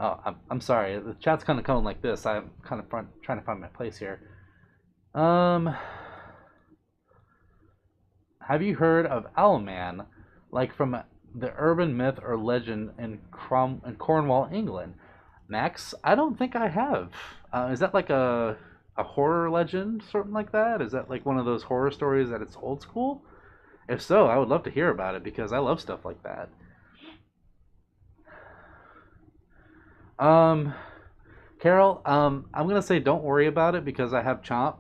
Oh, I'm sorry. The chat's kind of going like this. I'm kind of trying to find my place here. Um, have you heard of Owlman, like from the urban myth or legend in Cornwall, England? Max, I don't think I have. Is that like a horror legend, something like that? Is that like one of those horror stories that it's old school? If so, I would love to hear about it, because I love stuff like that. Um, Carol, I'm gonna say don't worry about it, because I have Chomp.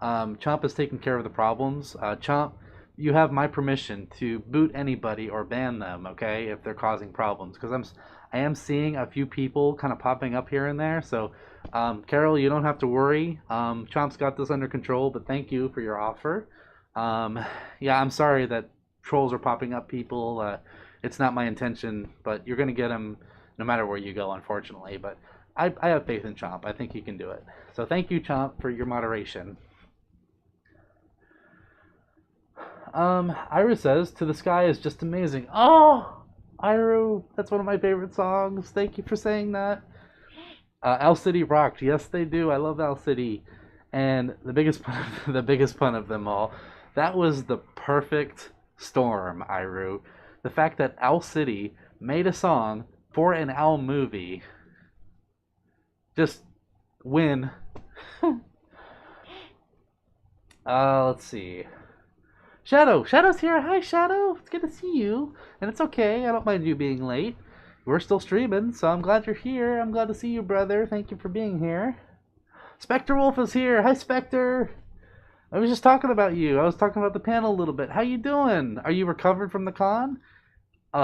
Chomp is taking care of the problems. Chomp, you have my permission to boot anybody or ban them, okay, if they're causing problems. Because I am seeing a few people kind of popping up here and there. So, Carol, you don't have to worry. Chomp's got this under control. But thank you for your offer. Um, yeah, I'm sorry that trolls are popping up, people. It's not my intention, but you're gonna get them no matter where you go, unfortunately. But I have faith in Chomp. I think he can do it. So thank you, Chomp, for your moderation. Iru says, "To the Sky" is just amazing. Oh, Iru, that's one of my favorite songs. Thank you for saying that. Owl City rocked. Yes, they do. I love Owl City. And the biggest pun the biggest pun of them all, that was the perfect storm, Iru. The fact that Owl City made a song for an owl movie, just win. Let's see. Shadow's here. Hi, Shadow. It's good to see you. And it's okay. I don't mind you being late. We're still streaming, so I'm glad you're here. I'm glad to see you, brother. Thank you for being here. Spectre Wolf is here. Hi, Spectre. I was just talking about you. I was talking about the panel a little bit. How you doing? Are you recovered from the con?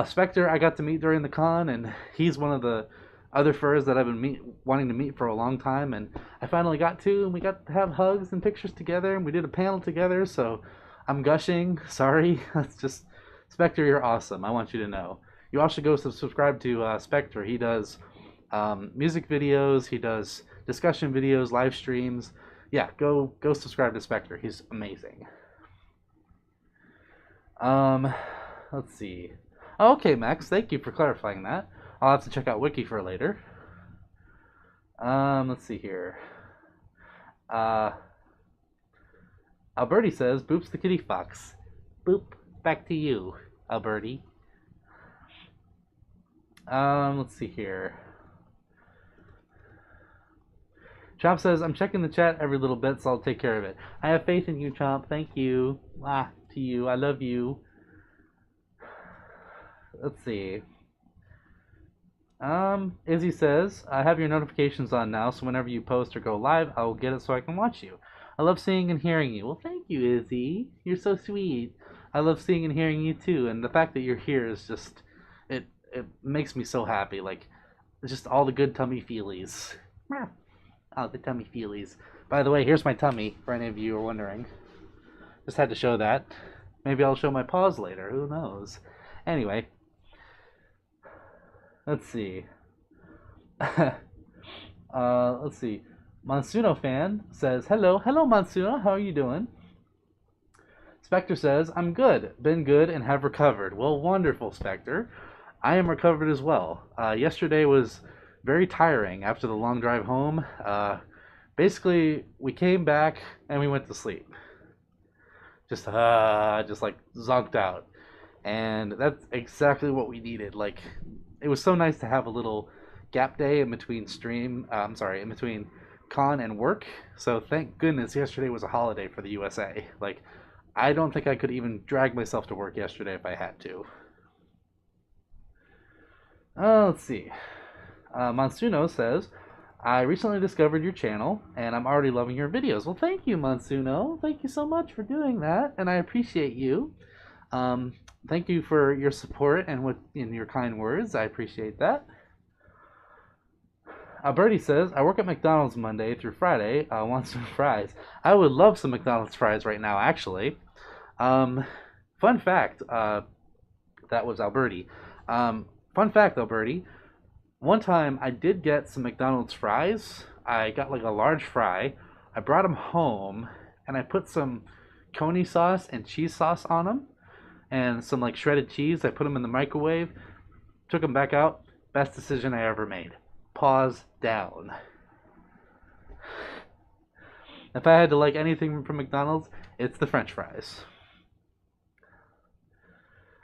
Spectre, I got to meet during the con, and he's one of the other furs that I've been wanting to meet for a long time, and I finally got to, and we got to have hugs and pictures together, and we did a panel together. So I'm gushing. Sorry, that's just Spectre, you're awesome. I want you to know. You all should go subscribe to Spectre. He does music videos. He does discussion videos, live streams. Yeah, go subscribe to Spectre. He's amazing. Um, let's see. Oh, okay, Max. Thank you for clarifying that. I'll have to check out Wiki for later. Let's see here. Alberti says, "Boops the kitty fox." Boop. Back to you, Alberti. Let's see here. Chomp says, "I'm checking the chat every little bit, so I'll take care of it." I have faith in you, Chomp. Thank you. To you. I love you. Let's see. Izzy says, "I have your notifications on now, so whenever you post or go live, I will get it so I can watch you. I love seeing and hearing you." Well, thank you, Izzy. You're so sweet. I love seeing and hearing you too, and the fact that you're here is just, it makes me so happy. Like, just all the good tummy feelies. Oh, the tummy feelies. By the way, here's my tummy, for any of you who are wondering. Just had to show that. Maybe I'll show my paws later, who knows. Anyway. Let's see. Let's see. Monsuno fan says, "Hello, Monsuno. How are you doing?" Spectre says, "I'm good. Been good and have recovered." Well, wonderful, Spectre. I am recovered as well. Yesterday was very tiring after the long drive home. Basically, we came back and we went to sleep. Just like zonked out. And that's exactly what we needed. Like, it was so nice to have a little gap day in between in between con and work. So thank goodness yesterday was a holiday for the USA. Like, I don't think I could even drag myself to work yesterday if I had to. Let's see. Monsuno says, "I recently discovered your channel and I'm already loving your videos." Well, thank you, Monsuno. Thank you so much for doing that, and I appreciate you. Thank you for your support and your kind words. I appreciate that. Bertie says, "I work at McDonald's Monday through Friday. I want some fries." I would love some McDonald's fries right now, actually. Fun fact, that was Alberti. Fun fact, Alberti. One time I did get some McDonald's fries. I got like a large fry. I brought them home and I put some coney sauce and cheese sauce on them and some like shredded cheese. I put them in the microwave, took them back out. Best decision I ever made. Pause down. If I had to like anything from McDonald's, it's the French fries.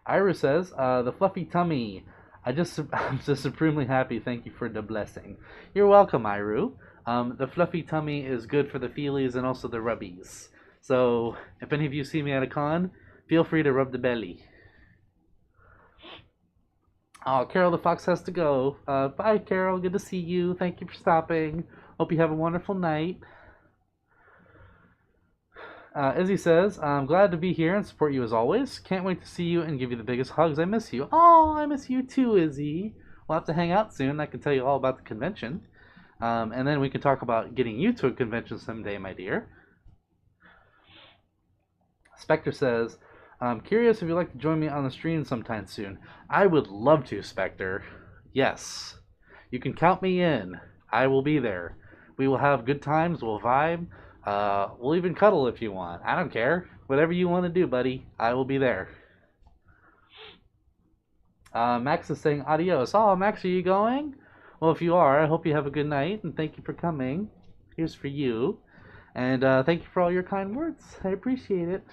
Ira says, "The fluffy tummy. I'm just supremely happy. Thank you for the blessing." You're welcome, Iru. The fluffy tummy is good for the feelies and also the rubbies. So if any of you see me at a con, feel free to rub the belly. Oh, Carol the Fox has to go. Bye, Carol. Good to see you. Thank you for stopping. Hope you have a wonderful night. Izzy says, "I'm glad to be here and support you as always. Can't wait to see you and give you the biggest hugs. I miss you." Oh, I miss you too, Izzy. We'll have to hang out soon. I can tell you all about the convention. And then we can talk about getting you to a convention someday, my dear. Spectre says, "I'm curious if you'd like to join me on the stream sometime soon." I would love to, Spectre. Yes. You can count me in. I will be there. We will have good times. We'll vibe. We'll even cuddle if you want. I don't care. Whatever you want to do, buddy. I will be there. Max is saying adios. Oh, Max, are you going? Well, if you are, I hope you have a good night, and thank you for coming. Here's for you. And thank you for all your kind words. I appreciate it.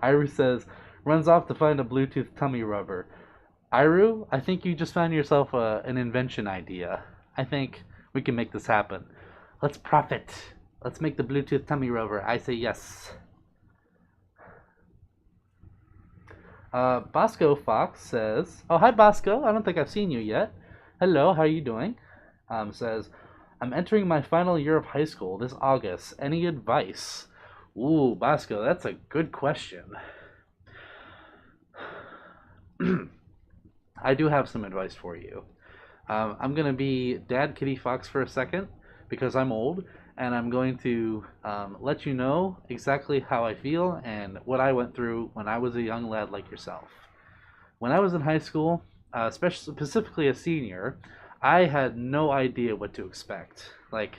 Iru says, runs off to find a Bluetooth tummy rubber. Iru, I think you just found yourself an invention idea. I think we can make this happen. Let's profit. Let's make the Bluetooth tummy rubber. I say yes. Bosco Fox says, "Oh, hi, Bosco. I don't think I've seen you yet. Hello, how are you doing?" Says, "I'm entering my final year of high school this August. Any advice?" Ooh, Bosco, that's a good question. I do have some advice for you. I'm going to be Dad Kitty Fox for a second because I'm old, and I'm going to let you know exactly how I feel and what I went through when I was a young lad like yourself. When I was in high school, especially specifically a senior, I had no idea what to expect. Like,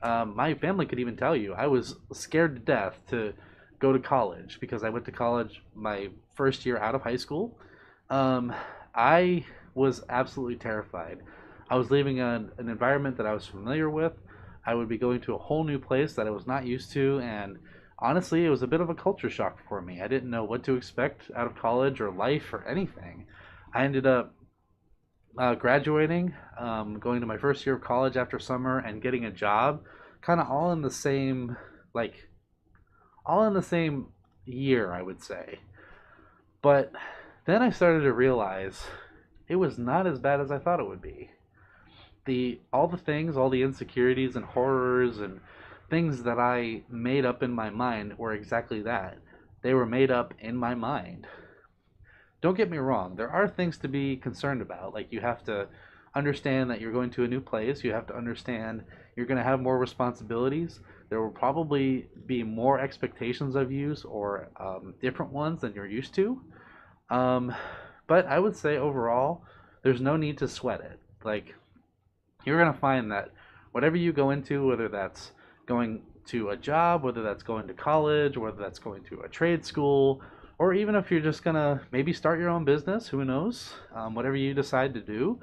my family could even tell you I was scared to death to go to college because I went to college my first year out of high school. I was absolutely terrified. I was leaving an environment that I was familiar with. I would be going to a whole new place that I was not used to, and honestly, it was a bit of a culture shock for me. I didn't know what to expect out of college or life or anything. I ended up graduating, going to my first year of college after summer, and getting a job, kind of all in the same, like, all in the same year, I would say. But then I started to realize it was not as bad as I thought it would be. All the things, all the insecurities and horrors and things that I made up in my mind were exactly that. They were made up in my mind. Don't get me wrong, there are things to be concerned about. Like, you have to understand that you're going to a new place, you have to understand you're going to have more responsibilities. There will probably be more expectations of you, or different ones than you're used to. Um, but I would say overall, there's no need to sweat it. Like, you're going to find that whatever you go into, whether that's going to a job, whether that's going to college, whether that's going to a trade school, or even if you're just going to maybe start your own business, who knows, whatever you decide to do,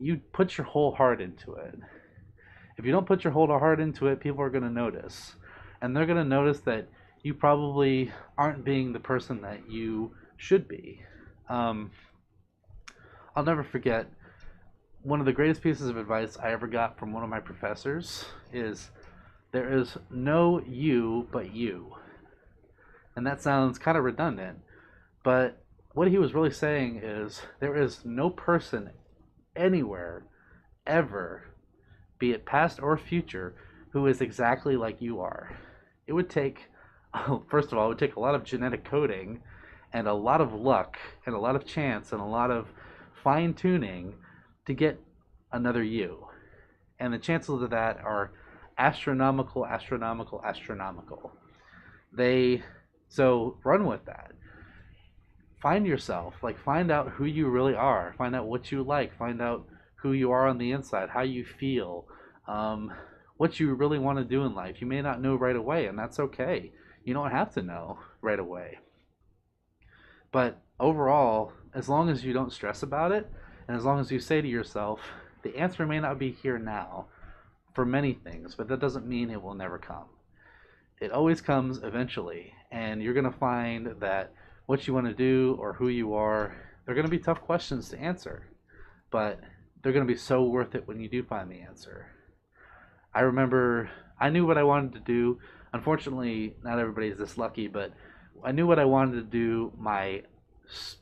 you put your whole heart into it. If you don't put your whole heart into it, people are going to notice. And they're going to notice that you probably aren't being the person that you should be. Um, I'll never forget one of the greatest pieces of advice I ever got from one of my professors is there is no you but you. And that sounds kind of redundant, but what he was really saying is there is no person anywhere, ever, be it past or future, who is exactly like you are. It would take, first of all, it would take a lot of genetic coding and a lot of luck and a lot of chance and a lot of fine tuning to get another you. And the chances of that are astronomical, astronomical, astronomical. They, so run with that. Find yourself, like, find out who you really are, find out what you like, find out who you are on the inside, how you feel, what you really want to do in life. You may not know right away, and that's okay. You don't have to know right away. But overall, as long as you don't stress about it, and as long as you say to yourself, the answer may not be here now for many things, but that doesn't mean it will never come. It always comes eventually, and you're going to find that what you want to do or who you are, they're going to be tough questions to answer, but they're going to be so worth it when you do find the answer. I remember I knew what I wanted to do. Unfortunately, not everybody's this lucky, but I knew what I wanted to do my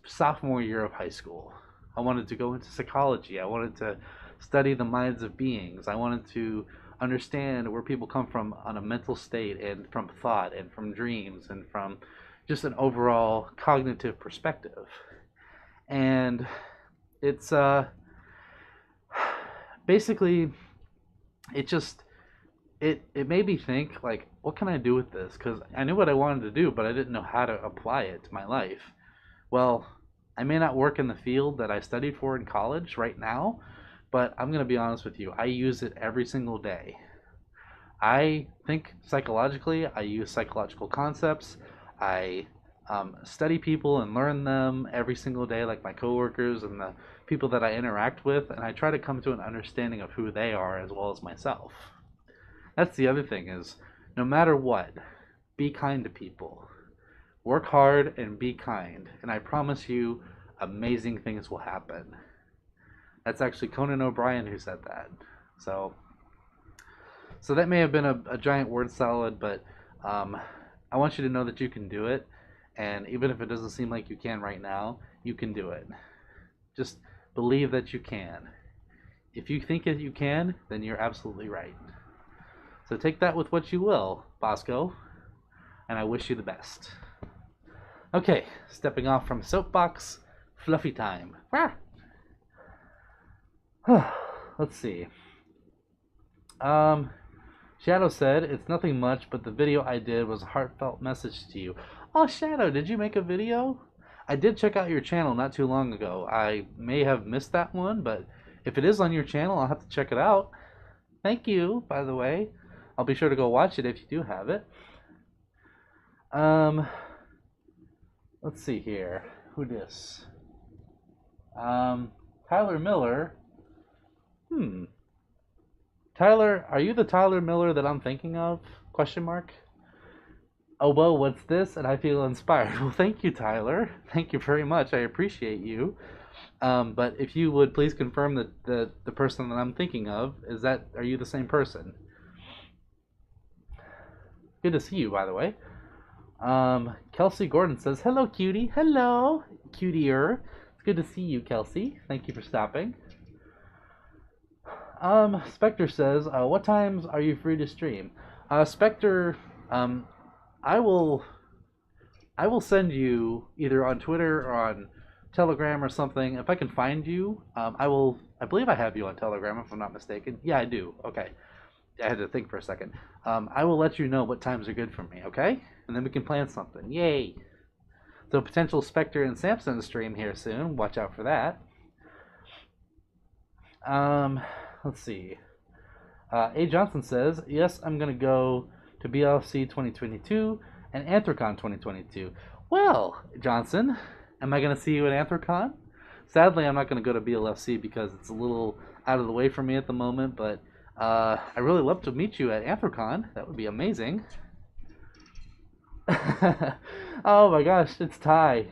sophomore year of high school. I wanted to go into psychology. I wanted to study the minds of beings. I wanted to understand where people come from on a mental state and from thought and from dreams and from just an overall cognitive perspective. And it's basically it just it made me think, like, what can I do with this? Because I knew what I wanted to do, but I didn't know how to apply it to my life. Well, I may not work in the field that I studied for in college right now, but I'm going to be honest with you, I use it every single day. I think psychologically, I use psychological concepts. I study people and learn them every single day, like my coworkers and the people that I interact with, and I try to come to an understanding of who they are as well as myself. That's the other thing is, no matter what, be kind to people. Work hard and be kind, and I promise you, amazing things will happen. That's actually Conan O'Brien who said that. So, so that may have been a giant word salad, but I want you to know that you can do it, and even if it doesn't seem like you can right now, you can do it. Just believe that you can. If you think that you can, then you're absolutely right. So take that with what you will, Bosco, and I wish you the best. Okay, stepping off from soapbox, fluffy time. Let's see. Shadow said, it's nothing much, but the video I did was a heartfelt message to you. Oh, Shadow, did you make a video? I did check out your channel not too long ago. I may have missed that one, but if it is on your channel, I'll have to check it out. Thank you, by the way. I'll be sure to go watch it if you do have it. Let's see here. Who dis? Tyler Miller. Tyler, are you the Tyler Miller that I'm thinking of? Question mark. Oh, well, what's this? And I feel inspired. Well, thank you, Tyler. Thank you very much. I appreciate you. But if you would please confirm that the person that I'm thinking of, are you the same person? Good to see you, by the way. Kelsey Gordon says, hello, cutie. Hello, cutier. It's good to see you, Kelsey. Thank you for stopping. Spectre says, what times are you free to stream? Spectre, I will send you either on Twitter or on Telegram or something. If I can find you, I believe I have you on Telegram if I'm not mistaken. Yeah, I do. Okay. I had to think for a second. I will let you know what times are good for me, okay? And then we can plan something. Yay! So potential Spectre and Samson stream here soon. Watch out for that. Let's see. A. Johnson says, yes, I'm going to go to BLC 2022 and AnthrOhio 2022. Well, Johnson, am I going to see you at AnthrOhio? Sadly, I'm not going to go to BLFC because it's a little out of the way for me at the moment, but I really love to meet you at AnthrOhio. That would be amazing. Oh my gosh, it's Ty.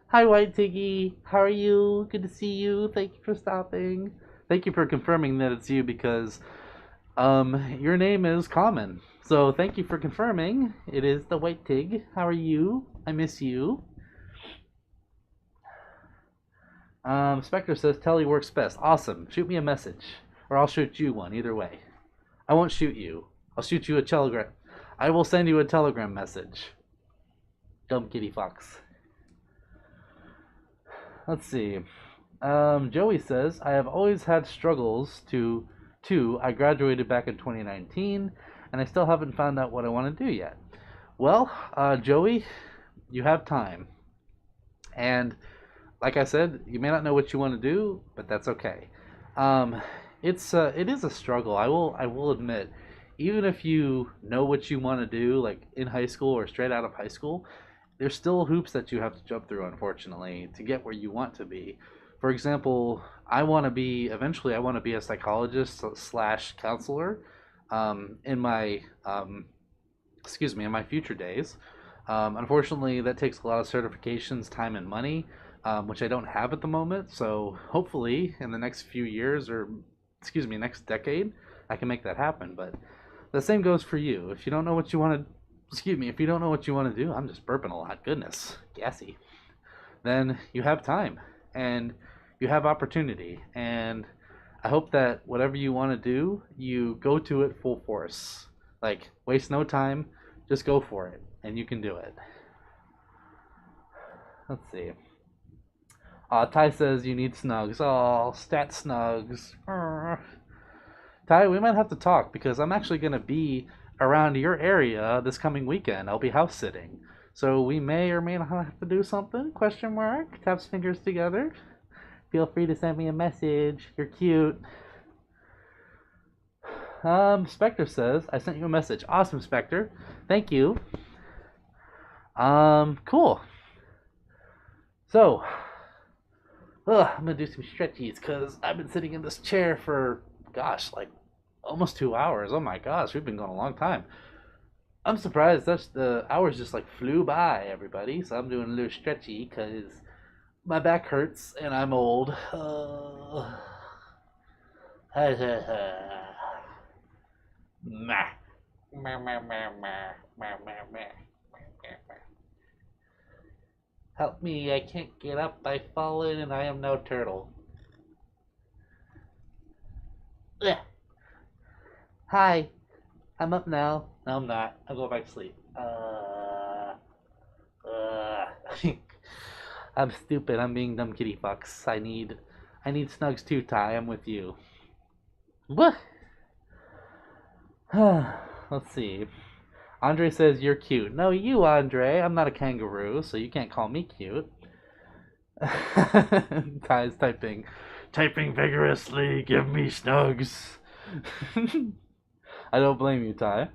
Hi, White Tiggy. How are you? Good to see you. Thank you for stopping. Thank you for confirming that it's you because your name is common. So thank you for confirming. It is the White Tig. How are you? I miss you. Spectre says Telly works best. Awesome. Shoot me a message. Or I'll shoot you one. Either way. I won't shoot you. I'll shoot you a telegram. I will send you a telegram message. Dumb kitty fox. Let's see. Joey says, I have always had struggles I graduated back in 2019, and I still haven't found out what I want to do yet. Well, Joey, you have time. And like I said, you may not know what you want to do, but that's okay. It is a struggle. I will admit, even if you know what you want to do, like in high school or straight out of high school, there's still hoops that you have to jump through, unfortunately, to get where you want to be. For example, eventually I want to be a psychologist / counselor in my future days. Unfortunately, that takes a lot of certifications, time, and money, which I don't have at the moment. So hopefully in the next few years next decade, I can make that happen. But the same goes for you. If you don't know what you want to, if you don't know what you want to do, I'm just burping a lot. Goodness, gassy. Then you have time and you have opportunity, and I hope that whatever you want to do, you go to it full force. Like, waste no time, just go for it, and you can do it. Let's see. Ty says you need snugs. Oh, stat snugs. Ty, we might have to talk because I'm actually going to be around your area this coming weekend. I'll be house sitting. So we may or may not have to do something, question mark. Taps fingers together. Feel free to send me a message. You're cute. Spectre says, I sent you a message. Awesome, Spectre. Thank you. Cool. So, I'm gonna do some stretchies because I've been sitting in this chair for, gosh, like almost 2 hours. Oh my gosh, we've been going a long time. I'm surprised the hours just like flew by, everybody. So I'm doing a little stretchy because my back hurts and I'm old. Help me, I can't get up. I've fallen and I am no turtle. Hi, I'm up now. No, I'm not. I'll go back to sleep. I'm stupid. I'm being dumb kitty fox. I need snugs too, Ty. I'm with you. What? let's see. Andre says you're cute. No, you, Andre. I'm not a kangaroo, so you can't call me cute. Ty's typing vigorously. Give me snugs. I don't blame you, Ty.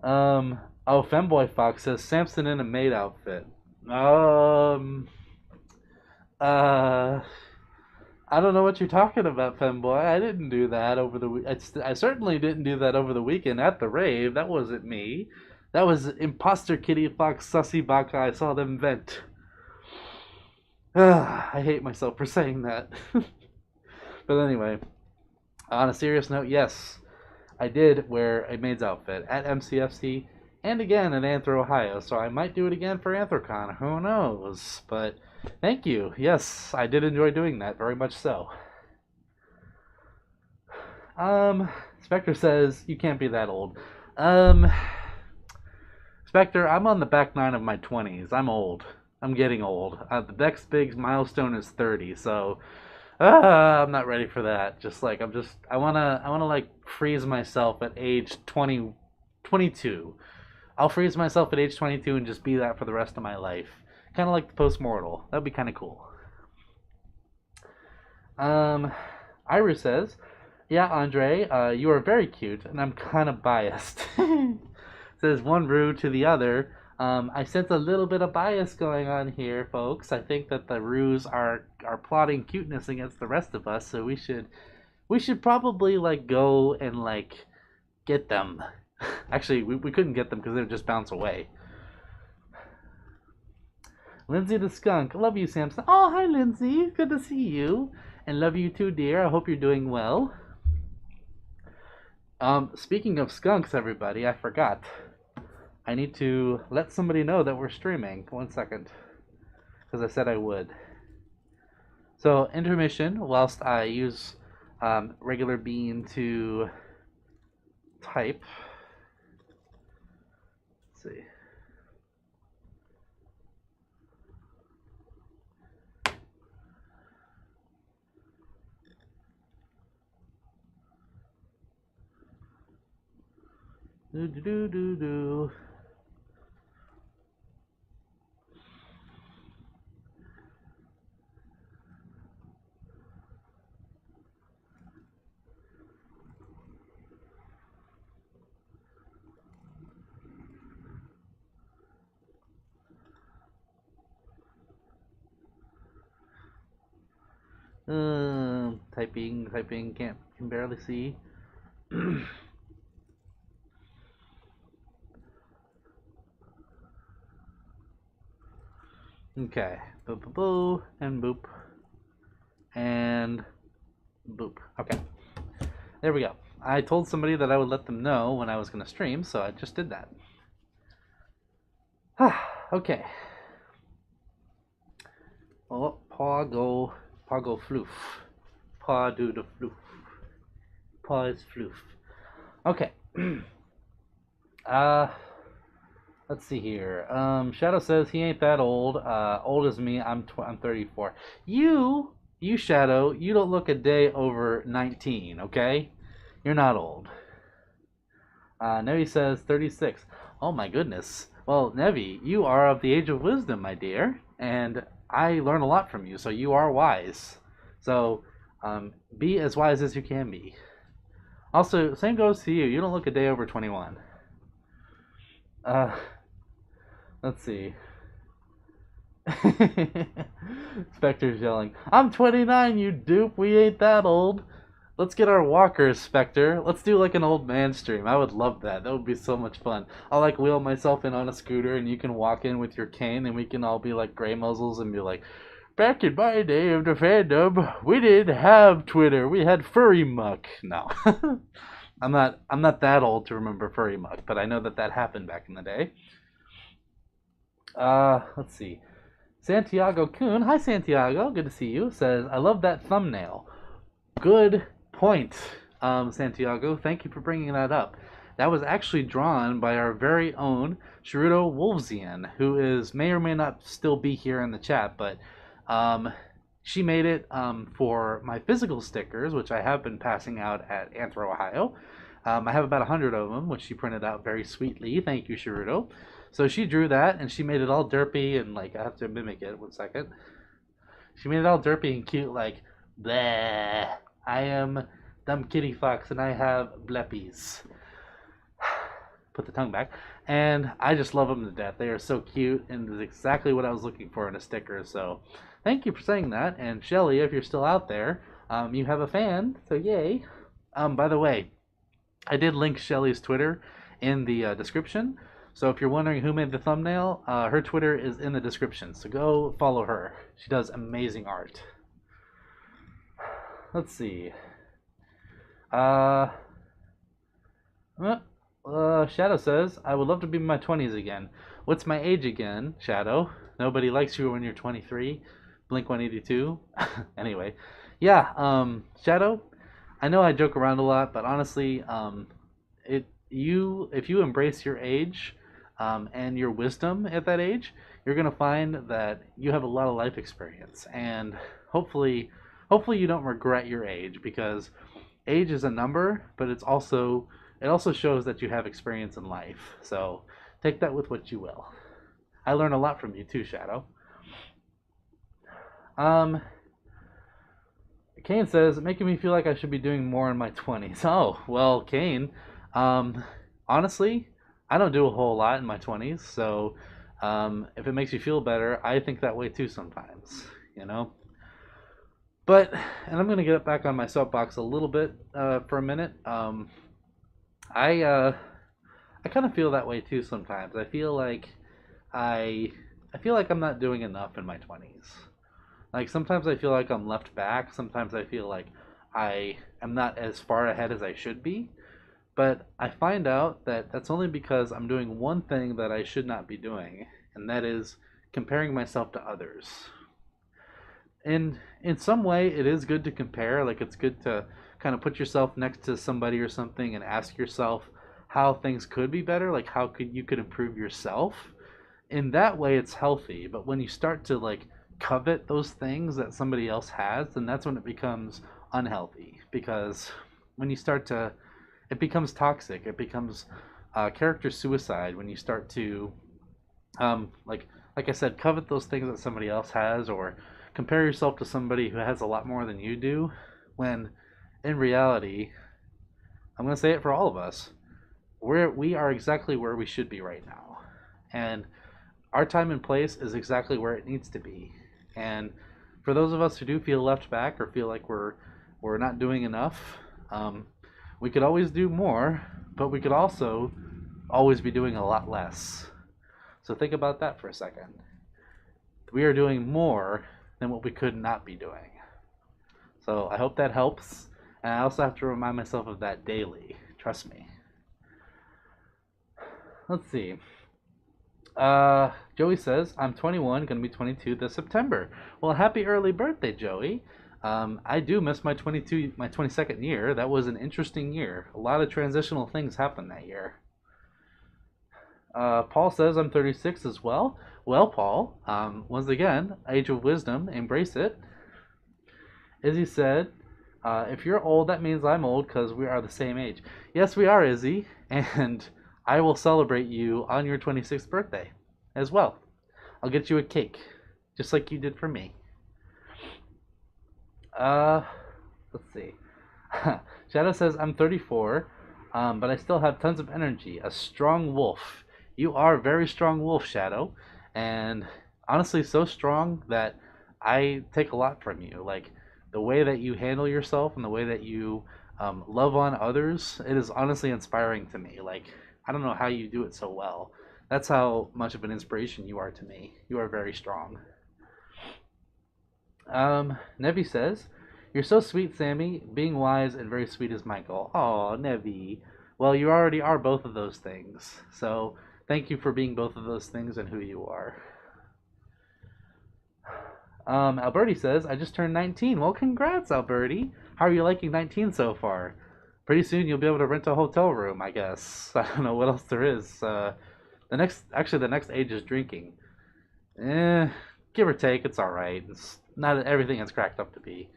Oh, Femboy Fox says Samson in a maid outfit. Uh, I don't know what you're talking about, Femboy. I didn't do that over the week. I certainly didn't do that over the weekend at the rave. That wasn't me. That was imposter Kitty Fox Sussy Baka. I saw them vent. I hate myself for saying that. But anyway, on a serious note, yes, I did wear a maid's outfit at MCFC and again at AnthrOhio, so I might do it again for AnthroCon. Who knows? But thank you. Yes, I did enjoy doing that, very much so. Spectre says you can't be that old. Spectre, I'm on the back nine of my 20s. I'm old. I'm getting old. The next big milestone is 30, so I'm not ready for that. I wanna like freeze myself at age 20, 22. I'll freeze myself at age 22 and just be that for the rest of my life. Kind of like the post-mortal. That'd be kind of cool. Iru says, yeah, Andre, you are very cute, and I'm kind of biased. Says one Rue to the other. I sense a little bit of bias going on here, folks. I think that the Rues are plotting cuteness against the rest of us, so we should probably like go and like get them. Actually, we couldn't get them because they would just bounce away. Lindsay the Skunk, love you, Samson. Oh, hi, Lindsay. Good to see you, and love you too, dear. I hope you're doing well. Speaking of skunks, everybody, I forgot. I need to let somebody know that we're streaming. 1 second. Because I said I would. So, intermission, whilst I use regular bean to type. Let's see. Do do do do do. Typing, can barely see. Okay, boop, boop, boop, and boop, and boop. Okay, there we go. I told somebody that I would let them know when I was going to stream, so I just did that. Okay. Oh, paw go floof. Paw do the floof. Paw is floof. Okay. Let's see here. Shadow says he ain't that old. Old as me. I'm 34. You Shadow, you don't look a day over 19. Okay, you're not old. Nevi says 36. Oh my goodness. Well, Nevi, you are of the age of wisdom, my dear, and I learn a lot from you. So you are wise. So be as wise as you can be. Also, same goes to you. You don't look a day over 21. Let's see. Spectre's yelling, I'm 29, you dupe. We ain't that old. Let's get our walkers, Spectre. Let's do like an old man stream. I would love that. That would be so much fun. I'll like wheel myself in on a scooter and you can walk in with your cane and we can all be like gray muzzles and be like, back in my day of the fandom, we didn't have Twitter. We had Furry Muck. No. I'm not that old to remember Furry Muck, but I know that happened back in the day. Let's see. Santiago Kuhn, hi Santiago, good to see you, says, I love that thumbnail. Good point, Santiago. Thank you for bringing that up. That was actually drawn by our very own Sheruto Wolsein, who may or may not still be here in the chat, but she made it for my physical stickers, which I have been passing out at AnthrOhio. I have about 100 of them, which she printed out very sweetly. Thank you, Sheruto. So she drew that, and she made it all derpy, and like I have to mimic it. 1 second. She made it all derpy and cute, like bleh. I am dumb kitty fox, and I have bleppies. Put the tongue back, and I just love them to death. They are so cute, and is exactly what I was looking for in a sticker. So, thank you for saying that. And Shelly, if you're still out there, you have a fan, so yay. By the way, I did link Shelly's Twitter in the description. So if you're wondering who made the thumbnail, her Twitter is in the description. So go follow her. She does amazing art. Let's see. Shadow says, I would love to be in my 20s again. What's my age again, Shadow? Nobody likes you when you're 23. Blink 182. Anyway, yeah, Shadow, I know I joke around a lot, but honestly, if you embrace your age and your wisdom at that age, you're gonna find that you have a lot of life experience, and hopefully you don't regret your age, because age is a number, but it also shows that you have experience in life. So take that with what you will. I learn a lot from you too, Shadow. Kane says, making me feel like I should be doing more in my 20s. Oh, well, Kane, honestly, I don't do a whole lot in my 20s, so if it makes you feel better, I think that way too sometimes, you know? But, and I'm going to get back on my soapbox a little bit for a minute. I kind of feel that way too sometimes. I feel like I'm not doing enough in my 20s. Like sometimes I feel like I'm left back. Sometimes I feel like I am not as far ahead as I should be. But I find out that that's only because I'm doing one thing that I should not be doing, and that is comparing myself to others. And in some way, it is good to compare. Like it's good to kind of put yourself next to somebody or something and ask yourself how things could be better, like how could improve yourself. In that way, it's healthy. But when you start to like covet those things that somebody else has, then that's when it becomes unhealthy. Because when you start to, it becomes toxic. It becomes character suicide when you start to, like I said, covet those things that somebody else has, or compare yourself to somebody who has a lot more than you do. When in reality, I'm going to say it for all of us, we are exactly where we should be right now, and our time and place is exactly where it needs to be. And for those of us who do feel left back or feel like we're not doing enough, we could always do more, but we could also always be doing a lot less. So think about that for a second. We are doing more than what we could not be doing. So I hope that helps. And I also have to remind myself of that daily. Trust me. Let's see. Joey says, I'm 21, going to be 22 this September. Well, happy early birthday, Joey. I do miss my 22nd year. That was an interesting year. A lot of transitional things happened that year. Paul says, I'm 36 as well. Well, Paul, once again, age of wisdom, embrace it. Izzy said, if you're old, that means I'm old because we are the same age. Yes, we are, Izzy, and I will celebrate you on your 26th birthday as well. I'll get you a cake, just like you did for me. Let's see. Shadow says, I'm 34, but I still have tons of energy. A strong wolf. You are a very strong wolf, Shadow, and honestly so strong that I take a lot from you. Like, the way that you handle yourself and the way that you love on others, it is honestly inspiring to me. Like, I don't know how you do it so well. That's how much of an inspiration you are to me. You are very strong. Nevi says, you're so sweet, Sammy. Being wise and very sweet is my goal. Aw, Nevi. Well, you already are both of those things. So thank you for being both of those things and who you are. Alberti says, I just turned 19. Well, congrats, Alberti. How are you liking 19 so far? Pretty soon you'll be able to rent a hotel room, I guess. I don't know what else there is. The next age is drinking. Give or take, it's alright. It's not everything it's cracked up to be.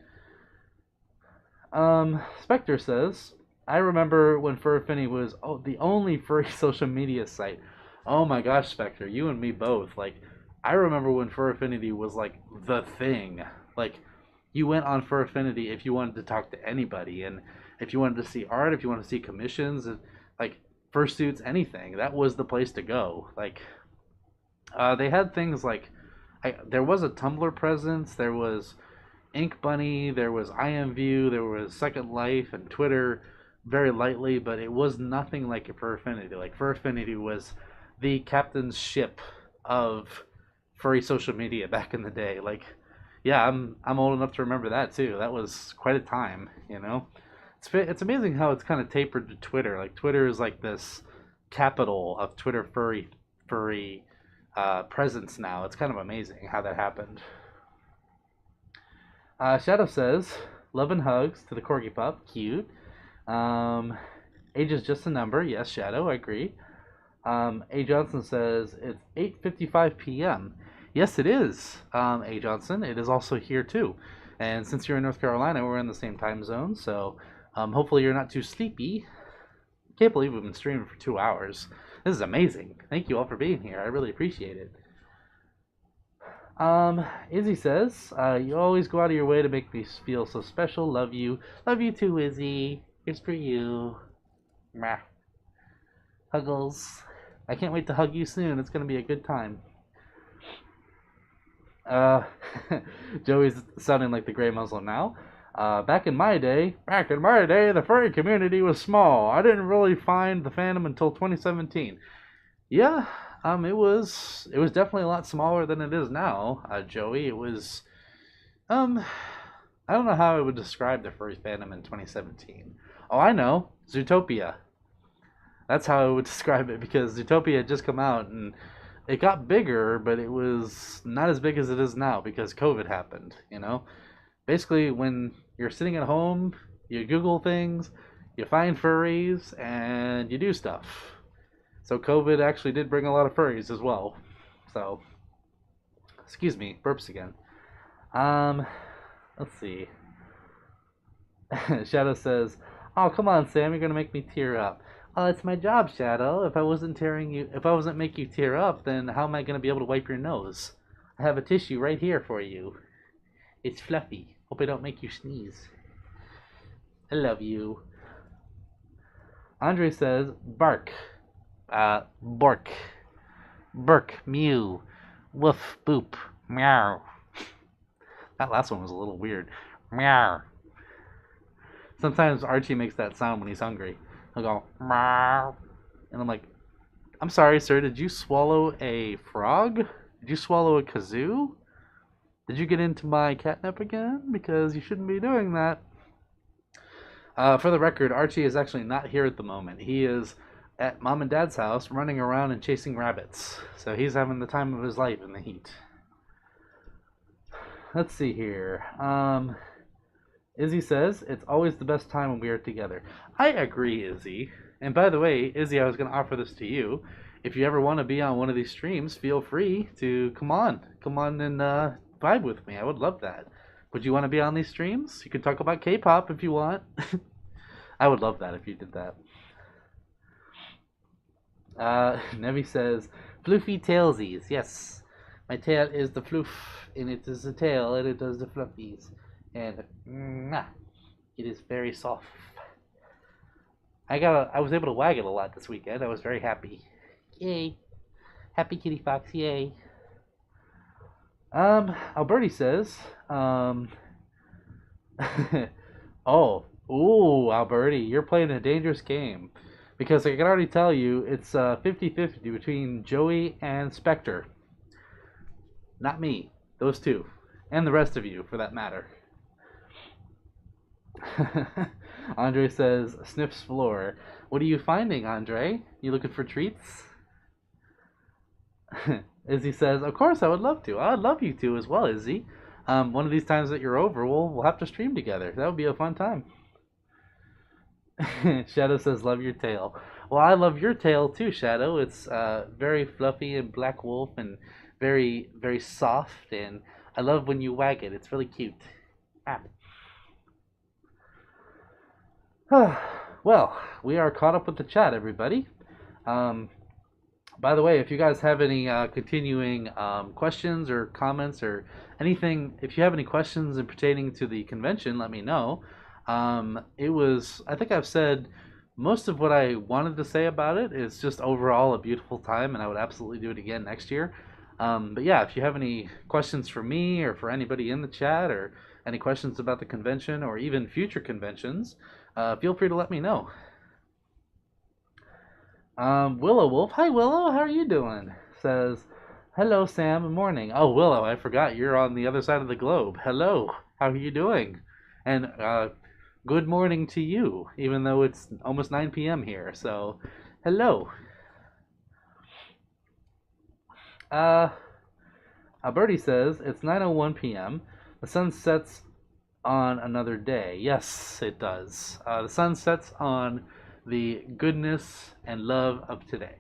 Spectre says, I remember when Fur Affinity was the only furry social media site. Oh my gosh, Spectre, you and me both. Like, I remember when Fur Affinity was like the thing. Like, you went on Fur Affinity if you wanted to talk to anybody, and if you wanted to see art, if you wanted to see commissions, and like fursuits, anything, that was the place to go. Like, they had things like, there was a Tumblr presence, there was Ink Bunny, there was IMView, there was Second Life and Twitter, very lightly, but it was nothing like Fur Affinity. Like, Fur Affinity was the captain's ship of furry social media back in the day. Like, yeah, I'm old enough to remember that too. That was quite a time, you know. It's amazing how it's kind of tapered to Twitter. Like, Twitter is like this capital of Twitter furry presence now. It's kind of amazing how that happened. Shadow says, love and hugs to the corgi pup. Cute. Age is just a number. Yes, Shadow, I agree. A. Johnson says, it's 8:55 p.m. Yes, it is, A. Johnson. It is also here, too. And since you're in North Carolina, we're in the same time zone, so hopefully you're not too sleepy. Can't believe we've been streaming for 2 hours. This is amazing. Thank you all for being here. I really appreciate it. Izzy says, you always go out of your way to make me feel so special. Love you. Love you too, Izzy. Here's for you. Mwah. Huggles. I can't wait to hug you soon. It's going to be a good time. Uh, Joey's sounding like the Grey Muslim now. Back in my day, the furry community was small. I didn't really find the fandom until 2017. Yeah, it was definitely a lot smaller than it is now, Joey. It was I don't know how I would describe the furry fandom in 2017. Oh, I know, Zootopia. That's how I would describe it because Zootopia had just come out and it got bigger, but it was not as big as it is now because COVID happened. You know, basically when you're sitting at home, you Google things, you find furries, and you do stuff. So COVID actually did bring a lot of furries as well. So, excuse me, burps again. Um, let's see. Shadow says, "Oh, come on, Sam, you're gonna make me tear up." Oh, it's my job, Shadow. If I wasn't making you tear up, then how am I gonna be able to wipe your nose? I have a tissue right here for you. It's fluffy. Hope I don't make you sneeze. I love you. Andre says, "Bark, bork, burk, mew, woof, boop, meow." That last one was a little weird. Meow. Sometimes Archie makes that sound when he's hungry. He'll go, meow. And I'm like, I'm sorry, sir, did you swallow a frog? Did you swallow a kazoo? Did you get into my catnip again? Because you shouldn't be doing that. For the record, Archie is actually not here at the moment. He is at mom and dad's house running around and chasing rabbits. So he's having the time of his life in the heat. Let's see here. Izzy says, it's always the best time when we are together. I agree, Izzy. And by the way, Izzy, I was going to offer this to you. If you ever want to be on one of these streams, feel free to come on. Come on and vibe with me. I would love that. Would you want to be on these streams? You can talk about K-pop if you want. I would love that if you did that. Nevi says, floofy tailsies. Yes, my tail is the floof, and it is the tail, and it does the fluffies. And it is very soft. I was able to wag it a lot this weekend. I was very happy. Yay. Happy kitty fox, yay. Alberti says, ooh, Alberti, you're playing a dangerous game. Because I can already tell you, it's 50-50 between Joey and Spectre. Not me. Those two. And the rest of you, for that matter. Andre says, sniffs floor. What are you finding, Andre? You looking for treats? Izzy says, of course, I would love to. I would love you to as well, Izzy. One of these times that you're over, we'll have to stream together. That would be a fun time. Shadow says, love your tail. Well, I love your tail too, Shadow. It's very fluffy and black wolf and very, very soft. And I love when you wag it. It's really cute. Ah. Well, we are caught up with the chat, everybody. Um, by the way, if you guys have any continuing questions or comments or anything, if you have any questions in pertaining to the convention, let me know. I think I've said most of what I wanted to say about it. Is just overall a beautiful time, and I would absolutely do it again next year. But yeah, if you have any questions for me or for anybody in the chat, or any questions about the convention or even future conventions, feel free to let me know. Willow Wolf, hi Willow, how are you doing? Says, hello Sam, good morning. Oh Willow, I forgot you're on the other side of the globe. Hello, how are you doing? And good morning to you, even though it's almost 9 p.m. here. So, hello. Alberti says it's 9:01 p.m. The sun sets on another day. Yes, it does. The sun sets on the goodness and love of today.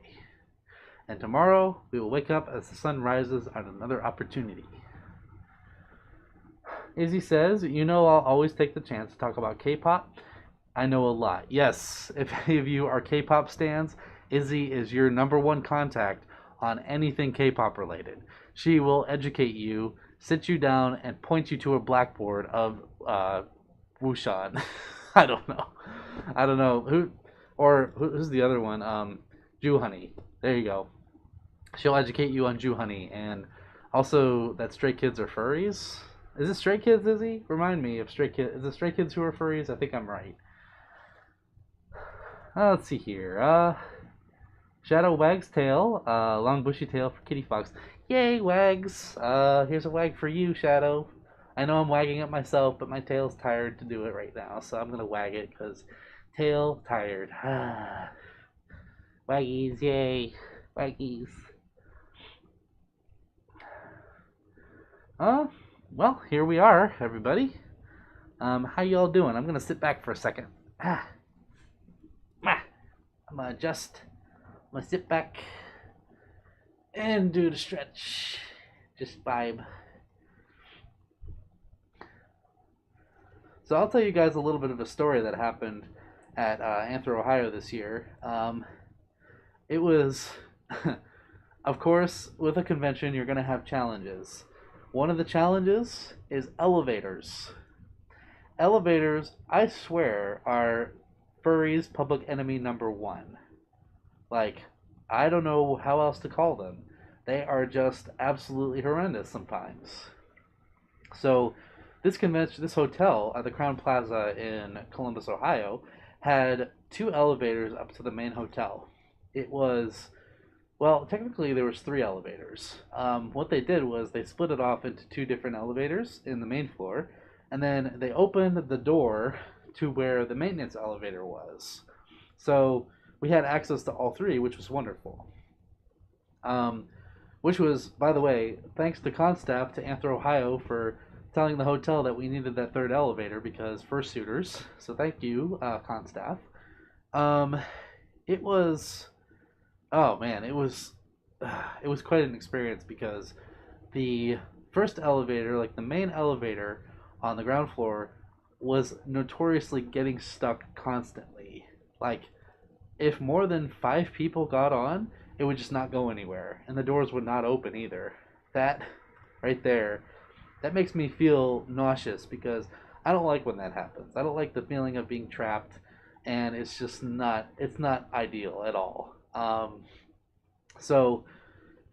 And tomorrow we will wake up as the sun rises on another opportunity. Izzy says, you know, I'll always take the chance to talk about K-pop. I know a lot. Yes, if any of you are K-pop stans, Izzy is your number one contact on anything K-pop related. She will educate you, sit you down, and point you to a blackboard of Wushan. I don't know who's the other one? Jew Honey. There you go. She'll educate you on Jew Honey, and also that Stray Kids are furries. Is it Stray Kids, Izzy? Remind me if Stray Kids. Is it Stray Kids who are furries? I think I'm right. Let's see here. Shadow wags tail. Long bushy tail for Kitty Fox. Yay, wags! Here's a wag for you, Shadow. I know I'm wagging it myself, but my tail's tired to do it right now, so I'm gonna wag it because tail tired. Waggies, yay, waggies. Well, here we are, everybody. How y'all doing? I'm gonna sit back for a second. I'm gonna adjust. I'm gonna sit back and do the stretch. Just vibe. So I'll tell you guys a little bit of a story that happened at AnthrOhio this year. It was, of course, with a convention, you're gonna have challenges. One of the challenges is elevators. Elevators, I swear, are furries' public enemy number one. Like, I don't know how else to call them. They are just absolutely horrendous sometimes. So, this convention, this hotel at the Crown Plaza in Columbus, Ohio, had two elevators up to the main hotel. It was, well, technically there was three elevators. What they did was they split it off into two different elevators in the main floor, and then they opened the door to where the maintenance elevator was. So we had access to all three, which was wonderful. Which was, by the way, thanks to Constaff to AnthrOhio for telling the hotel that we needed that third elevator because fursuiters. So thank you, Constaff. It was, oh man, it was quite an experience because the first elevator, like the main elevator on the ground floor, was notoriously getting stuck constantly. Like, if more than 5 people got on, it would just not go anywhere, and the doors would not open either. That right there, that makes me feel nauseous because I don't like when that happens. I don't like the feeling of being trapped, and it's just not ideal at all. So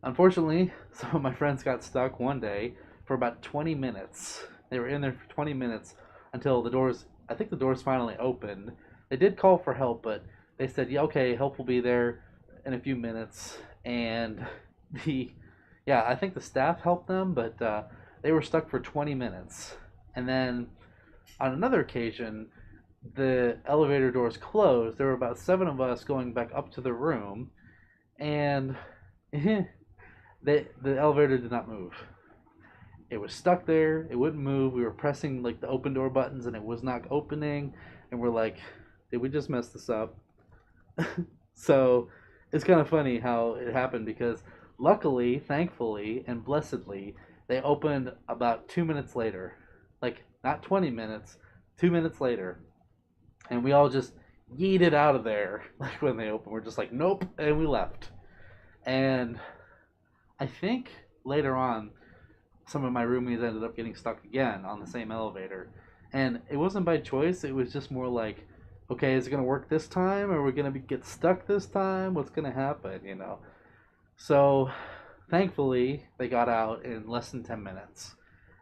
unfortunately, some of my friends got stuck one day for about 20 minutes. They were in there for 20 minutes until the doors, I think the doors finally opened. They did call for help, but they said, yeah, okay, help will be there in a few minutes. And I think the staff helped them, but they were stuck for 20 minutes. And then on another occasion, the elevator doors closed. There were about 7 of us going back up to the room, and the elevator did not move. It was stuck there. It wouldn't move. We were pressing like the open door buttons, and it was not opening. And we're like, did we just mess this up? So it's kind of funny how it happened because luckily, thankfully, and blessedly, they opened about 2 minutes later. Like, not 20 minutes, 2 minutes later. And we all just yeeted out of there. Like when they opened, we're just like, nope, and we left. And I think later on, some of my roommates ended up getting stuck again on the same elevator. And it wasn't by choice, it was just more like, okay, is it going to work this time? Or are we going to get stuck this time? What's going to happen, you know? So thankfully, they got out in less than 10 minutes.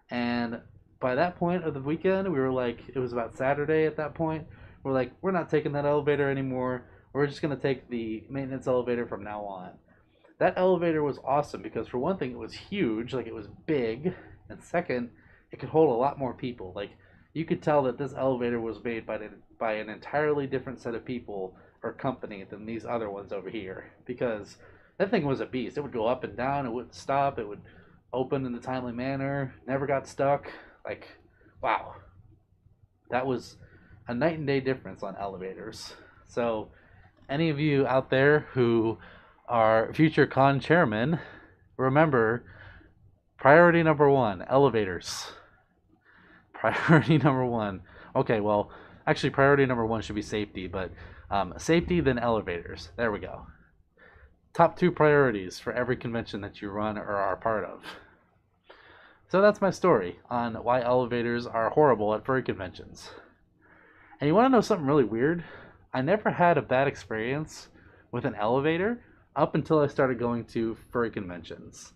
And by that point of the weekend, we were like, it was about Saturday at that point. We're like, we're not taking that elevator anymore. We're just going to take the maintenance elevator from now on. That elevator was awesome because, for one thing, it was huge, like it was big. And second, it could hold a lot more people. Like, you could tell that this elevator was made by an entirely different set of people or company than these other ones over here. Because that thing was a beast. It would go up and down, it wouldn't stop, it would open in a timely manner, never got stuck. Like, wow. That was a night and day difference on elevators. So, any of you out there who are future con chairmen, remember priority number one, elevators. Priority number one. Okay, well, actually, priority number one should be safety, but safety, then elevators. There we go. Top two priorities for every convention that you run or are part of. So that's my story on why elevators are horrible at furry conventions. And you want to know something really weird? I never had a bad experience with an elevator up until I started going to furry conventions.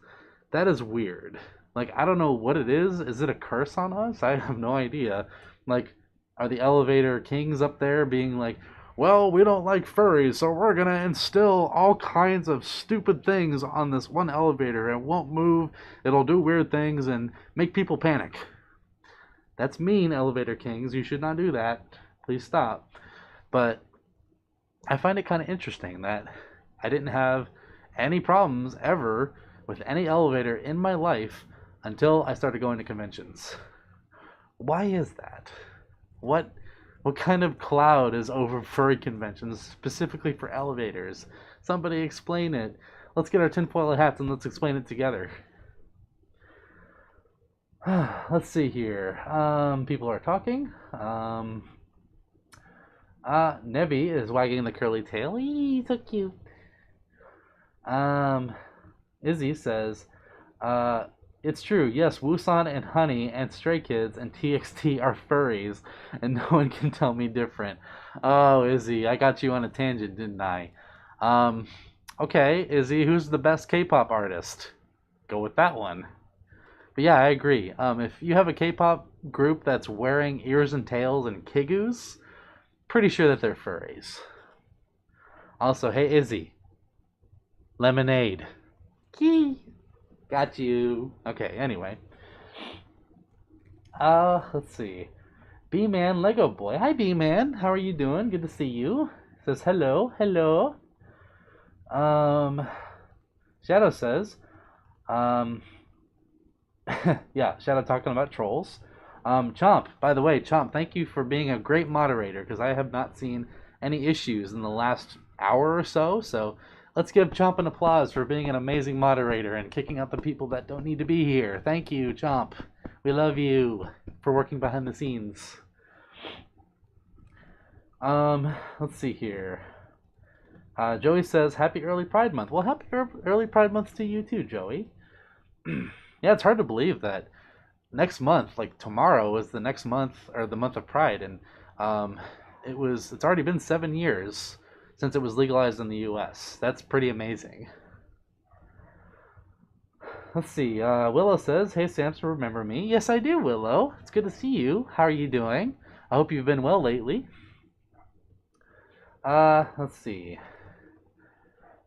That is weird. Like, I don't know what it is. Is it a curse on us? I have no idea. Like, are the elevator kings up there being like, well, we don't like furries, so we're gonna instill all kinds of stupid things on this one elevator. It won't move, it'll do weird things and make people panic. That's mean, elevator kings. You should not do that. Please stop. But I find it kind of interesting that I didn't have any problems ever with any elevator in my life until I started going to conventions. Why is that? What kind of cloud is over furry conventions specifically for elevators? Somebody explain it. Let's get our tinfoil hats and let's explain it together. Let's see here. People are talking. Nevi is wagging the curly tail. Eee, so cute. Izzy says, it's true. Yes, Wolsein and Honey and Stray Kids and TXT are furries, and no one can tell me different. Oh, Izzy, I got you on a tangent, didn't I? Okay, Izzy, who's the best K-pop artist? Go with that one. But yeah, I agree. If you have a K-pop group that's wearing ears and tails and kigus, pretty sure that they're furries. Also, hey Izzy, lemonade. Key. Got you. Okay, anyway. Let's see. B-Man Lego Boy. Hi, B-Man. How are you doing? Good to see you. Says hello. Hello. Shadow says, yeah, Shadow talking about trolls. Chomp, by the way, Chomp, thank you for being a great moderator because I have not seen any issues in the last hour or so. So let's give Chomp an applause for being an amazing moderator and kicking out the people that don't need to be here. Thank you, Chomp. We love you for working behind the scenes. Let's see here. Joey says, happy early Pride Month. Well, happy early Pride Month to you too, Joey. Yeah, it's hard to believe that next month, like tomorrow, is the next month or the month of Pride, and it's already been 7 years since it was legalized in the U.S. That's pretty amazing. Let's see. Willow says, "Hey Samson, remember me?" Yes, I do, Willow. It's good to see you. How are you doing? I hope you've been well lately. Let's see.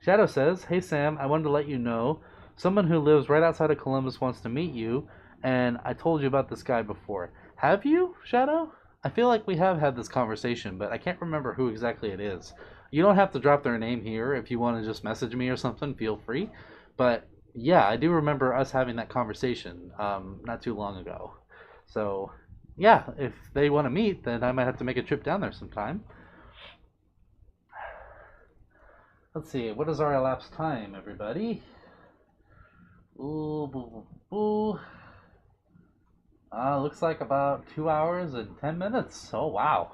Shadow says, "Hey Sam, I wanted to let you know someone who lives right outside of Columbus wants to meet you, and I told you about this guy before. Have you, Shadow? I feel like we have had this conversation, but I can't remember who exactly it is. You don't have to drop their name here. If you want to just message me or something, feel free. But yeah, I do remember us having that conversation not too long ago. So yeah, if they want to meet, then I might have to make a trip down there sometime." Let's see, what is our elapsed time, everybody? Ooh, boo, boo, boo. Looks like about 2 hours and 10 minutes. Oh, wow.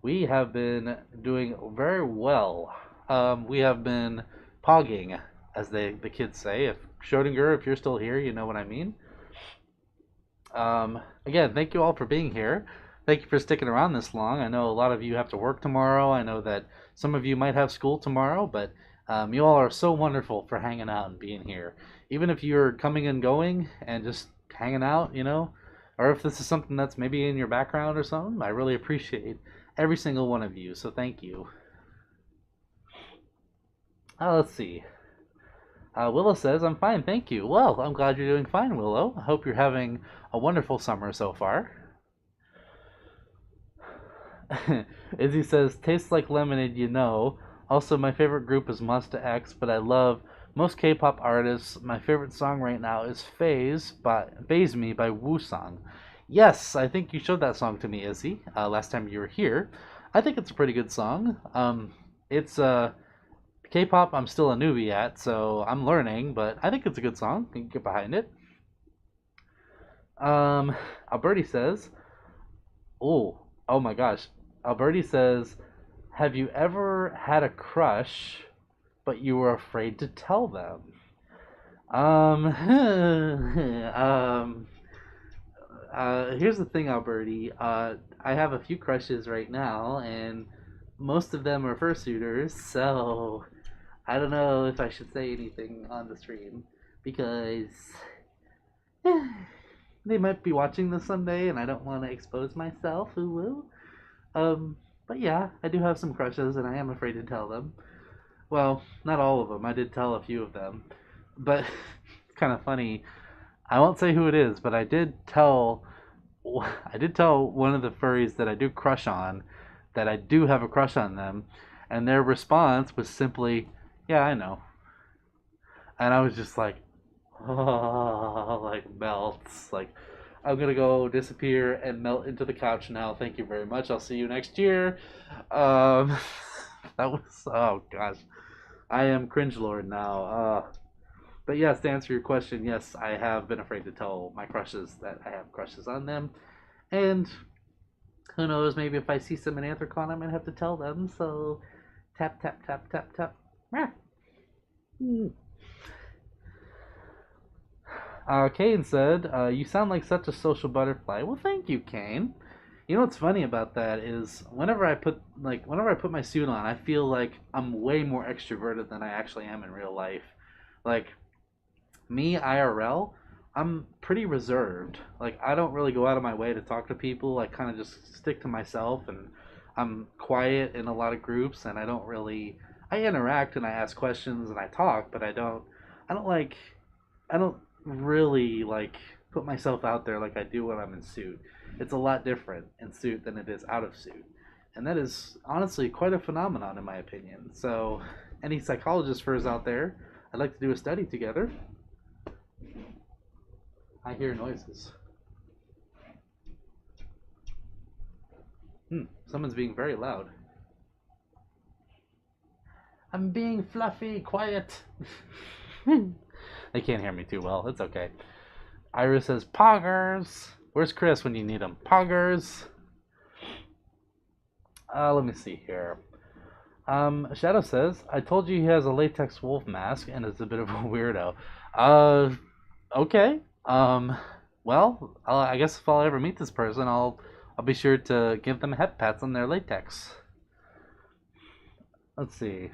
We have been doing very well. We have been pogging, as the kids say. If Schrodinger, if you're still here, you know what I mean. Again, thank you all for being here. Thank you for sticking around this long. I know a lot of you have to work tomorrow. I know that some of you might have school tomorrow, but you all are so wonderful for hanging out and being here. Even if you're coming and going and just hanging out, or if this is something that's maybe in your background or something, I really appreciate every single one of you. So thank you. Let's see. Willow says, I'm fine, thank you. Well, I'm glad you're doing fine, Willow. I hope you're having a wonderful summer so far. Izzy says, tastes like lemonade, you know. Also, my favorite group is Monsta X, but I love most K-pop artists. My favorite song right now is Phase Me by Wolsein. Yes, I think you showed that song to me, Izzy, last time you were here. I think it's a pretty good song. It's K-pop I'm still a newbie at, so I'm learning, but I think it's a good song. You can get behind it. Alberti says, oh my gosh. Alberti says, have you ever had a crush, but you were afraid to tell them? Here's the thing, Alberti. I have a few crushes right now, and most of them are fursuiters, so I don't know if I should say anything on the stream because they might be watching this someday, and I don't want to expose myself. Who will? But yeah, I do have some crushes, and I am afraid to tell them. Well, not all of them. I did tell a few of them, but it's kind of funny. I won't say who it is, but I did tell one of the furries that I do crush on that I do have a crush on them, and their response was simply, "Yeah, I know." And I was just like, oh, like melts. Like, I'm gonna go disappear and melt into the couch now. Thank you very much. I'll see you next year. Um, that was, oh gosh, I am cringe lord now. But yes, to answer your question, yes, I have been afraid to tell my crushes that I have crushes on them, and who knows, maybe if I see some in AnthrOhio, I might have to tell them. So, tap tap tap tap tap. Kane said, "You sound like such a social butterfly." Well, thank you, Kane. You know what's funny about that is whenever I put my suit on, I feel like I'm way more extroverted than I actually am in real life. Like me IRL, I'm pretty reserved. Like I don't really go out of my way to talk to people. I kind of just stick to myself, and I'm quiet in a lot of groups, and I don't really. I interact and I ask questions and I talk, but I don't like. I don't really like put myself out there like I do when I'm in suit. It's a lot different in suit than it is out of suit. And that is honestly quite a phenomenon in my opinion. So any psychologist furs out there, I'd like to do a study together. I hear noises. Someone's being very loud. I'm being fluffy, quiet. They can't hear me too well. It's okay. Iris says, Poggers. Where's Chris when you need him? Poggers. Let me see here. Shadow says, I told you he has a latex wolf mask and is a bit of a weirdo. Okay. Well, I guess if I'll ever meet this person, I'll be sure to give them head pats on their latex. Let's see.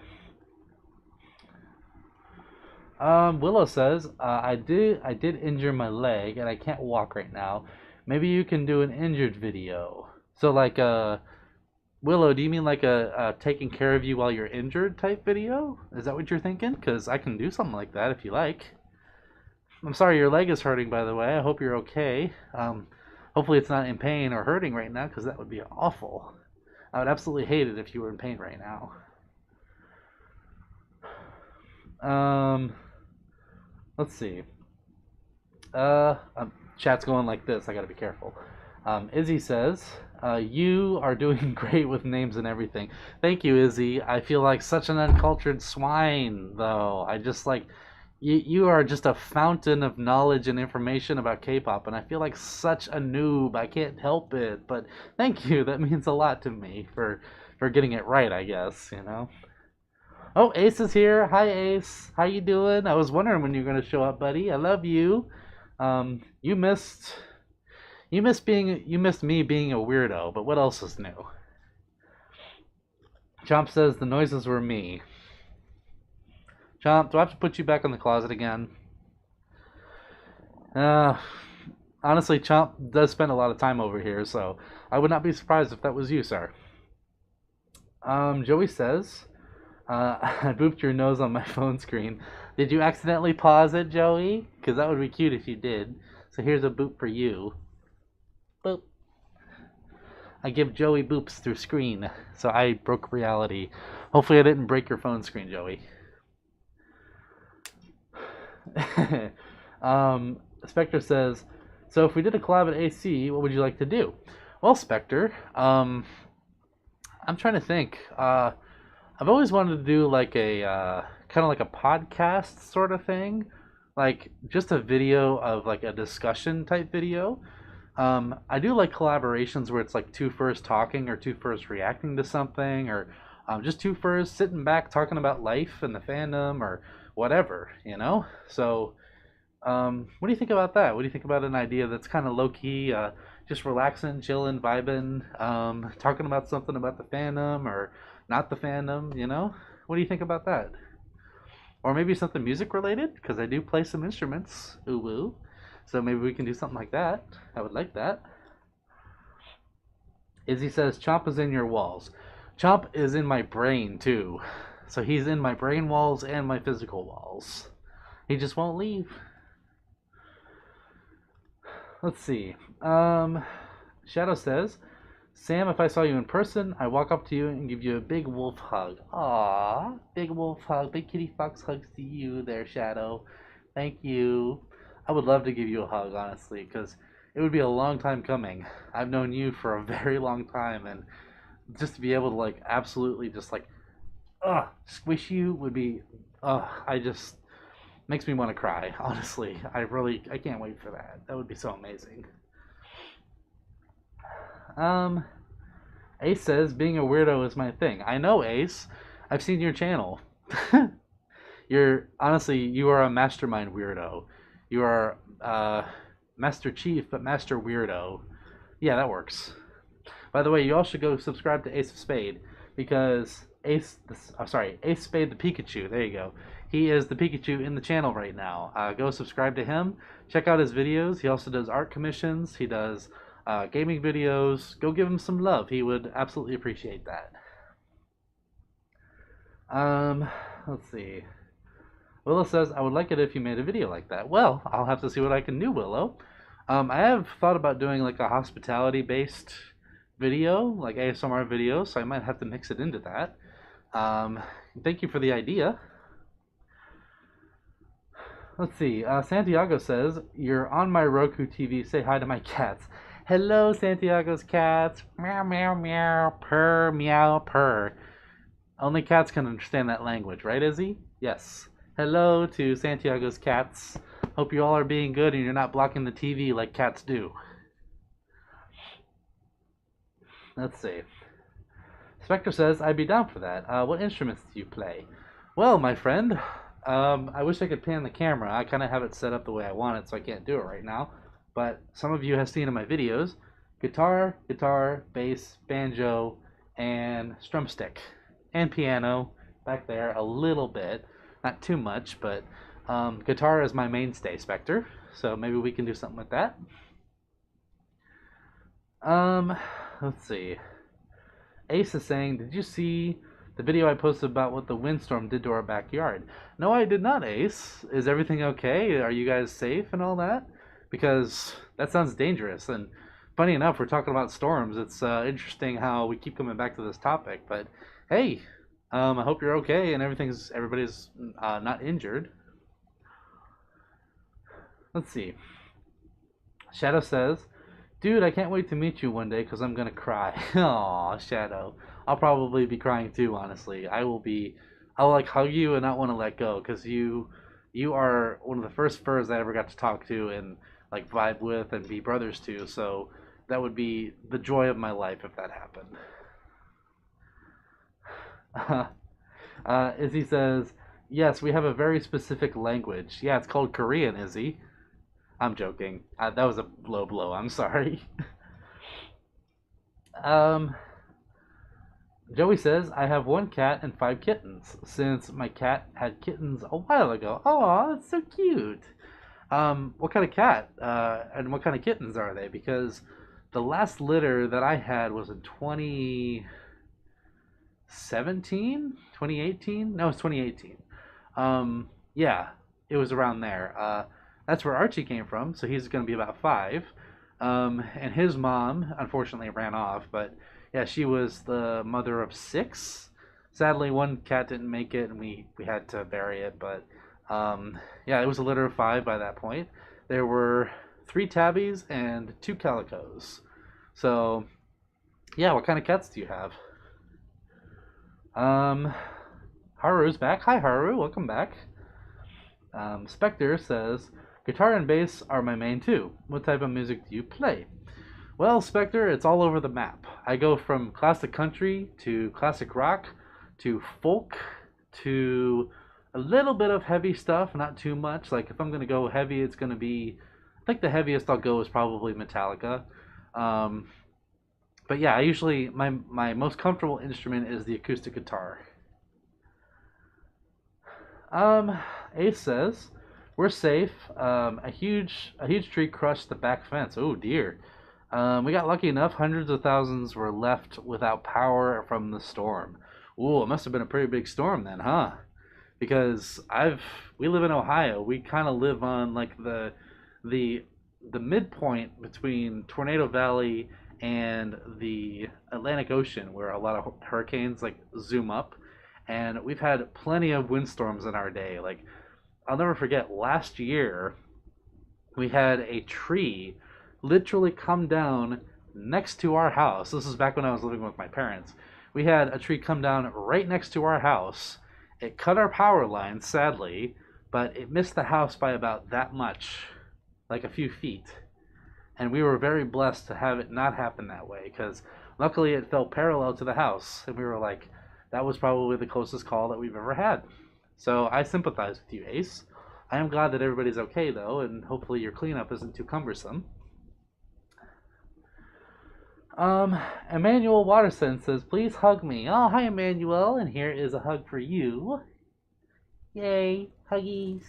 Willow says, I did injure my leg and I can't walk right now. Maybe you can do an injured video. So like Willow, do you mean like a taking care of you while you're injured type video? Is that what you're thinking? Because I can do something like that if you like. I'm sorry your leg is hurting, by the way. I hope you're okay. Hopefully it's not in pain or hurting right now, because that would be awful. I would absolutely hate it if you were in pain right now. Let's see. Chat's going like this. I gotta be careful. Izzy says, you are doing great with names and everything. Thank you, Izzy. I feel like such an uncultured swine, though. I just like, you are just a fountain of knowledge and information about K-pop, and I feel like such a noob. I can't help it, but thank you. That means a lot to me for getting it right, I guess, you know. Oh, Ace is here. Hi, Ace. How you doing? I was wondering when you're gonna show up, buddy. I love you. You missed you missed me being a weirdo, but what else is new? Chomp says the noises were me. Chomp, do I have to put you back in the closet again? Uh, honestly, Chomp does spend a lot of time over here, so I would not be surprised if that was you, sir. Joey says, I booped your nose on my phone screen. Did you accidentally pause it, Joey? Because that would be cute if you did. So here's a boop for you. Boop. I give Joey boops through screen, so I broke reality. Hopefully I didn't break your phone screen, Joey. Spectre says, so if we did a collab at AC, what would you like to do? Well, Spectre, I'm trying to think. I've always wanted to do like a kind of like a podcast sort of thing, like just a video of like a discussion type video. I do like collaborations where it's like two furs talking or two furs reacting to something, or just two furs sitting back talking about life and the fandom or whatever, you know? So, what do you think about that? What do you think about an idea that's kind of low key, just relaxing, chilling, vibing, talking about something about the fandom or not the fandom, you know? What do you think about that? Or maybe something music related, because I do play some instruments. Ooh woo. So maybe we can do something like that. I would like that. Izzy says, Chomp is in your walls. Chomp is in my brain too. So he's in my brain walls and my physical walls. He just won't leave. Let's see. Shadow says, Sam, if I saw you in person, I'd walk up to you and give you a big wolf hug. Aww, big wolf hug, big kitty fox hugs to you there, Shadow. Thank you. I would love to give you a hug, honestly, because it would be a long time coming. I've known you for a very long time, and just to be able to, like, absolutely just, like, squish you would be, I just, makes me want to cry, honestly. I can't wait for that. That would be so amazing. Ace says, being a weirdo is my thing. I know, Ace. I've seen your channel. Honestly, you are a mastermind weirdo. You are Master Chief, but Master Weirdo. Yeah, that works. By the way, you all should go subscribe to Ace of Spade, because Ace Spade the Pikachu. There you go. He is the Pikachu in the channel right now. Go subscribe to him. Check out his videos. He also does art commissions. He does gaming videos. Go give him some love. He would absolutely appreciate that. Let's see. Willow says, I would like it if you made a video like that. Well, I'll have to see what I can do, Willow. I have thought about doing like a hospitality-based video, like ASMR video, so I might have to mix it into that. Thank you for the idea. Let's see. Santiago says, you're on my Roku TV. Say hi to my cats. Hello, Santiago's cats. Meow, meow, meow, purr, meow, purr. Only cats can understand that language, right, Izzy? Yes. Hello to Santiago's cats. Hope you all are being good and you're not blocking the TV like cats do. Let's see. Spectre says, I'd be down for that. What instruments do you play? Well, my friend, I wish I could pan the camera. I kind of have it set up the way I want it, so I can't do it right now. But some of you have seen in my videos, guitar, bass, banjo, and drumstick. And piano back there a little bit. Not too much, but guitar is my mainstay, Spectre. So maybe we can do something with that. Let's see. Ace is saying, did you see the video I posted about what the windstorm did to our backyard? No, I did not, Ace. Is everything okay? Are you guys safe and all that? Because that sounds dangerous. And funny enough, we're talking about storms. It's interesting how we keep coming back to this topic. But hey, I hope you're okay and everybody's not injured. Let's see. Shadow says, dude, I can't wait to meet you one day because I'm going to cry. Aw, Shadow. I'll probably be crying too, honestly. I'll like hug you and not want to let go because you you are one of the first furs I ever got to talk to and like vibe with and be brothers to. So that would be the joy of my life if that happened. Izzy says, yes, we have a very specific language. Yeah, it's called Korean, Izzy. I'm joking. That was a low blow. I'm sorry. um, Joey says, I have one cat and 5 kittens, since my cat had kittens a while ago. Oh, that's so cute. What kind of cat and what kind of kittens are they? Because the last litter that I had was in 2017, 2018. No, it's 2018. Yeah, it was around there. That's where Archie came from, so he's going to be about 5. And his mom, unfortunately, ran off, but yeah, she was the mother of 6. Sadly, one cat didn't make it, and we had to bury it. But yeah, it was a litter of 5 by that point. There were 3 tabbies and 2 calicos. So yeah, what kind of cats do you have? Um, Haru's back. Hi, Haru. Welcome back. Spectre says, guitar and bass are my main too. What type of music do you play? Well, Spectre, it's all over the map. I go from classic country to classic rock to folk to a little bit of heavy stuff, not too much. Like if I'm going to go heavy, it's going to be, I think the heaviest I'll go is probably Metallica. Um, but yeah, I usually, my most comfortable instrument is the acoustic guitar. Um, Ace says, we're safe. A huge tree crushed the back fence. Oh dear. We got lucky enough. Hundreds of thousands were left without power from the storm. Ooh, it must have been a pretty big storm then, huh? Because we live in Ohio. We kind of live on like the the midpoint between Tornado Valley and the Atlantic Ocean, where a lot of hurricanes like zoom up, and we've had plenty of windstorms in our day. Like I'll never forget last year we had a tree literally come down next to our house. This is back when I was living with my parents. We had a tree come down right next to our house. It cut our power lines, sadly, but it missed the house by about that much, like a few feet. And we were very blessed to have it not happen that way because luckily it fell parallel to the house. And we were like, that was probably the closest call that we've ever had. So I sympathize with you, Ace. I am glad that everybody's okay, though, and hopefully your cleanup isn't too cumbersome. Emmanuel Waterson says, please hug me. Oh, hi, Emmanuel, and here is a hug for you. Yay, huggies.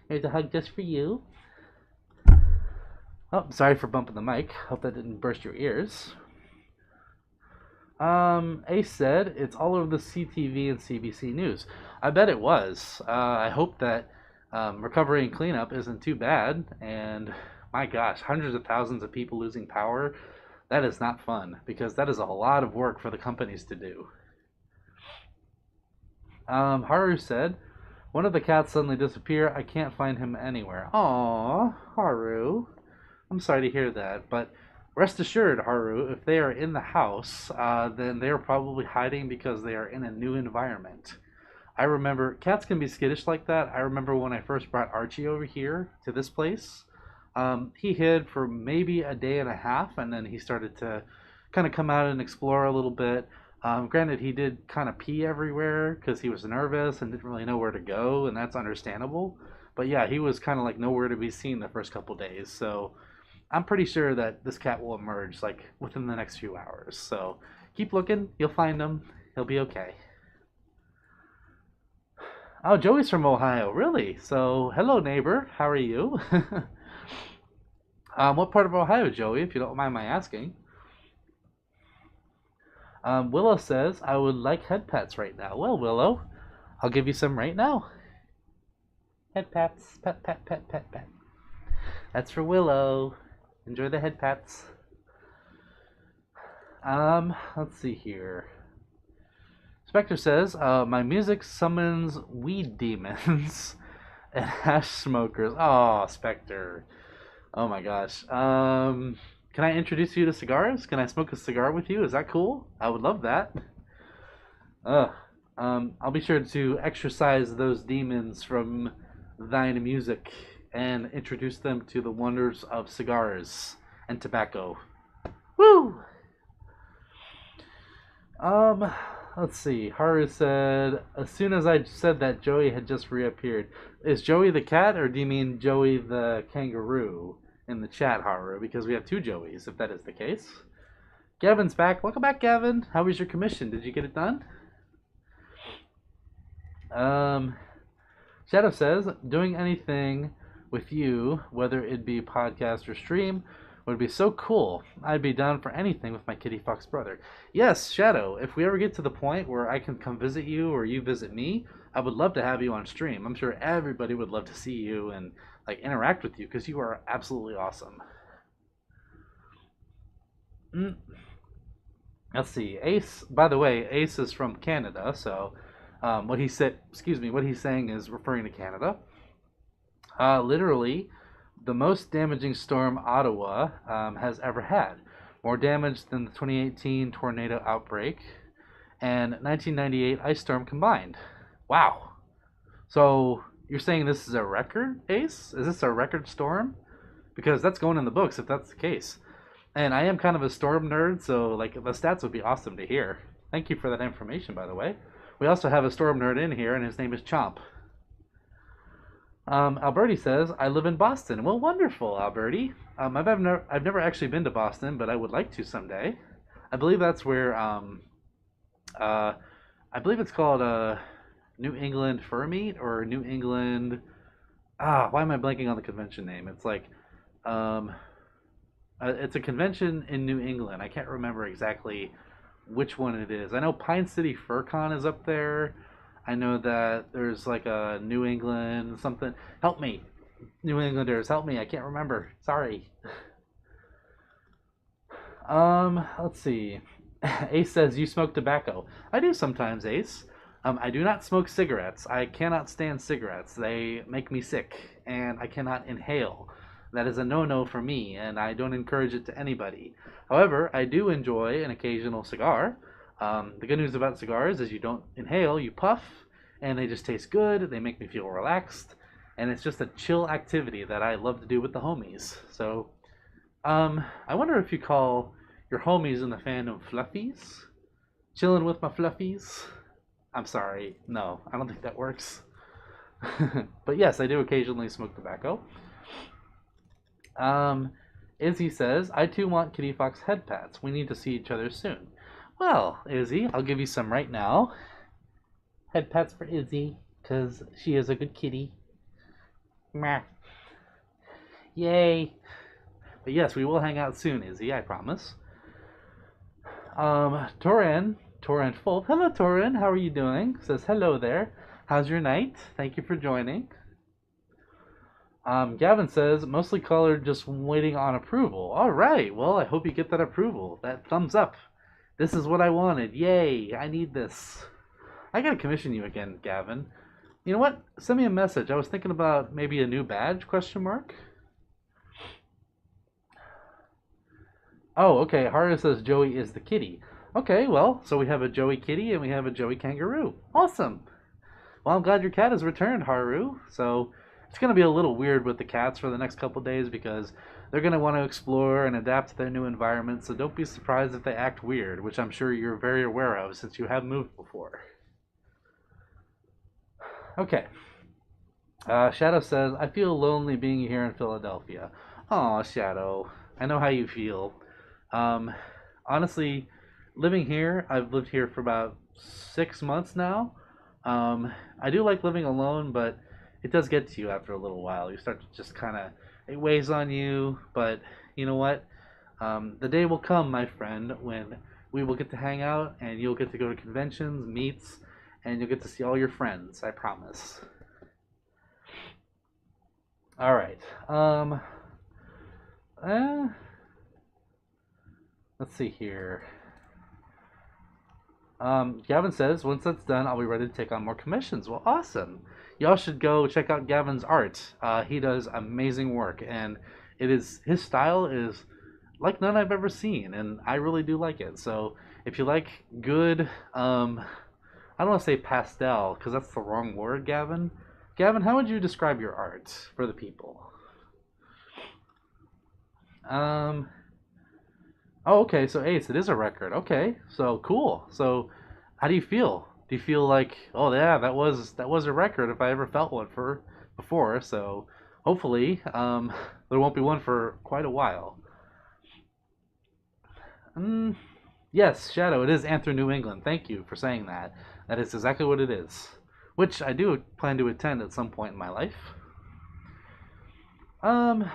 Here's a hug just for you. Oh, sorry for bumping the mic. Hope that didn't burst your ears. Ace said, it's all over the CTV and CBC News. I bet it was. I hope that recovery and cleanup isn't too bad, and my gosh, hundreds of thousands of people losing power, that is not fun, because that is a lot of work for the companies to do. Haru said, one of the cats suddenly disappeared. I can't find him anywhere. Aww, Haru. I'm sorry to hear that, but rest assured, Haru, if they are in the house, then they are probably hiding because they are in a new environment. I remember, cats can be skittish like that. I remember when I first brought Archie over here to this place. He hid for maybe a day and a half, and then he started to kind of come out and explore a little bit. Granted, he did kind of pee everywhere because he was nervous and didn't really know where to go, and that's understandable. But yeah, he was kind of like nowhere to be seen the first couple days. So I'm pretty sure that this cat will emerge like within the next few hours. So keep looking, you'll find him. He'll be okay. Oh, Joey's from Ohio, really? So hello, neighbor. How are you? What part of Ohio, Joey, if you don't mind my asking? Willow says, I would like head pats right now. Well, Willow, I'll give you some right now. Head pats. Pat, pat, pat, pat, pat. That's for Willow. Enjoy the head pats. Let's see here. Spectre says, my music summons weed demons and hash smokers. Oh, Spectre. Oh my gosh. Can I introduce you to cigars? Can I smoke a cigar with you? Is that cool? I would love that. Ugh. I'll be sure to exorcise those demons from thine music and introduce them to the wonders of cigars and tobacco. Woo! Um, let's see. Haru said, as soon as I said that, Joey had just reappeared. Is Joey the cat, or do you mean Joey the kangaroo in the chat, Haru? Because we have two Joeys, if that is the case. Gavin's back. Welcome back, Gavin. How was your commission? Did you get it done? Shadow says, doing anything with you, whether it be podcast or stream, would be so cool. I'd be down for anything with my Kitty Fox brother. Yes, Shadow, if we ever get to the point where I can come visit you or you visit me, I would love to have you on stream. I'm sure everybody would love to see you and like interact with you because you are absolutely awesome. Let's see. Ace, by the way, Ace is from Canada, so what he said, what he's saying is referring to Canada. Literally, the most damaging storm Ottawa has ever had. More damage than the 2018 tornado outbreak and 1998 ice storm combined. Wow. So you're saying this is a record, Ace? Is this a record storm? Because that's going in the books if that's the case. And I am kind of a storm nerd, so like the stats would be awesome to hear. Thank you for that information, by the way. We also have a storm nerd in here, and his name is Chomp. Alberti says, I live in Boston. Well, wonderful, Alberti. I've never actually been to Boston, but I would like to someday. I believe that's where, I believe it's called New England Fur Meet, or New England, why am I blanking on the convention name? It's like, it's a convention in New England. I can't remember exactly which one it is. I know Pine City FurCon is up there. I know that there's like a New England something. Help me, New Englanders, help me. I can't remember. Sorry. Let's see. Ace says you smoke tobacco. I do sometimes, Ace. I do not smoke cigarettes. I cannot stand cigarettes. They make me sick, and I cannot inhale. That is a no-no for me, and I don't encourage it to anybody. However, I do enjoy an occasional cigar. The good news about cigars is you don't inhale, you puff, and they just taste good. They make me feel relaxed, and it's just a chill activity that I love to do with the homies. So, I wonder if you call your homies in the fandom fluffies? Chilling with my fluffies? I'm sorry, no, I don't think that works. But yes, I do occasionally smoke tobacco. Izzy says, I too want Kitty Fox head pats. We need to see each other soon. Well, Izzy, I'll give you some right now. Head pats for Izzy, because she is a good kitty. Meh. Yay. But yes, we will hang out soon, Izzy, I promise. Torin Fulp. Hello, Torin. How are you doing? Says, hello there. How's your night? Thank you for joining. Gavin says, mostly colored, just waiting on approval. All right. Well, I hope you get that approval. That thumbs up. This is what I wanted. Yay. I need this. I gotta commission you again, Gavin. You know what? Send me a message. I was thinking about maybe a new badge, question mark. Oh, okay. Haru says Joey is the kitty. Okay, well, so we have a Joey kitty and we have a Joey kangaroo. Awesome. Well, I'm glad your cat has returned, Haru. So it's going to be a little weird with the cats for the next couple days because they're going to want to explore and adapt to their new environment. So don't be surprised if they act weird, which I'm sure you're very aware of since you have moved before. Okay. Shadow says, I feel lonely being here in Philadelphia. Aw, Shadow. I know how you feel. Honestly, living here, I've lived here for about 6 months now. I do like living alone, but it does get to you after a little while. You start to just kind of, it weighs on you, but you know what? The day will come, my friend, when we will get to hang out and you'll get to go to conventions, meets, and you'll get to see all your friends, I promise. All right. Let's see here. Gavin says, once that's done, I'll be ready to take on more commissions. Well, awesome. Y'all should go check out Gavin's art. He does amazing work, and his style is like none I've ever seen, and I really do like it. So if you like good I don't want to say pastel because that's the wrong word, Gavin. Gavin, how would you describe your art for the people? Um. Oh, okay. So Ace, it is a record. Okay. So cool. So, how do you feel? Do you feel like, oh yeah, that was a record if I ever felt one for before? So hopefully, there won't be one for quite a while. Mm, yes, Shadow. It is Anther New England. Thank you for saying that. That is exactly what it is. Which I do plan to attend at some point in my life. Um,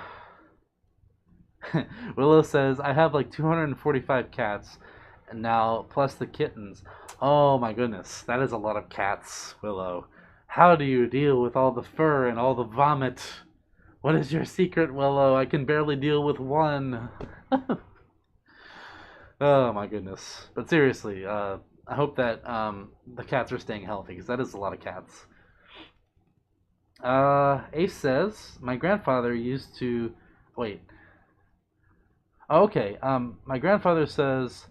Willow says, I have like 245 cats and now plus the kittens. Oh my goodness, that is a lot of cats, Willow. How do you deal with all the fur and all the vomit? What is your secret, Willow? I can barely deal with one. Oh my goodness. But seriously, I hope that the cats are staying healthy because that is a lot of cats. Ace says, my grandfather used to. Wait. Oh, okay. My grandfather says,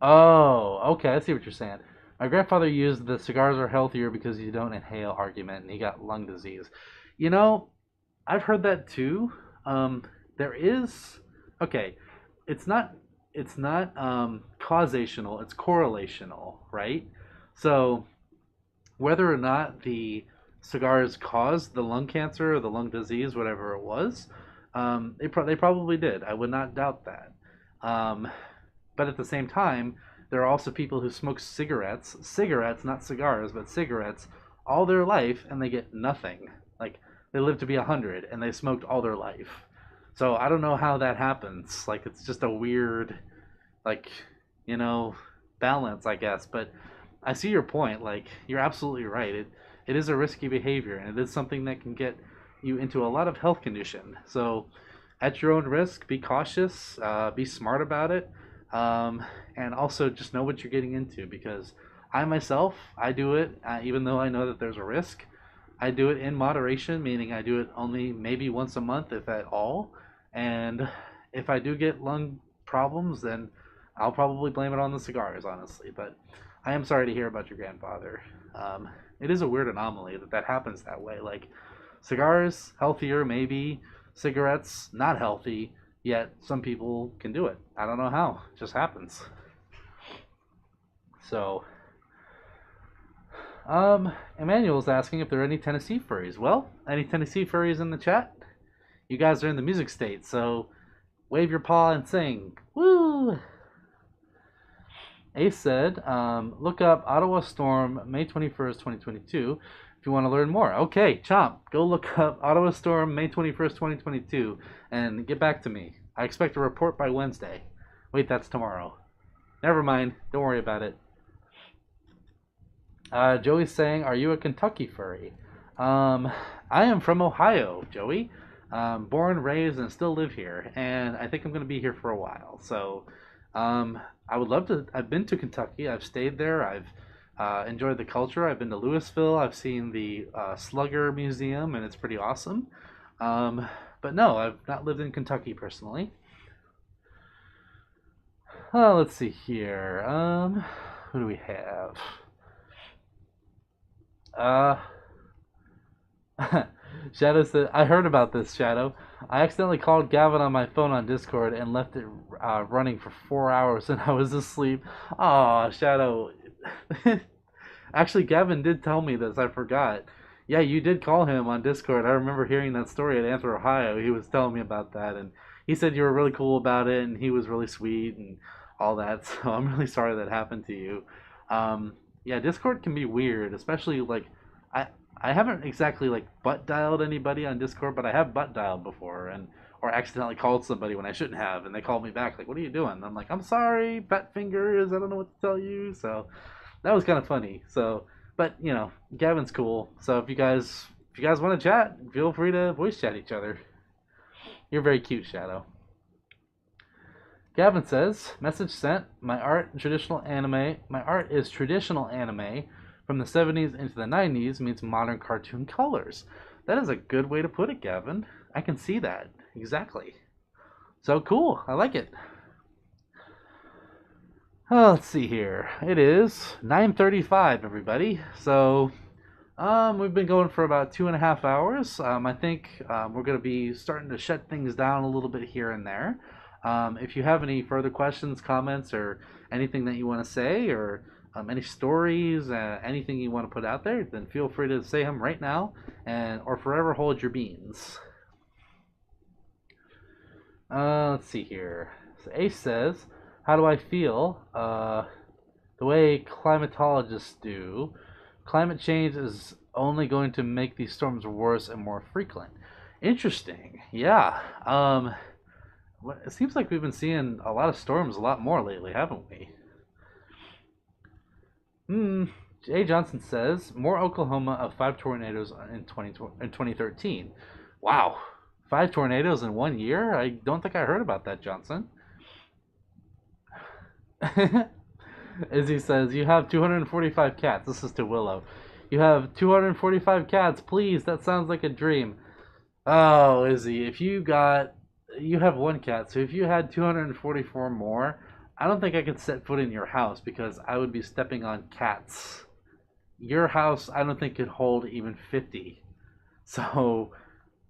oh, okay. I see what you're saying. My grandfather used the cigars are healthier because you don't inhale argument, and he got lung disease. You know, I've heard that too. There is okay. It's not. It's not causational. It's correlational, right? So whether or not the cigars caused the lung cancer or the lung disease, whatever it was, they probably did. I would not doubt that. Um, but at the same time, there are also people who smoke cigarettes, not cigars, but cigarettes, all their life, and they get nothing. Like they live to be 100, and they smoked all their life. So I don't know how that happens. Like it's just a weird, like, you know, balance, I guess. But I see your point. Like you're absolutely right. It is a risky behavior, and it is something that can get you into a lot of health condition. So at your own risk, be cautious, be smart about it, and also just know what you're getting into. Because I myself, I do it, even though I know that there's a risk. I do it in moderation, meaning I do it only maybe once a month, if at all. And if I do get lung problems, then I'll probably blame it on the cigars, honestly. But I am sorry to hear about your grandfather. It is a weird anomaly that that happens that way. Like cigars, healthier, maybe. Cigarettes, not healthy. Yet some people can do it. I don't know how. It just happens. So, Emmanuel's asking if there are any Tennessee furries. Well, any Tennessee furries in the chat? You guys are in the music state, so wave your paw and sing. Woo! Ace said, look up Ottawa Storm May 21st, 2022 if you want to learn more. Okay, Chomp, go look up Ottawa Storm May 21st, 2022 and get back to me. I expect a report by Wednesday. Wait, that's tomorrow. Never mind. Don't worry about it. Joey's saying, are you a Kentucky furry? I am from Ohio, Joey. Born, raised, and still live here. And I think I'm going to be here for a while. So, I would love to. I've been to Kentucky. I've stayed there. I've enjoyed the culture. I've been to Louisville. I've seen the Slugger Museum, and it's pretty awesome. Um, but no, I've not lived in Kentucky personally. Let's see here. Who do we have? Uh, Shadow said, I heard about this, Shadow. I accidentally called Gavin on my phone on Discord and left it running for 4 hours and I was asleep. Aw, Shadow. Actually, Gavin did tell me this. I forgot. Yeah, you did call him on Discord. I remember hearing that story at AnthrOhio. He was telling me about that, and he said you were really cool about it, and he was really sweet and all that. So I'm really sorry that happened to you. Yeah, Discord can be weird, especially like I I haven't exactly like butt dialed anybody on Discord, but I have butt dialed before and or accidentally called somebody when I shouldn't have, and they called me back like, "What are you doing?" And I'm like, "I'm sorry, fat fingers. I don't know what to tell you." So that was kind of funny. So, but you know, Gavin's cool. So if you guys want to chat, feel free to voice chat each other. You're very cute, Shadow. Gavin says, message sent. My art is traditional anime from the 70s into the 90s meets modern cartoon colors. That is a good way to put it, Gavin. I can see that. Exactly. So cool. I like it. Oh, let's see here. It is 9:35, everybody. So, we've been going for about 2.5 hours. I think we're going to be starting to shut things down a little bit here and there. If you have any further questions, comments, or anything that you want to say, or any stories, anything you want to put out there, then feel free to say them right now, and or forever hold your beans. Let's see here. So Ace says, "How do I feel? The way climatologists do. Climate change is only going to make these storms worse and more frequent." Interesting. Yeah. It seems like we've been seeing a lot of storms a lot more lately, haven't we? Jay Johnson says more Oklahoma of 5 tornadoes in 2013. Wow, 5 tornadoes in 1 year? I don't think I heard about that, Johnson. Izzy says you have 245 cats. This is to Willow. You have 245 cats. Please, that sounds like a dream. Oh, Izzy, if you have one cat, so if you had 244 more, I don't think I could set foot in your house because I would be stepping on cats. Your house, I don't think could hold even 50. So,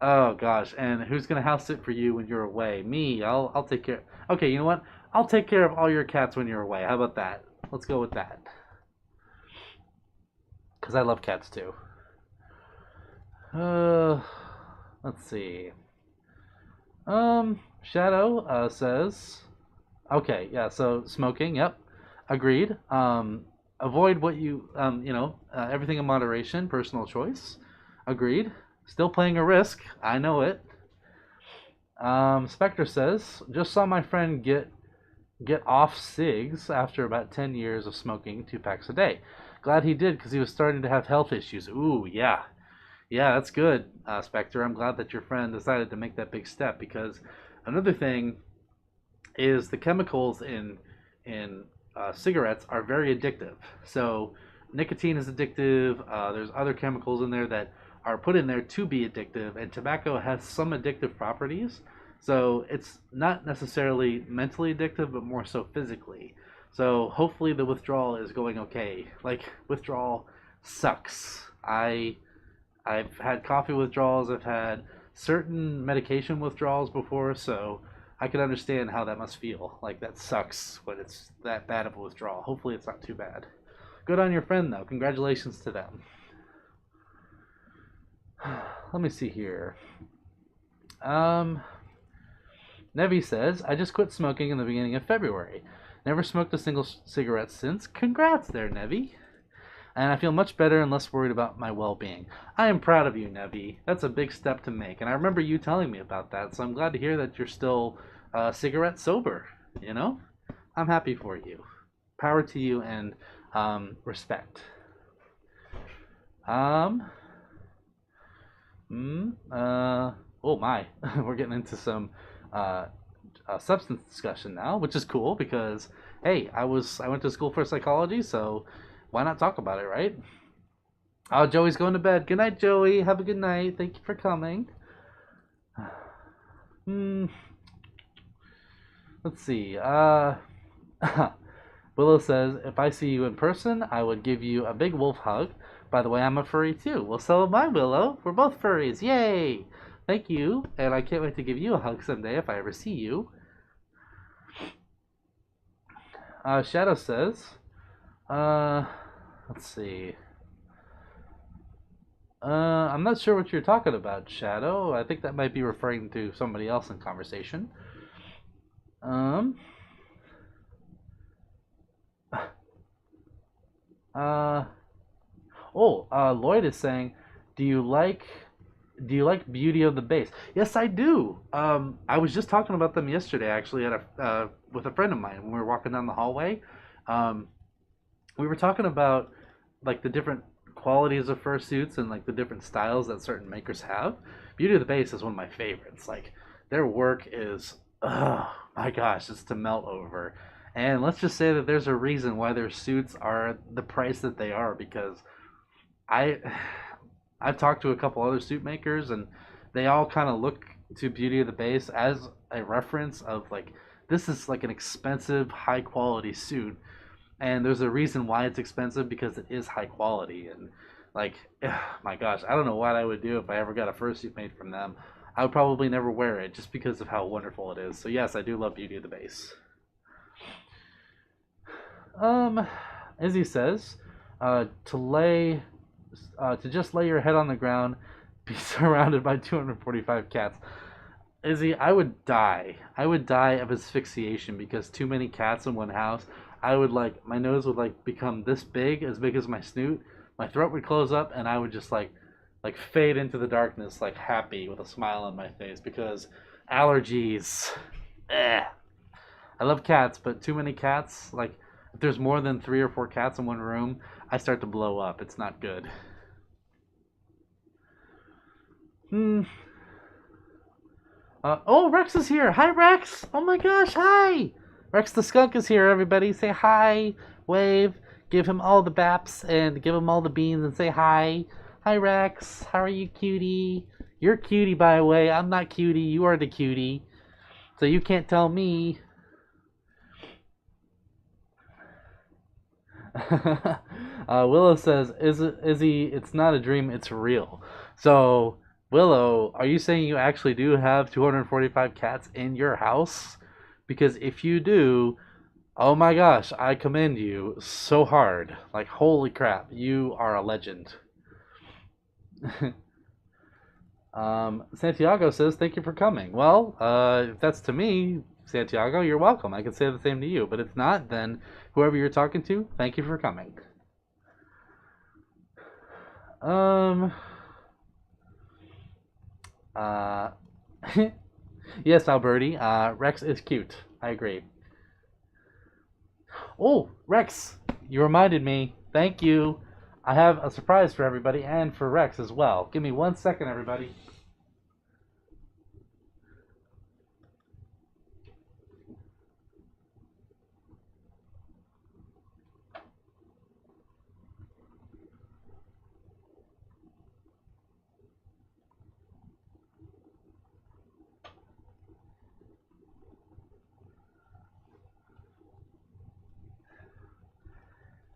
oh gosh, and who's gonna house sit for you when you're away? Me. I'll take care. Okay, you know what? I'll take care of all your cats when you're away. How about that? Let's go with that. Because I love cats too. Let's see. Shadow says, okay, yeah, so smoking, yep, agreed. Avoid what everything in moderation, personal choice, agreed. Still playing a risk, I know it. Spectre says, just saw my friend get off cigs after about 10 years of smoking 2 packs a day. Glad he did because he was starting to have health issues. Ooh, yeah. Yeah, that's good, Spectre. I'm glad that your friend decided to make that big step because another thing is the chemicals in cigarettes are very addictive. So nicotine is addictive. There's other chemicals in there that are put in there to be addictive, and tobacco has some addictive properties. So it's not necessarily mentally addictive, but more so physically. So hopefully the withdrawal is going okay. Like withdrawal sucks. I've had coffee withdrawals. I've had certain medication withdrawals before, so I can understand how that must feel. Like that sucks when it's that bad of a withdrawal. Hopefully it's not too bad. Good on your friend though. Congratulations to them. Let me see here. Nevi says, I just quit smoking in the beginning of February. Never smoked a single cigarette since. Congrats there, Nevi. And I feel much better and less worried about my well-being. I am proud of you, Nevi. That's a big step to make. And I remember you telling me about that, so I'm glad to hear that you're still cigarette sober, you know? I'm happy for you. Power to you and respect. Oh my, we're getting into some substance discussion now, which is cool because hey, I went to school for psychology, so why not talk about it, right? Oh, Joey's going to bed. Good night, Joey. Have a good night. Thank you for coming. Let's see. Willow says, if I see you in person, I would give you a big wolf hug. By the way, I'm a furry too. Well, so am I, Willow. We're both furries. Yay! Thank you. And I can't wait to give you a hug someday if I ever see you. Shadow says, let's see. I'm not sure what you're talking about, Shadow. I think that might be referring to somebody else in conversation. Lloyd is saying, do you like Beauty of the Base? Yes, I do. I was just talking about them yesterday, actually, at with a friend of mine when we were walking down the hallway. We were talking about like the different qualities of fursuits and like the different styles that certain makers have. Beauty of the Base is one of my favorites. Like their work is, oh my gosh, it's to melt over. And let's just say that there's a reason why their suits are the price that they are because I I've talked to a couple other suit makers and they all kind of look to Beauty of the Base as a reference of like this is like an expensive, high quality suit, and there's a reason why it's expensive because it is high quality. And like, my gosh, I don't know what I would do if I ever got a fursuit made from them. I would probably never wear it just because of how wonderful it is. So yes, I do love Beauty of the Base. As he says, to lay, to just lay your head on the ground, be surrounded by 245 cats. Izzy, I would die. I would die of asphyxiation because too many cats in one house. I would like my nose would like become this big as my snoot. My throat would close up, and I would just like fade into the darkness, like happy with a smile on my face because allergies. Eh. I love cats, but too many cats, like if there's more than 3 or 4 cats in one room, I start to blow up. It's not good. Oh, Rex is here. Hi, Rex. Oh my gosh, hi. Rex the skunk is here, everybody. Say hi, wave, give him all the baps, and give him all the beans, and say hi. Hi, Rex. How are you, cutie? You're cutie, by the way. I'm not cutie. You are the cutie. So you can't tell me. Willow says, "Is he? It's not a dream. It's real." So, Willow, are you saying you actually do have 245 cats in your house? Because if you do, oh my gosh, I commend you so hard. Like, holy crap, you are a legend. Santiago says, "Thank you for coming." Well, if that's to me, Santiago, you're welcome. I can say the same to you. But if not, then whoever you're talking to, thank you for coming. Uh, yes, Alberti. Rex is cute. I agree. Oh, Rex, you reminded me. Thank you. I have a surprise for everybody and for Rex as well. Give me 1 second, everybody.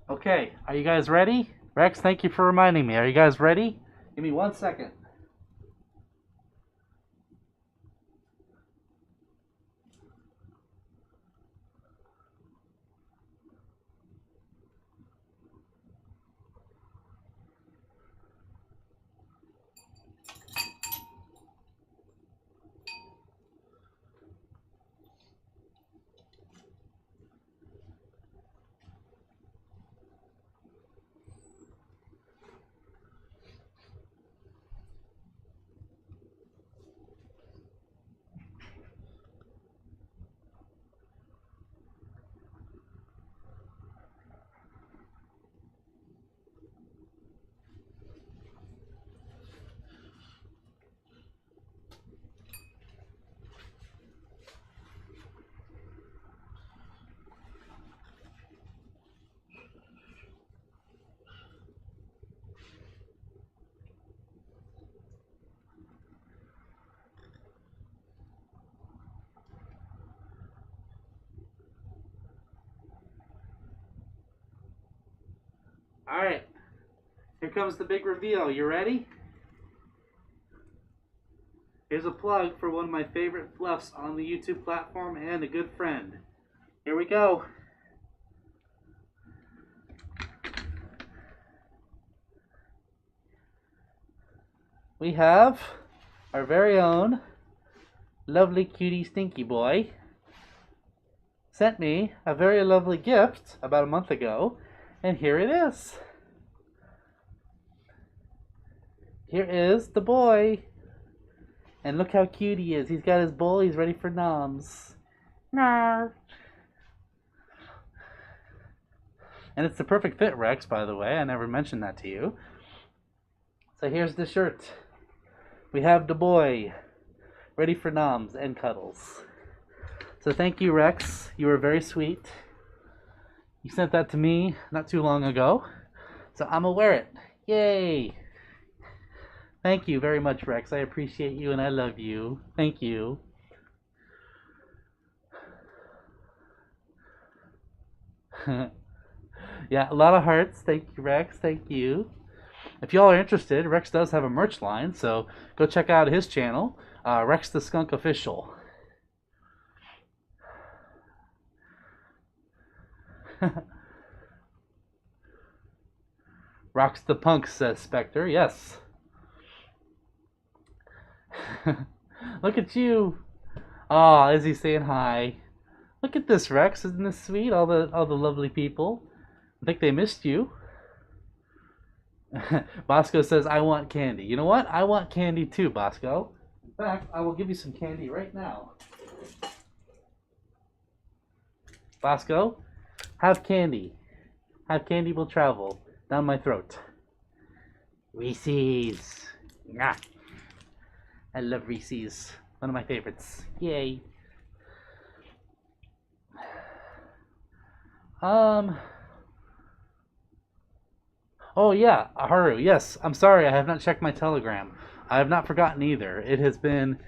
Okay, are you guys ready? Rex, thank you for reminding me. Are you guys ready? Give me 1 second. All right, here comes the big reveal. You ready? Here's a plug for one of my favorite fluffs on the YouTube platform and a good friend. Here we go. We have our very own lovely cutie stinky boy sent me a very lovely gift about a month ago, and here it is. Here is the boy. And look how cute he is. He's got his bowl. He's ready for noms. No. And it's the perfect fit, Rex, by the way. I never mentioned that to you. So here's the shirt. We have the boy ready for noms and cuddles. So thank you, Rex. You were very sweet. You sent that to me not too long ago. So I'm gonna wear it. Yay! Thank you very much, Rex. I appreciate you and I love you. Thank you. Yeah, a lot of hearts. Thank you, Rex. Thank you. If y'all are interested, Rex does have a merch line, so go check out his channel, Rex the Skunk Official. Rocks the Punk, says Spectre. Yes. Look at you. Oh, is he saying hi? Look at this, Rex. Isn't this sweet? All the lovely people. I think they missed you. Bosco says, I want candy. You know what? I want candy too, Bosco. In fact, I will give you some candy right now. Bosco, have candy. Have candy will travel down my throat. Reese's. Mwah. I love Reese's. One of my favorites. Yay. Oh yeah, Haru. Yes, I'm sorry. I have not checked my Telegram. I have not forgotten either. It has been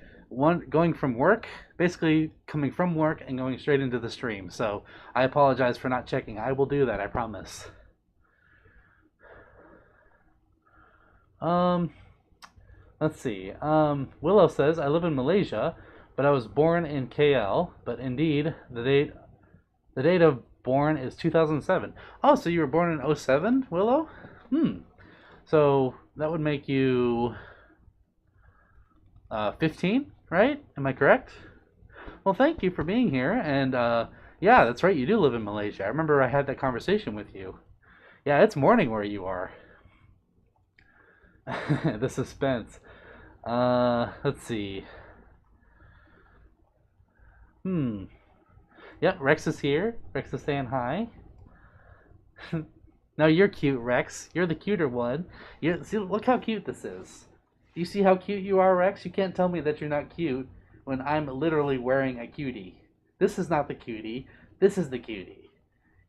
going from work, basically coming from work and going straight into the stream. So I apologize for not checking. I will do that. I promise. Let's see. Willow says I live in Malaysia, but I was born in KL. But indeed, the date of born is 2007. Oh, so you were born in 07, Willow? So that would make you 15, right? Am I correct? Well, thank you for being here. And yeah, that's right. You do live in Malaysia. I remember I had that conversation with you. Yeah, it's morning where you are. The suspense. Let's see. Yep, Rex is here. Rex is saying hi. No, you're cute, Rex. You're the cuter one. See, look how cute this is. Do you see how cute you are, Rex? You can't tell me that you're not cute when I'm literally wearing a cutie. This is not the cutie. This is the cutie.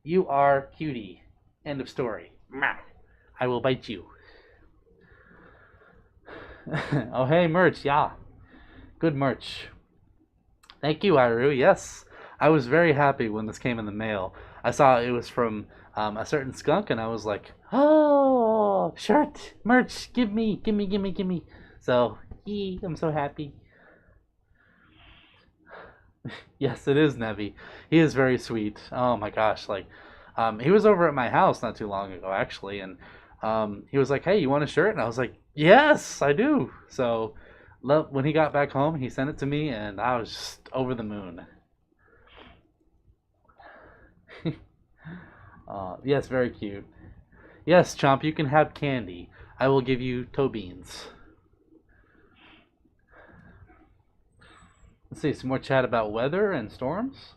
You are cutie. End of story. I will bite you. Oh, hey, merch. Yeah. Good merch. Thank you, Iru. Yes. I was very happy when this came in the mail. I saw it was from a certain skunk, and I was like, oh, shirt, merch, give me. So, I'm so happy. Yes, it is Nevi. He is very sweet. Oh my gosh, like, he was over at my house not too long ago, actually, and he was like, hey, you want a shirt? And I was like, yes, I do. So, when he got back home, he sent it to me, and I was just over the moon. Yes, very cute. Yes, Chomp, you can have candy. I will give you toe beans. Let's see, some more chat about weather and storms.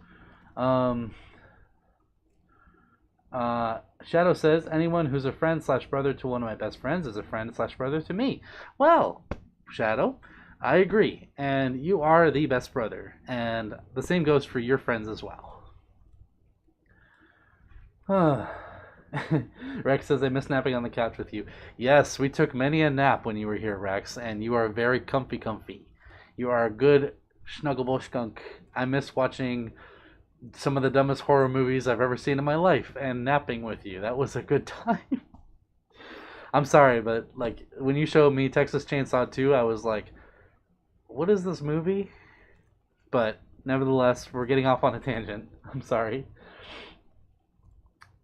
Shadow says, anyone who's a friend / brother to one of my best friends is a friend / brother to me. Well, Shadow, I agree. And you are the best brother. And the same goes for your friends as well. Rex says, I miss napping on the couch with you. Yes, we took many a nap when you were here, Rex, and you are very comfy. You are a good snuggable skunk. I miss watching some of the dumbest horror movies I've ever seen in my life and napping with you. That was a good time. I'm sorry, but like when you showed me Texas Chainsaw 2, I was like, what is this movie? But nevertheless, we're getting off on a tangent. I'm sorry.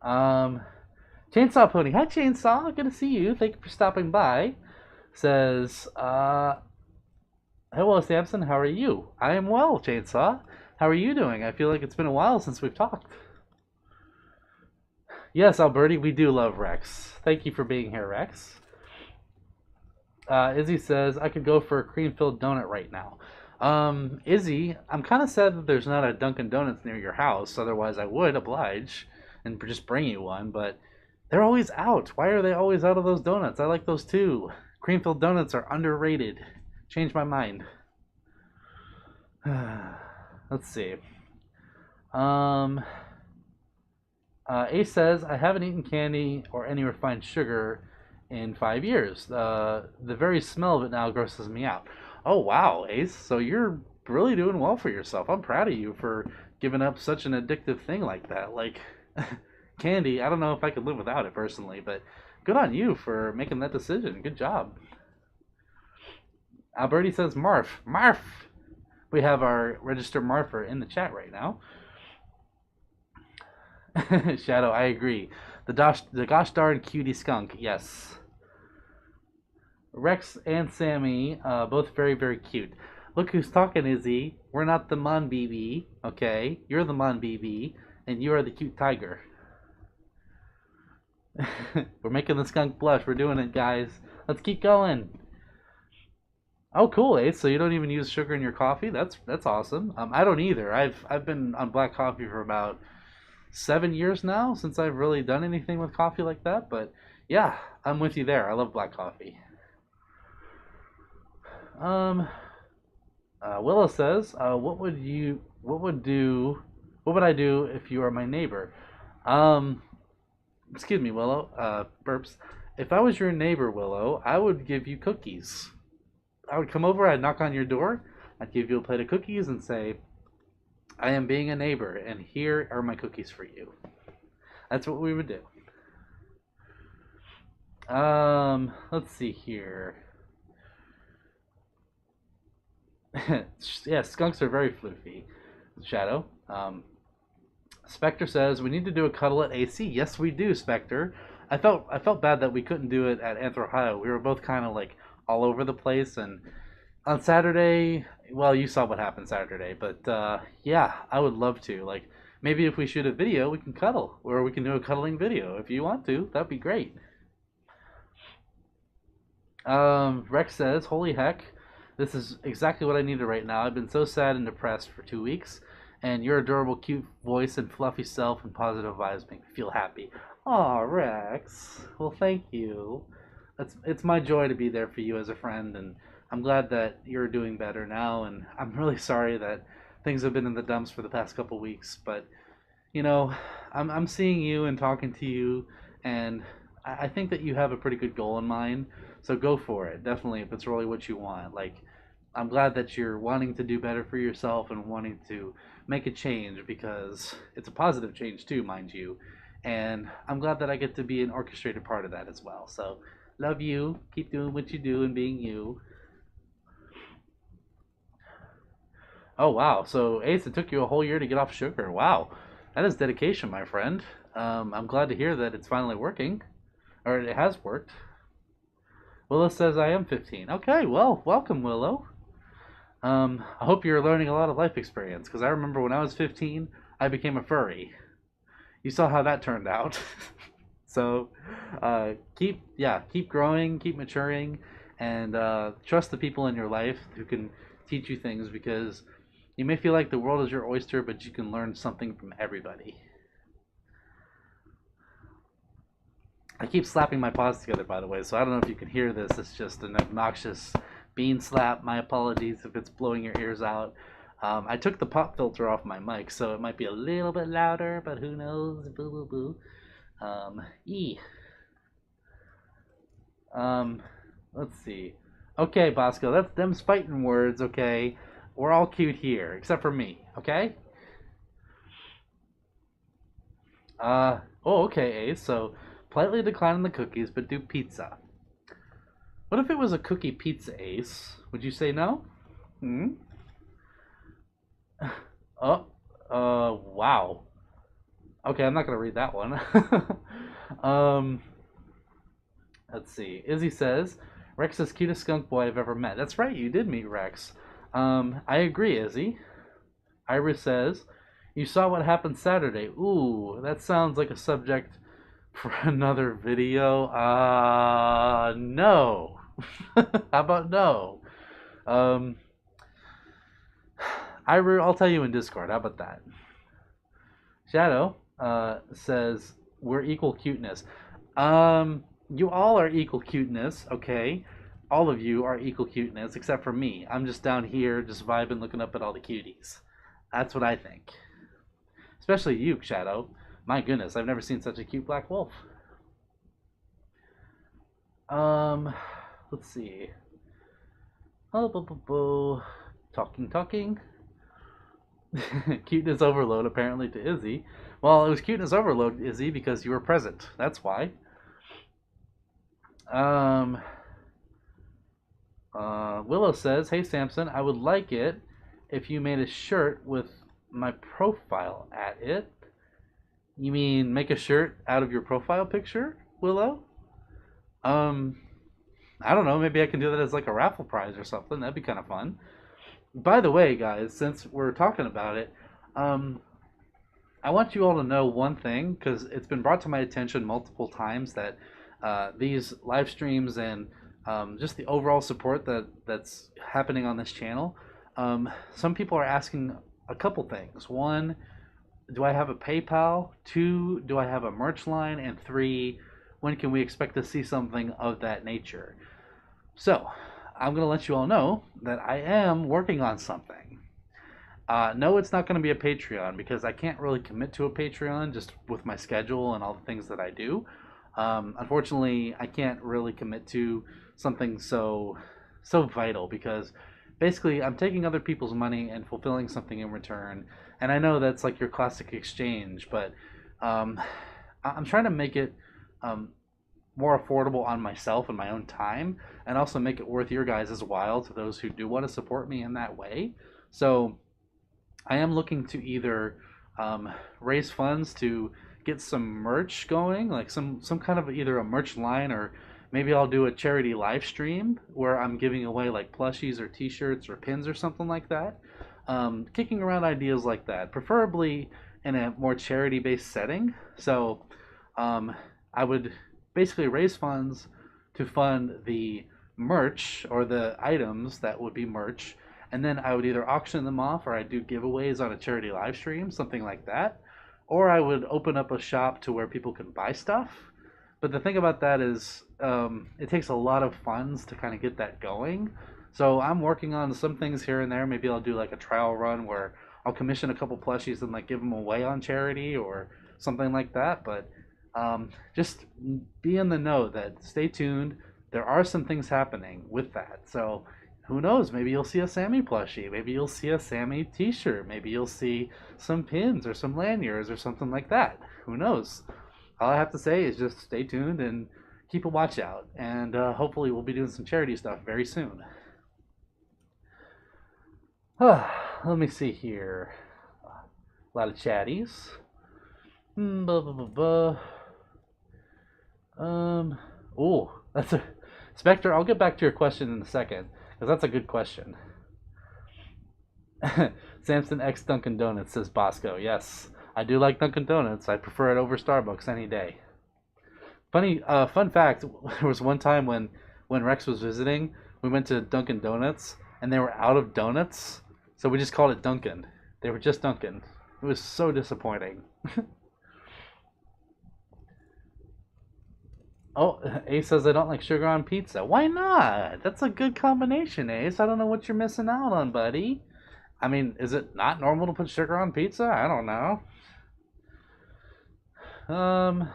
Chainsaw Pony. Hi, Chainsaw. Good to see you. Thank you for stopping by. Says, hello, Samson. How are you? I am well, Chainsaw. How are you doing? I feel like it's been a while since we've talked. Yes, Alberti, we do love Rex. Thank you for being here, Rex. Izzy says, I could go for a cream-filled donut right now. Izzy, I'm kind of sad that there's not a Dunkin' Donuts near your house. Otherwise, I would oblige and just bring you one. But they're always out. Why are they always out of those donuts? I like those too. Cream-filled donuts are underrated. Change my mind. Let's see. Ace says, I haven't eaten candy or any refined sugar in 5 years. The very smell of it now grosses me out. Oh, wow, Ace. So you're really doing well for yourself. I'm proud of you for giving up such an addictive thing like that. Like, candy. I don't know if I could live without it personally, but good on you for making that decision. Good job. Alberti says Marf. Marf! We have our registered Marfer in the chat right now. Shadow, I agree. The gosh darn cutie skunk, yes. Rex and Sammy, both very, very cute. Look who's talking, Izzy. We're not the Mon BB, okay? You're the Mon BB, and you are the cute tiger. We're making the skunk blush. We're doing it, guys. Let's keep going. Oh, cool, Ace. So you don't even use sugar in your coffee? That's awesome. I don't either. I've been on black coffee for about 7 years now since I've really done anything with coffee like that. But yeah, I'm with you there. I love black coffee. Willow says, what would I do if you are my neighbor? Um, Excuse me, Willow. Burps. If I was your neighbor, Willow, I would give you cookies. I would come over, I'd knock on your door, I'd give you a plate of cookies and say, I am being a neighbor, and here are my cookies for you. That's what we would do. Let's see here. Yeah, skunks are very floofy. Shadow. Spectre says we need to do a cuddle at AC. Yes, we do, Spectre. I felt bad that we couldn't do it at AnthrOhio. We were both kind of like all over the place, and on Saturday, well, you saw what happened Saturday, but yeah, I would love to. Like, maybe if we shoot a video, we can cuddle, or we can do a cuddling video if you want to. That'd be great. Rex says, "Holy heck, this is exactly what I needed right now. I've been so sad and depressed for 2 weeks, and your adorable, cute voice and fluffy self and positive vibes make me feel happy." Aw, Rex. Well, thank you. It's my joy to be there for you as a friend, and I'm glad that you're doing better now. And I'm really sorry that things have been in the dumps for the past couple weeks, but you know, I'm seeing you and talking to you, and I think that you have a pretty good goal in mind. So go for it, definitely, if it's really what you want. Like, I'm glad that you're wanting to do better for yourself and wanting to make a change because it's a positive change too, mind you. And I'm glad that I get to be an orchestrated part of that as well. So, love you. Keep doing what you do and being you. Oh wow! So Ace, it took you a whole year to get off sugar. Wow, that is dedication, my friend. I'm glad to hear that it's finally working, or it has worked. Willow says I am 15. Okay, well, welcome, Willow. I hope you're learning a lot of life experience because I remember when I was 15, I became a furry. You saw how that turned out. So, keep growing, keep maturing, and trust the people in your life who can teach you things because you may feel like the world is your oyster, but you can learn something from everybody. I keep slapping my paws together, by the way, so I don't know if you can hear this. It's just an obnoxious bean slap. My apologies if it's blowing your ears out. I took the pop filter off my mic, so it might be a little bit louder, but who knows? Boo, boo, boo. E. Let's see. Okay, Bosco, that's them's fighting words, okay? We're all cute here, except for me, okay? Okay, Ace, so politely decline the cookies, but do pizza. What if it was a cookie pizza, Ace? Would you say no? Hmm? Oh, wow. Okay, I'm not gonna read that one. um, let's see. Izzy says, Rex is cutest skunk boy I've ever met. That's right, you did meet Rex. I agree, Izzy. Iris says, you saw what happened Saturday. Ooh, that sounds like a subject for another video. No. How about no? Um, I'll tell you in Discord. How about that? Shadow says we're equal cuteness. You all are equal cuteness, okay? All of you are equal cuteness, except for me. I'm just down here, just vibing, looking up at all the cuties. That's what I think. Especially you, Shadow. My goodness, I've never seen such a cute black wolf. Let's see. Oh, talking. Cuteness overload apparently to Izzy. Well, it was cuteness overload, Izzy, because you were present. That's why. Um, Willow says, "Hey Samson, I would like it if you made a shirt with my profile at it." You mean make a shirt out of your profile picture, Willow? Um, I don't know. Maybe I can do that as like a raffle prize or something. That'd be kind of fun. By the way, guys, since we're talking about it, um, I want you all to know one thing because it's been brought to my attention multiple times that these live streams and just the overall support that's happening on this channel, some people are asking a couple things. One, do I have a PayPal? Two, do I have a merch line? And three, when can we expect to see something of that nature? So, I'm going to let you all know that I am working on something. No, it's not going to be a Patreon because I can't really commit to a Patreon just with my schedule and all the things that I do. Unfortunately, I can't really commit to something so vital because basically I'm taking other people's money and fulfilling something in return. And I know that's like your classic exchange, but um, I'm trying to make it um, more affordable on myself and my own time, and also make it worth your guys' while to those who do want to support me in that way. So I am looking to either raise funds to get some merch going, like some kind of either a merch line or maybe I'll do a charity live stream where I'm giving away like plushies or T-shirts or pins or something like that. Kicking around ideas like that, preferably in a more charity-based setting. So I would basically raise funds to fund the merch or the items that would be merch, and then I would either auction them off or I'd do giveaways on a charity live stream, something like that, or I would open up a shop to where people can buy stuff. But the thing about that is, it takes a lot of funds to kind of get that going. So I'm working on some things here and there. Maybe I'll do like a trial run where I'll commission a couple plushies and like give them away on charity or something like that. But just be in the know that stay tuned. There are some things happening with that. So who knows? Maybe you'll see a Sammy plushie. Maybe you'll see a Sammy T-shirt. Maybe you'll see some pins or some lanyards or something like that. Who knows? All I have to say is just stay tuned and keep a watch out. And hopefully we'll be doing some charity stuff very soon. Let me see here. A lot of chatties. Blah, blah, blah, blah. Oh, that's a Spectre. I'll get back to your question in a second because that's a good question. Samson X Dunkin' Donuts, says Bosco. Yes, I do like Dunkin' Donuts. I prefer it over Starbucks any day. Funny fun fact: there was one time when Rex was visiting, we went to Dunkin' Donuts and they were out of donuts, so we just called it Dunkin'. They were just Dunkin'. It was so disappointing. Oh, Ace says I don't like sugar on pizza. Why not? That's a good combination, Ace. I don't know what you're missing out on, buddy. I mean, is it not normal to put sugar on pizza? I don't know. Um,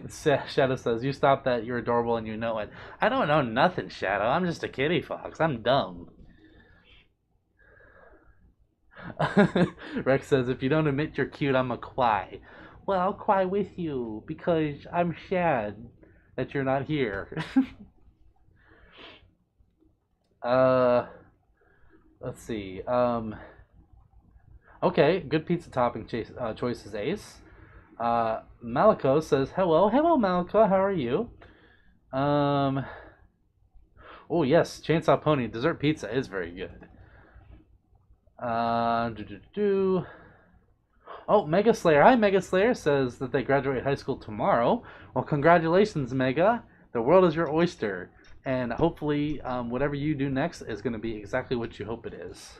Shadow says, you stop that, you're adorable and you know it. I don't know nothing, Shadow. I'm just a kitty fox. I'm dumb. Rex says, if you don't admit you're cute, I'm a cry. Well, I'll cry with you because I'm sad that you're not here. uh, let's see. Okay, good pizza topping choices, Ace. Malico says, hello. Hello, Malico. How are you? Oh, yes. Chainsaw Pony dessert pizza is very good. Oh, Mega Slayer. Hi, Mega Slayer says that they graduate high school tomorrow. Well, congratulations, Mega. The world is your oyster. And hopefully, whatever you do next is going to be exactly what you hope it is.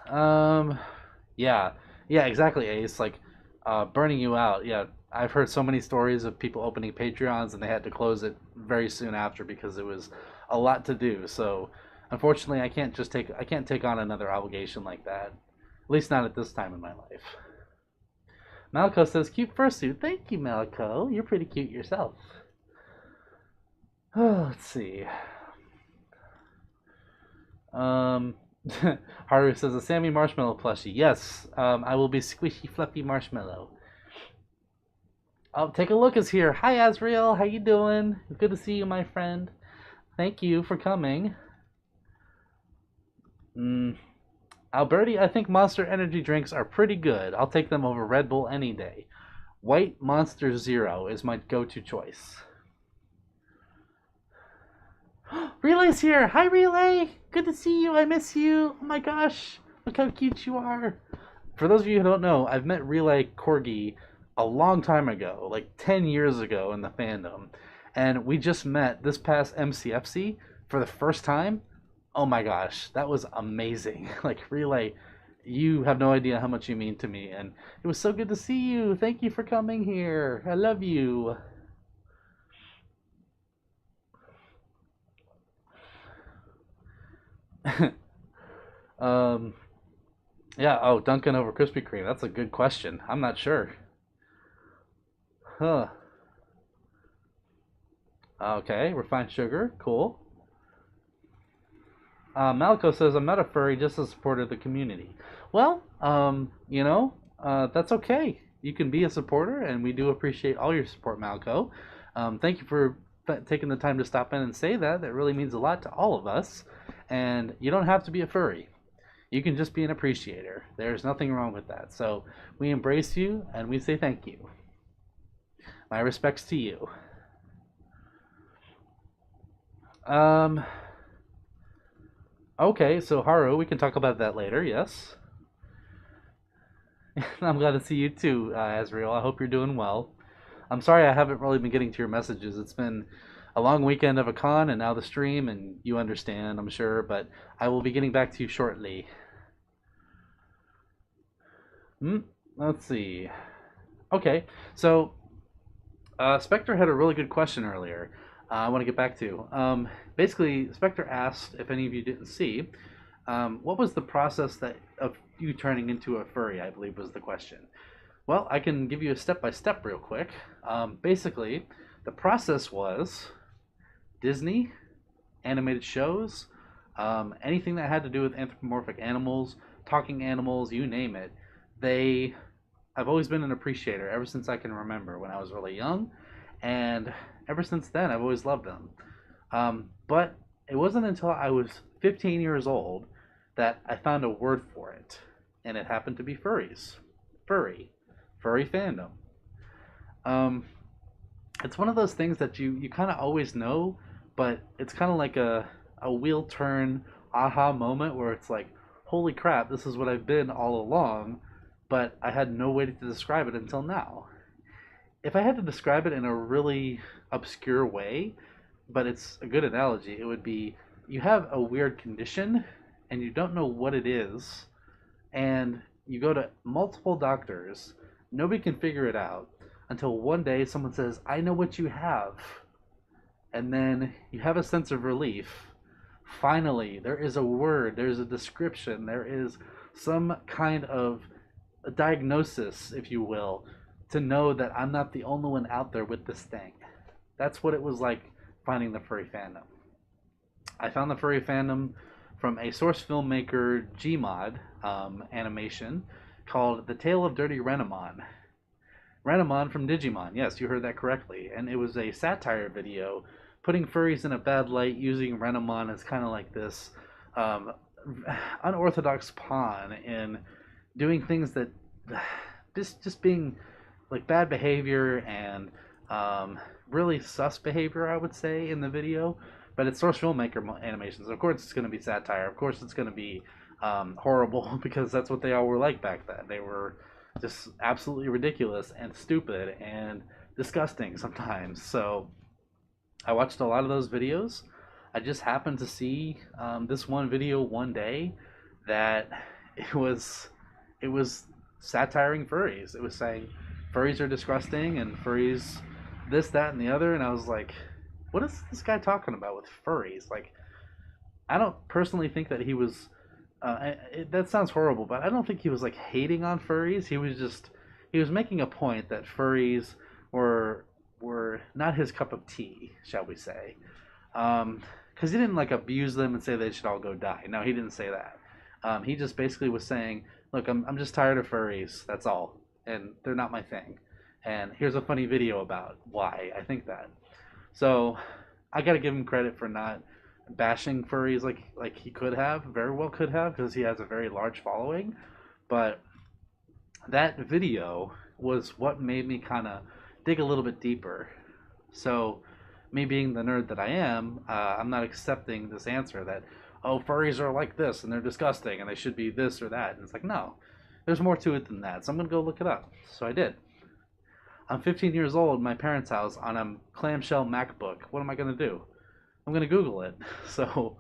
Yeah. Yeah, exactly, Ace. Like, burning you out. Yeah, I've heard so many stories of people opening Patreons and they had to close it very soon after because it was a lot to do. So, unfortunately, I can't take on another obligation like that. At least not at this time in my life. Malco says, cute fursuit. Thank you, Malco. You're pretty cute yourself. Oh, let's see. Um, Haru says a Sammy Marshmallow plushie. Yes, I will be squishy, fluffy marshmallow. Oh, take a look is here. Hi, Azriel. How you doing? Good to see you, my friend. Thank you for coming. Alberti, I think Monster Energy drinks are pretty good. I'll take them over Red Bull any day. White Monster Zero is my go-to choice. Relay's here. Hi, Relay. Good to see you. I miss you. Oh my gosh. Look how cute you are. For those of you who don't know, I've met Relay Corgi a long time ago, like 10 years ago in the fandom. And we just met this past MCFC for the first time. Oh my gosh, that was amazing. Like, Relay, you have no idea how much you mean to me. And it was so good to see you. Thank you for coming here. I love you. um, yeah, oh, Dunkin' over Krispy Kreme. That's a good question. I'm not sure. Huh. Okay, refined sugar. Cool. Malco says, I'm not a furry, just a supporter of the community. Well, that's okay. You can be a supporter, and we do appreciate all your support, Malco. Thank you for taking the time to stop in and say that. That really means a lot to all of us. And you don't have to be a furry. You can just be an appreciator. There's nothing wrong with that. So we embrace you, and we say thank you. My respects to you. Okay, so Haru, we can talk about that later, yes. I'm glad to see you too, Azriel. I hope you're doing well. I'm sorry I haven't really been getting to your messages. It's been a long weekend of a con and now the stream, and you understand, I'm sure, but I will be getting back to you shortly. Let's see. Okay, so Spectre had a really good question earlier. I want to get back to. Basically, Spectre asked if any of you didn't see, what was the process that of you turning into a furry? I believe was the question. Well, I can give you a step by step real quick. Basically, the process was Disney, animated shows, anything that had to do with anthropomorphic animals, talking animals, you name it. They I've always been an appreciator ever since I can remember when I was really young, and ever since then I've always loved them. But it wasn't until I was 15 years old that I found a word for it, and it happened to be furries, furry, furry fandom. Um, it's one of those things that you kind of always know, but it's kind of like a wheel turn aha moment where it's like, holy crap, this is what I've been all along, but I had no way to describe it until now. If I had to describe it in a really obscure way, but it's a good analogy, it would be you have a weird condition and you don't know what it is, and you go to multiple doctors, nobody can figure it out until one day someone says, I know what you have. And then you have a sense of relief. Finally, there is a word, there's a description, there is some kind of a diagnosis, if you will, to know that I'm not the only one out there with this thing. That's what it was like finding the furry fandom. I found the furry fandom from a source filmmaker Gmod animation called The Tale of Dirty Renamon. Renamon from Digimon, yes, you heard that correctly. And it was a satire video putting furries in a bad light, using Renamon as kind of like this um, unorthodox pawn in doing things that just being like bad behavior and really sus behavior, I would say, in the video. But it's source filmmaker animations. Of course, it's going to be satire. Of course, it's going to be horrible because that's what they all were like back then. They were just absolutely ridiculous and stupid and disgusting sometimes. So I watched a lot of those videos. I just happened to see this one video one day that it was it was satiring furries. It was saying furries are disgusting and furries this, that, and the other. And I was like, what is this guy talking about with furries? Like, I don't personally think that he was. That sounds horrible, but I don't think he was like hating on furries. He was making a point that furries were not his cup of tea, shall we say? because he didn't like abuse them and say they should all go die. No, he didn't say that. He just basically was saying, look, I'm just tired of furries. That's all, and they're not my thing. And here's a funny video about why I think that. So I gotta give him credit for not bashing furries like he could have, very well could have, because he has a very large following. But that video was what made me kind of dig a little bit deeper. So, me being the nerd that I am, I'm not accepting this answer that, oh, furries are like this and they're disgusting and they should be this or that. And it's like, no, there's more to it than that. So I'm going to go look it up. So I did. I'm 15 years old in my parents' house on a clamshell MacBook. What am I going to do? I'm going to Google it. So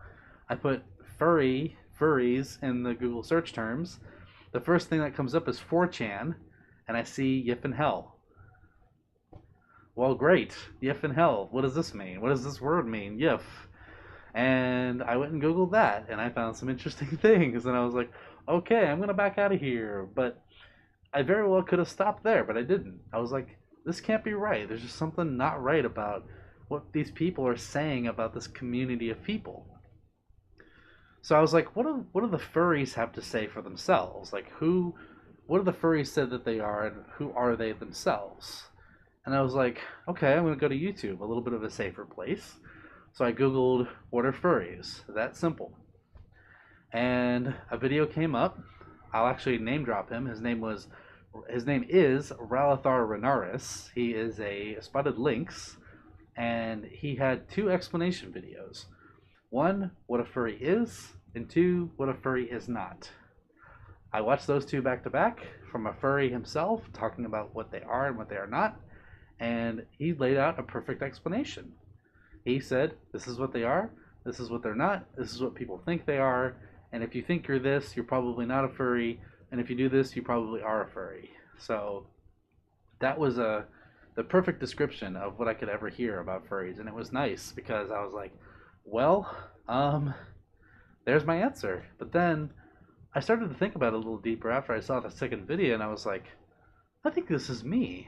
I put furries in the Google search terms. The first thing that comes up is 4chan, and I see Yif and Hell. Well, great. Yif and Hell. What does this mean? What does this word mean? Yif. And I went and Googled that, and I found some interesting things. And I was like, okay, I'm going to back out of here. But I very well could have stopped there, but I didn't. I was like, this can't be right. There's just something not right about what these people are saying about this community of people. So I was like, what do the furries have to say for themselves? Like, what do the furries say that they are, and who are they themselves? And I was like, okay, I'm going to go to YouTube, a little bit of a safer place. So I Googled, what are furries? That simple. And a video came up. I'll actually name drop him. His name is Ralathar Renaris. He is a spotted lynx, and he had 2 explanation videos. 1, what a furry is, and 2, what a furry is not. I watched those 2 back to back from a furry himself, talking about what they are and what they are not, and he laid out a perfect explanation. He said, this is what they are, this is what they're not, this is what people think they are, and if you think you're this, you're probably not a furry, and if you do this, you probably are a furry. So that was the perfect description of what I could ever hear about furries, and it was nice because I was like, well, there's my answer. But then I started to think about it a little deeper after I saw the second video, and I was like, I think this is me.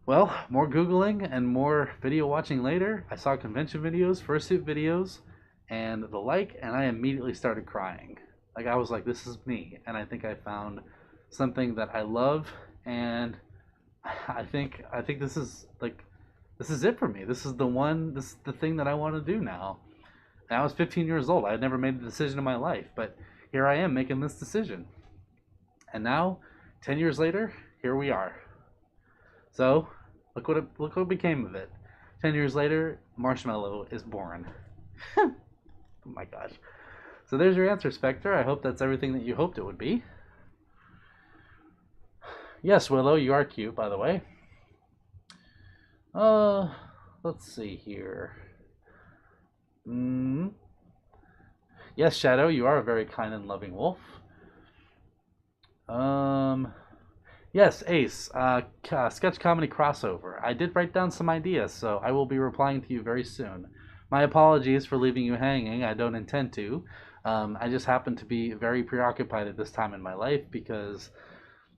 Well, more Googling and more video watching later, I saw convention videos, fursuit videos, and the like, and I immediately started crying. Like, I was like, this is me, and I think I found something that I love, and I think this is it for me. This is the thing that I want to do now. And I was 15 years old. I had never made a decision in my life, but here I am making this decision. And now, 10 years later, here we are. So, look what became of it. 10 years later, Marshmallow is born. Oh my gosh. So there's your answer, Spectre. I hope that's everything that you hoped it would be. Yes, Willow, you are cute, by the way. Let's see here. Yes, Shadow, you are a very kind and loving wolf. Yes, Ace, sketch comedy crossover. I did write down some ideas, so I will be replying to you very soon. My apologies for leaving you hanging. I don't intend to. I just happen to be very preoccupied at this time in my life because,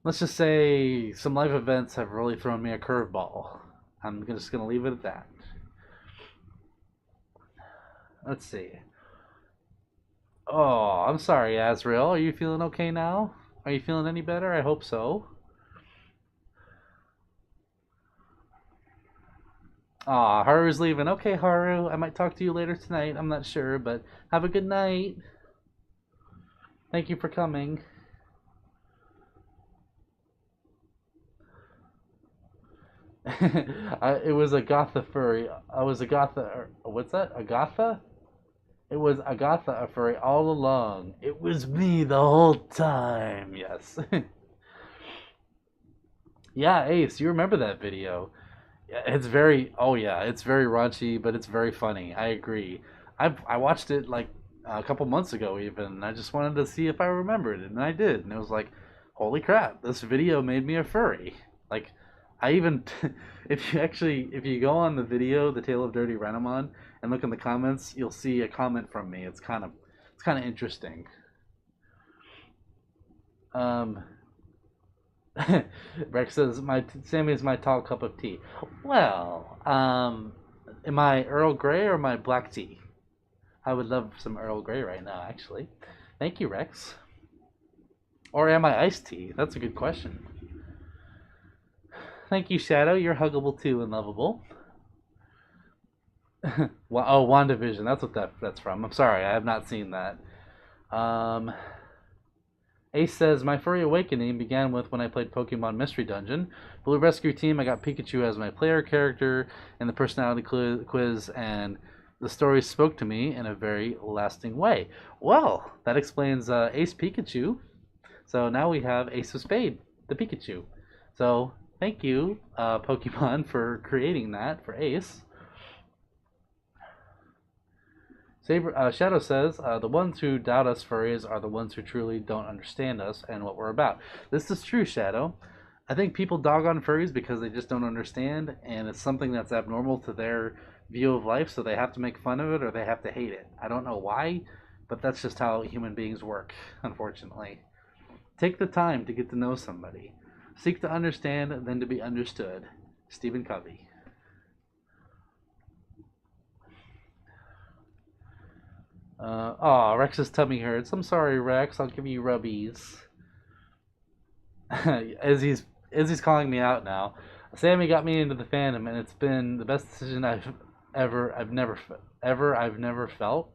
let's just say, some life events have really thrown me a curveball. I'm just going to leave it at that. Let's see. Oh, I'm sorry, Azrael. Are you feeling okay now? Are you feeling any better? I hope so. Aw, Haru's leaving. Okay, Haru, I might talk to you later tonight. I'm not sure, but have a good night. Thank you for coming. It was Agatha furry. I was Agatha. What's that? Agatha? It was Agatha a furry all along. It was me the whole time. Yes. Yeah, Ace, you remember that video? Yeah, it's very. Oh yeah, it's very raunchy, but it's very funny. I agree. I watched it like a couple months ago even. And I just wanted to see if I remembered it, and I did. And it was like, holy crap, this video made me a furry. Like, I even if you go on the video, The Tale of Dirty Renamon, and look in the comments, you'll see a comment from me. It's kind of interesting. Rex says Sammy is my tall cup of tea. Well, Am I Earl Grey or am I black tea? I would love some Earl Grey right now, actually. Thank you, Rex. Or am I iced tea? That's a good question. Thank you, Shadow. You're huggable too and lovable. Oh, WandaVision. That's what that's from. I'm sorry, I have not seen that. Ace says, my furry awakening began with when I played Pokemon Mystery Dungeon. Blue Rescue Team, I got Pikachu as my player character in the personality quiz, and the story spoke to me in a very lasting way. Well, that explains Ace Pikachu. So now we have Ace of Spade, the Pikachu. So thank you, Pokemon, for creating that for Ace. Shadow says, the ones who doubt us furries are the ones who truly don't understand us and what we're about. This is true, Shadow. I think people dog on furries because they just don't understand, and it's something that's abnormal to their view of life, so they have to make fun of it or they have to hate it. I don't know why, but that's just how human beings work, unfortunately. Take the time to get to know somebody. Seek to understand, then to be understood. Stephen Covey. Rex's tummy hurts. I'm sorry, Rex. I'll give you rubbies. as he's calling me out now. Sammy got me into the fandom, and it's been the best decision I've never felt.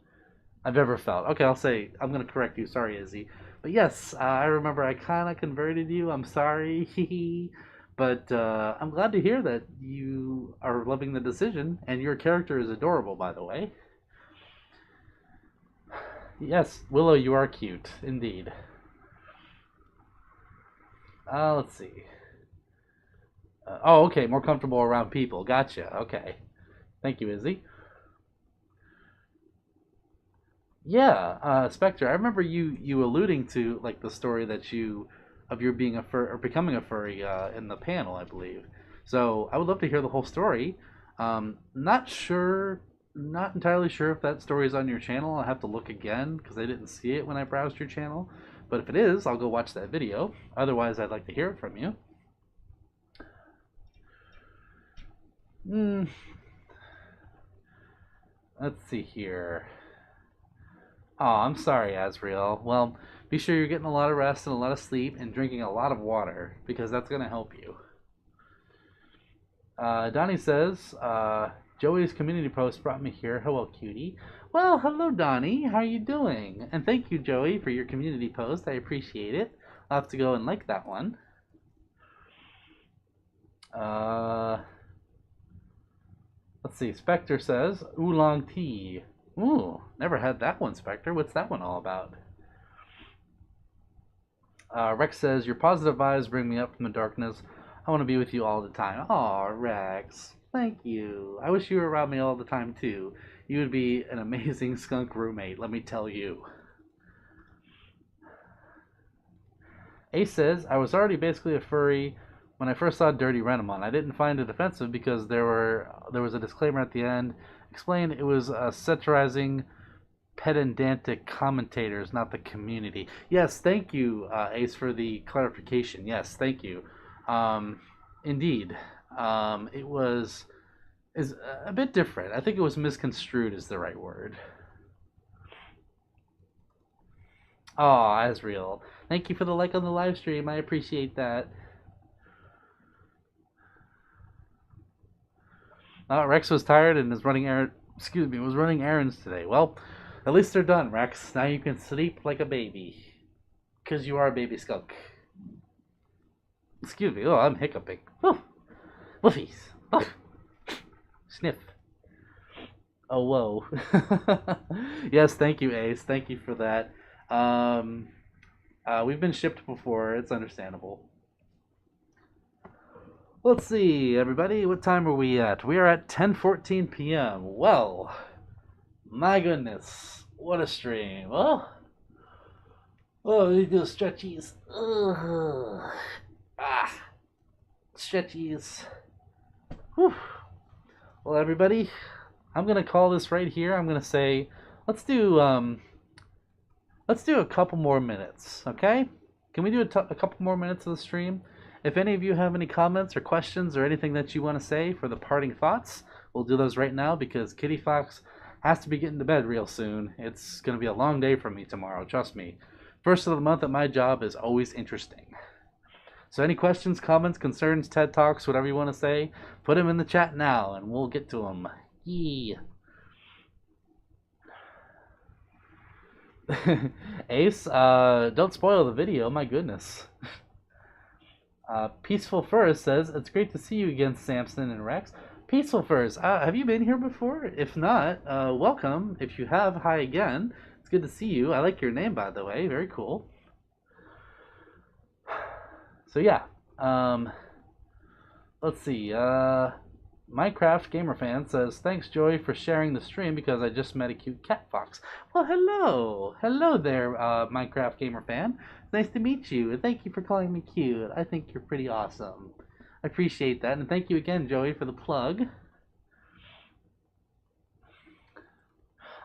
Okay, I'm gonna correct you. Sorry, Izzy. But yes, I remember I kind of converted you. I'm sorry. But I'm glad to hear that you are loving the decision, and your character is adorable, by the way. Yes, Willow, you are cute, indeed. Let's see. Okay, more comfortable around people. Gotcha. Okay. Thank you, Izzy. Yeah, Spectre, I remember you alluding to like the story that of your being a fur or becoming a furry in the panel, I believe. So I would love to hear the whole story. Not entirely sure if that story is on your channel. I'll have to look again because I didn't see it when I browsed your channel. But if it is, I'll go watch that video. Otherwise, I'd like to hear it from you. Let's see here. Oh, I'm sorry, Azrael. Well, be sure you're getting a lot of rest and a lot of sleep and drinking a lot of water because that's going to help you. Donnie says, Joey's community post brought me here. Hello, cutie. Well, hello, Donnie. How are you doing? And thank you, Joey, for your community post. I appreciate it. I'll have to go and like that one. Let's see. Spectre says, oolong tea. Ooh, never had that one, Spectre. What's that one all about? Rex says, your positive vibes bring me up from the darkness. I want to be with you all the time. Aw, Rex. Thank you. I wish you were around me all the time, too. You would be an amazing skunk roommate, let me tell you. Ace says, I was already basically a furry when I first saw Dirty Renamon. I didn't find it offensive because there was a disclaimer at the end. Explained it was satirizing pedantic commentators, not the community. Yes, thank you, Ace, for the clarification. Yes, thank you. Indeed. It is a bit different. I think it was misconstrued is the right word. Oh, Azrael. Thank you for the like on the live stream. I appreciate that. Rex was tired and was running errands today. Well, at least they're done, Rex. Now you can sleep like a baby. Because you are a baby skunk. Excuse me. Oh, I'm hiccuping. Woof. Woofies. Woof. Sniff. Oh, whoa. Yes, thank you, Ace. Thank you for that. We've been shipped before. It's understandable. Let's see, everybody. What time are we at? We are at 10:14 p.m. Well, my goodness. What a stream. Oh, we do stretchies. Stretchies. Whew. Well, everybody, I'm gonna call this right here. I'm gonna say, let's do a couple more minutes, okay? Can we do a couple more minutes of the stream? If any of you have any comments or questions or anything that you want to say for the parting thoughts, we'll do those right now because Kitty Fox has to be getting to bed real soon. It's going to be a long day for me tomorrow, trust me. First of the month at my job is always interesting. So any questions, comments, concerns, TED Talks, whatever you want to say, put them in the chat now and we'll get to them. Yee. Ace, don't spoil the video, my goodness. Peaceful Furs says, it's great to see you again, Samson and Rex. Peaceful Furs, have you been here before? If not, welcome. If you have, hi again. It's good to see you. I like your name, by the way. Very cool. So yeah, let's see. Minecraft Gamer Fan says, thanks Joey for sharing the stream because I just met a cute cat fox. Well, hello there, Minecraft Gamer Fan. Nice to meet you, and thank you for calling me cute. I think you're pretty awesome. I appreciate that, and thank you again, Joey, for the plug.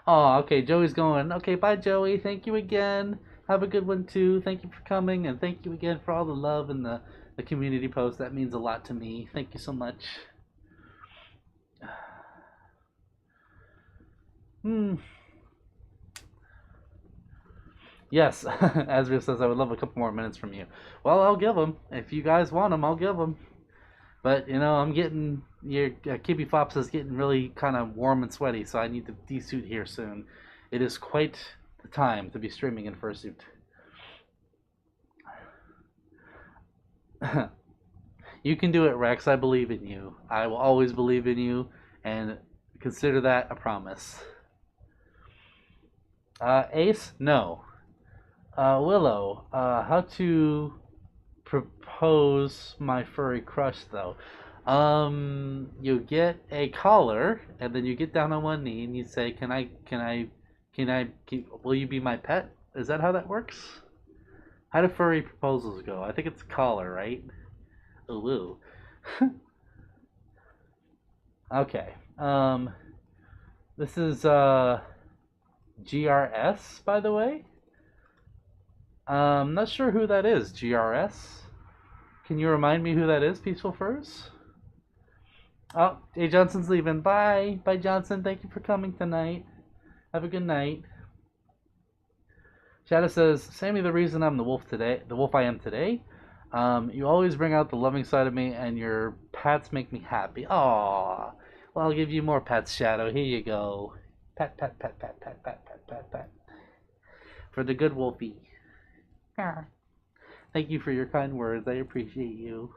Oh, okay, Joey's going. Okay, bye, Joey. Thank you again. Have a good one too. Thank you for coming, and thank you again for all the love and the community post. That means a lot to me. Thank you so much. Yes, Azria says I would love a couple more minutes from you. Well, I'll give them. If you guys want them, I'll give them. But, you know, I'm getting, your Kibby Fops is getting really kind of warm and sweaty, so I need to de-suit here soon. It is quite the time to be streaming in fursuit. You can do it, Rex. I believe in you. I will always believe in you, and consider that a promise. Ace? No. Willow, how to propose my furry crush, though? You get a collar, and then you get down on one knee, and you say, will you be my pet? Is that how that works? How do furry proposals go? I think it's a collar, right? Ooh. Okay. This is, GRS, by the way. Not sure who that is, GRS. Can you remind me who that is, Peaceful Furs? Oh, Jay Johnson's leaving. Bye. Bye, Johnson. Thank you for coming tonight. Have a good night. Shadow says, Sammy, the reason I'm the wolf I am today. You always bring out the loving side of me, and your pats make me happy. Aww. Well, I'll give you more pats, Shadow. Here you go. Pat, pat, pat, pat, pat, pat, pat, pat, pat. For the good wolfie. Thank you for your kind words. I appreciate you.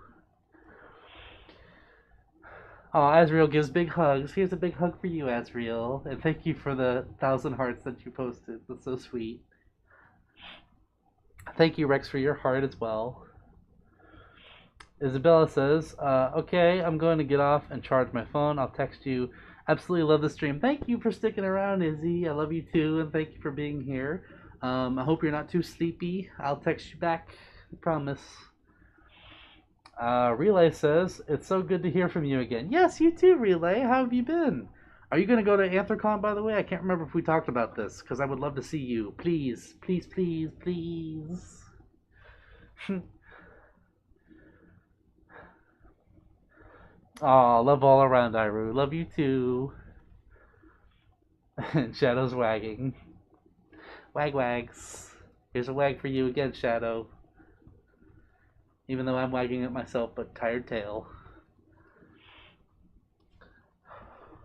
Oh, Azriel gives big hugs. Here's a big hug for you, Azriel. And thank you for the 1,000 hearts that you posted. That's so sweet. Thank you, Rex, for your heart as well. Isabella says, okay, I'm going to get off and charge my phone. I'll text you. Absolutely love the stream. Thank you for sticking around, Izzy. I love you too, and thank you for being here. I hope you're not too sleepy. I'll text you back. I promise. Relay says, it's so good to hear from you again. Yes, you too, Relay. How have you been? Are you going to go to AnthrOhio, by the way? I can't remember if we talked about this, because I would love to see you. Please, please, please, please. Aw, love all around, Iru. Love you too. Shadow's wagging. Wag wags. Here's a wag for you again, Shadow. Even though I'm wagging it myself, but tired tail.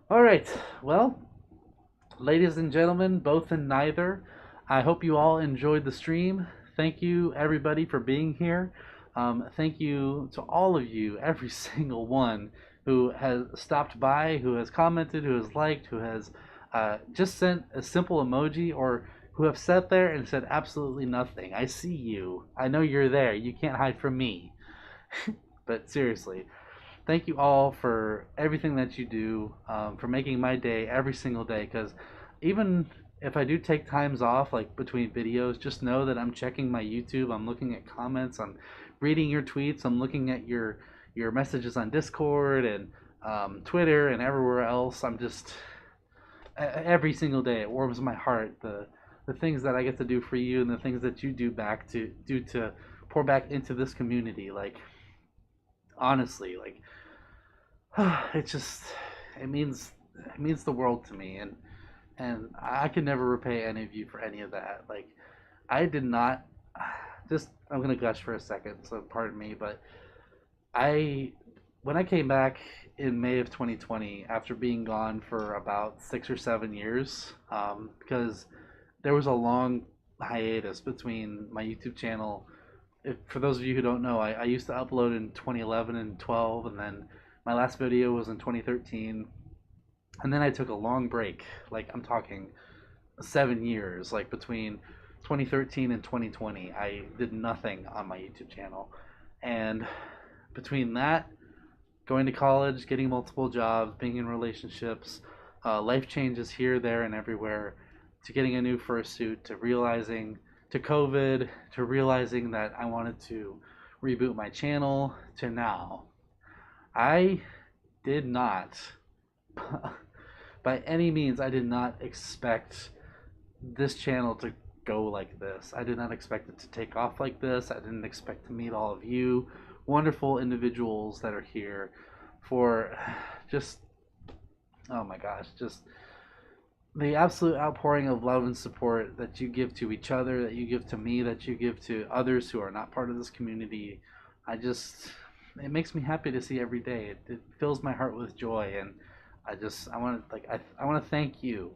Alright, well, ladies and gentlemen, both and neither, I hope you all enjoyed the stream. Thank you, everybody, for being here. Thank you to all of you, every single one who has stopped by, who has commented, who has liked, who has just sent a simple emoji, or who have sat there and said absolutely nothing. I see you. I know you're there. You can't hide from me. But seriously, thank you all for everything that you do, for making my day every single day, because even if I do take times off, like between videos, just know that I'm checking my YouTube, I'm looking at comments, I'm reading your tweets, I'm looking at your messages on Discord and Twitter and everywhere else. I'm just, every single day, it warms my heart, the things that I get to do for you and the things that you do to pour back into this community. Like, honestly, like, it's just, it means the world to me, and I can never repay any of you for any of that. Like, I did not. Just, I'm gonna gush for a second, so pardon me, but I when I came back in May of 2020 after being gone for about 6 or 7 years, because there was a long hiatus between my YouTube channel. For those of you who don't know, I used to upload in 2011 and 12, and then my last video was in 2013, and then I took a long break. Like, I'm talking 7 years, like between 2013 and 2020. I did nothing on my YouTube channel, and between that, going to college, getting multiple jobs, being in relationships, life changes here, there, and everywhere, to getting a new fursuit, to realizing, to COVID, to realizing that I wanted to reboot my channel, to now. I did not, by any means, I did not expect this channel to go like this. I did not expect it to take off like this. I didn't expect to meet all of you wonderful individuals that are here for just, oh my gosh, just the absolute outpouring of love and support that you give to each other, that you give to me, that you give to others who are not part of this community. It makes me happy to see every day. It fills my heart with joy, and I want to, I want to thank you.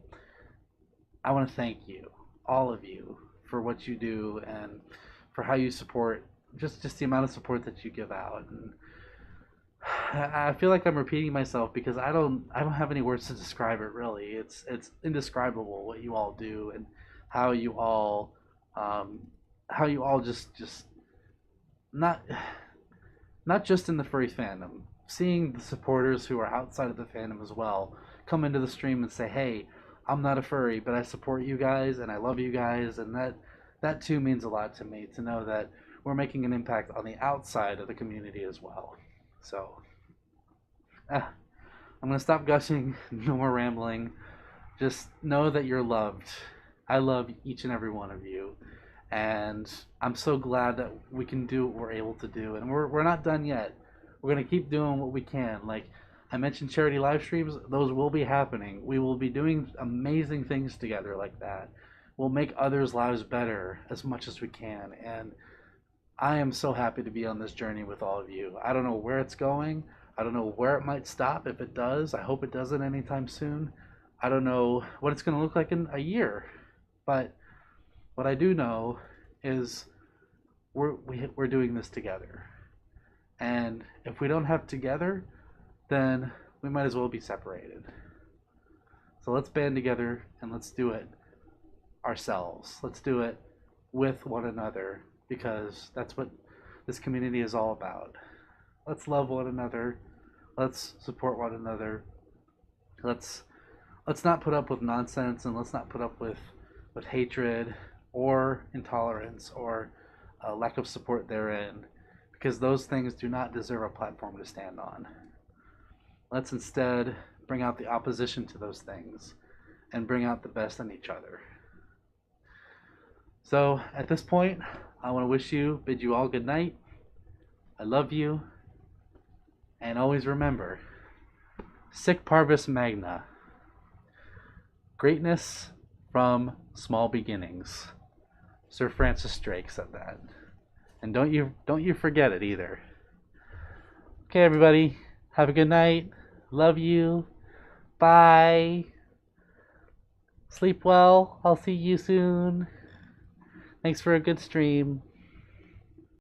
I want to thank you, all of you, for what you do and for how you support, just the amount of support that you give out. And I feel like I'm repeating myself because I don't have any words to describe it, really. It's indescribable what you all do, and how you all um, just not not just in the furry fandom, seeing the supporters who are outside of the fandom as well come into the stream and say, hey, I'm not a furry, but I support you guys and I love you guys, and that too means a lot to me, to know that we're making an impact on the outside of the community as well. So I'm gonna stop gushing. No more rambling. Just know that you're loved. I love each and every one of you, and I'm so glad that we can do what we're able to do, and we're not done yet. We're gonna keep doing what we can. Like I mentioned, charity live streams, those will be happening. We will be doing amazing things together like that. We'll make others' lives better as much as we can, and I am so happy to be on this journey with all of you. I don't know where it's going. I don't know where it might stop. If it does, I hope it doesn't anytime soon. I don't know what it's going to look like in a year. But what I do know is we're doing this together. And if we don't have together, then we might as well be separated. So let's band together and let's do it ourselves. Let's do it with one another, because that's what this community is all about. Let's love one another. Let's support one another. Let's not put up with nonsense, and let's not put up with hatred or intolerance or lack of support therein, because those things do not deserve a platform to stand on. Let's instead bring out the opposition to those things and bring out the best in each other. So at this point, I want to bid you all good night. I love you. And always remember, Sic Parvis Magna. Greatness from small beginnings. Sir Francis Drake said that. And don't you forget it either. Okay, everybody. Have a good night. Love you. Bye. Sleep well. I'll see you soon. Thanks for a good stream.